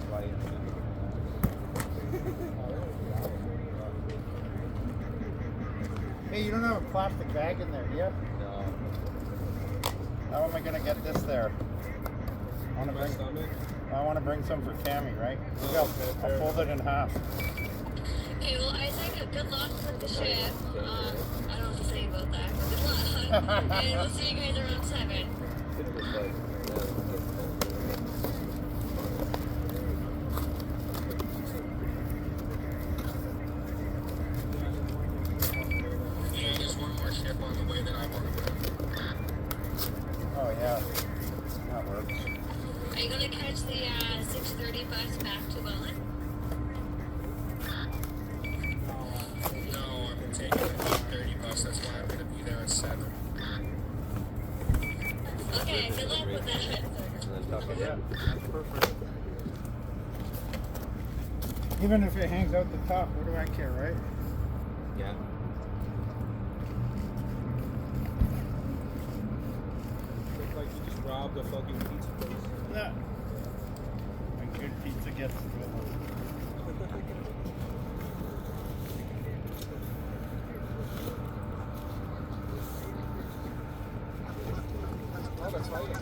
Hey, you don't have a plastic bag in there, do you? No. How am I gonna get this there? I want to bring some for Cammy, right? Look, I'll fold it in half. Okay, well, Isaac, good luck with the ship. I don't know what to say about that. Good luck. And we'll see you guys around 7. It was like, Yeah, there's one more ship on the way that I want to move. Oh yeah, that works. Are you going to catch the 6:30 bus back to Welland? No, I'm taking the 30 bus. That's why I'm going to be there at 7. Okay, good luck with that. and then talk about That's perfect. Even if it hangs out the top, what do I care, right? Yeah. Looks like you just robbed a fucking pizza place. Yeah. A good pizza gets Oh, that's fighting.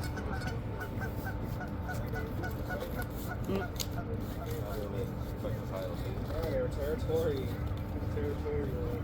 Oh, they were territory. Territorial.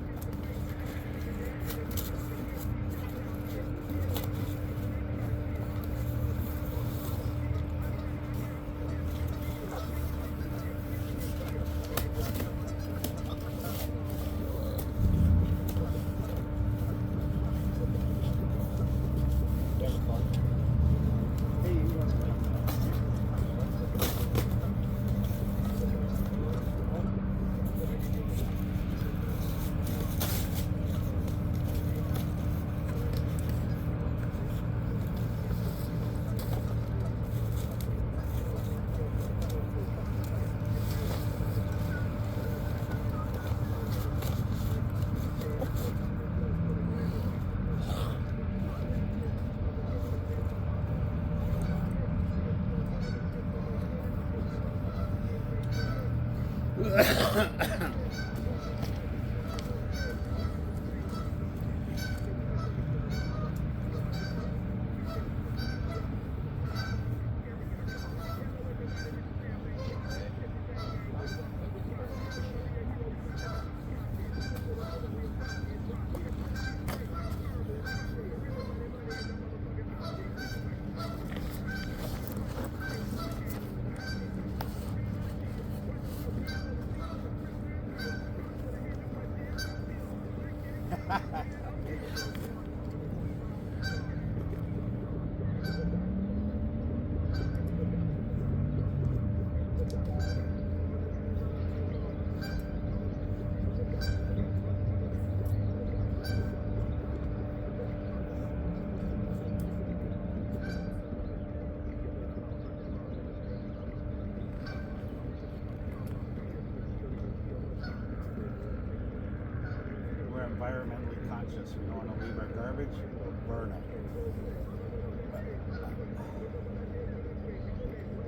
We're environmentally conscious. We don't want to leave our garbage, we'll burn it.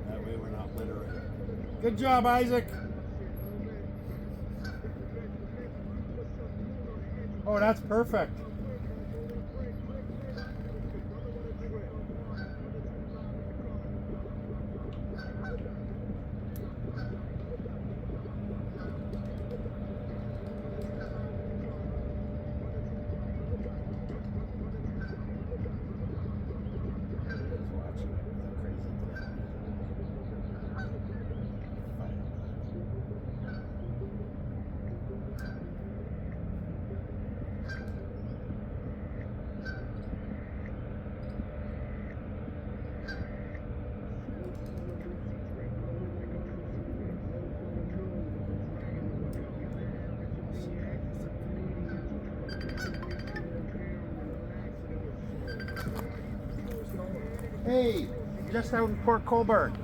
That way we're not littering. Good job, Isaac. Oh, that's perfect. Hey, just out in Port Colborne.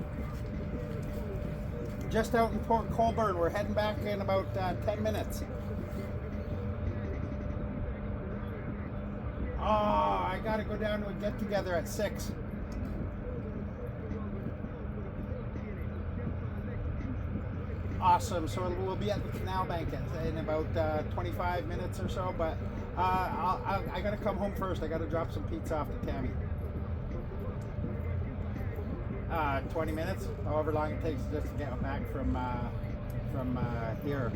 Just out in Port Colborne. We're heading back in about 10 minutes. Oh, I gotta go down to a get together at 6. Awesome. So we'll be at the canal bank in about 25 minutes or so. But I gotta come home first. I gotta drop some pizza off to Tammy. 20 minutes, however long it takes just to get back from here.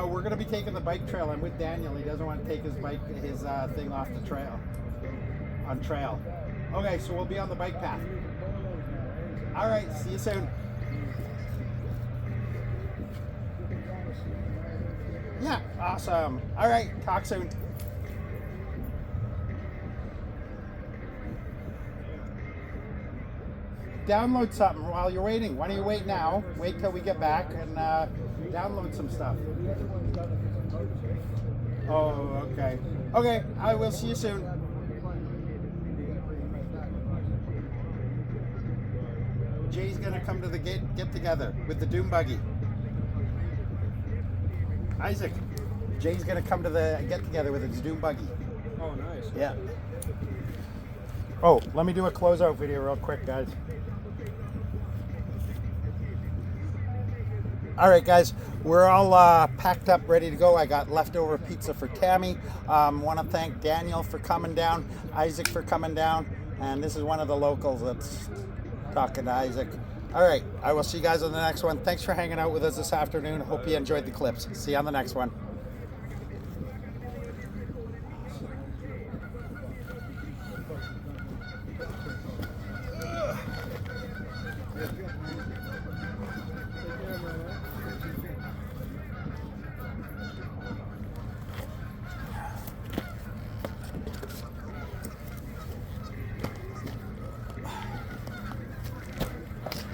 We're gonna be taking the bike trail. I'm with Daniel. He doesn't want to take his thing off the trail. On trail. Okay, so we'll be on the bike path. All right, see you soon. Yeah, awesome. All right, talk soon. Download something while you're waiting. Why don't you wait now? Wait till we get back and download some stuff. Oh, okay. Okay, I will see you soon. Jay's gonna come to the get together with the Doom buggy. Isaac, Jay's gonna come to the get together with his Doom buggy. Oh, nice. Yeah. Oh, let me do a closeout video real quick, guys. All right, guys, we're all packed up, ready to go. I got leftover pizza for Tammy. Want to thank Daniel for coming down, Isaac for coming down, and this is one of the locals that's talking to Isaac. All right, I will see you guys on the next one. Thanks for hanging out with us this afternoon. Hope you enjoyed the clips. See you on the next one.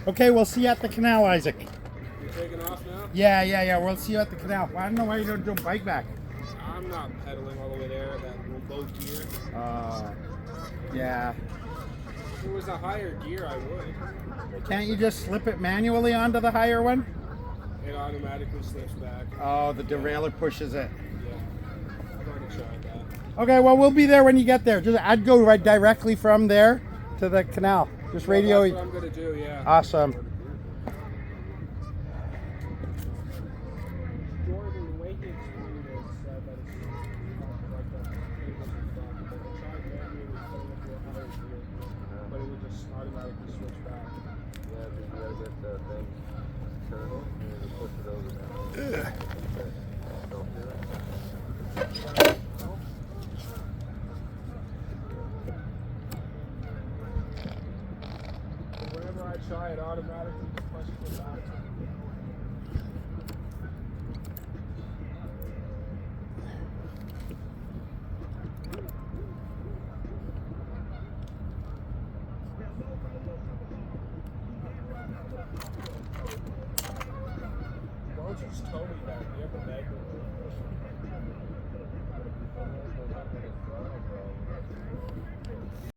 Okay, we'll see you at the canal, Isaac. You're taking off now? Yeah. We'll see you at the canal. I don't know why you don't do bike back. I'm not pedaling all the way there, that low gear. Yeah. If it was a higher gear, I would. Can't you just slip it manually onto the higher one? It automatically slips back. Oh, the derailleur pushes it. Yeah. I've already tried that. Okay, well, we'll be there when you get there. I'd go right directly from there to the canal. Just radio. That's what I'm going to do, yeah. Awesome. Jordan, the way he explained it, said that it's not like that. It wasn't fun. But I tried manually putting it to a higher gear, but it would just automatically switch back. Yeah, but you gotta get the thing turtle and you push it over now. Don't do it. Whenever I try, it automatically pushes it back. you just told me that. You have the magnet.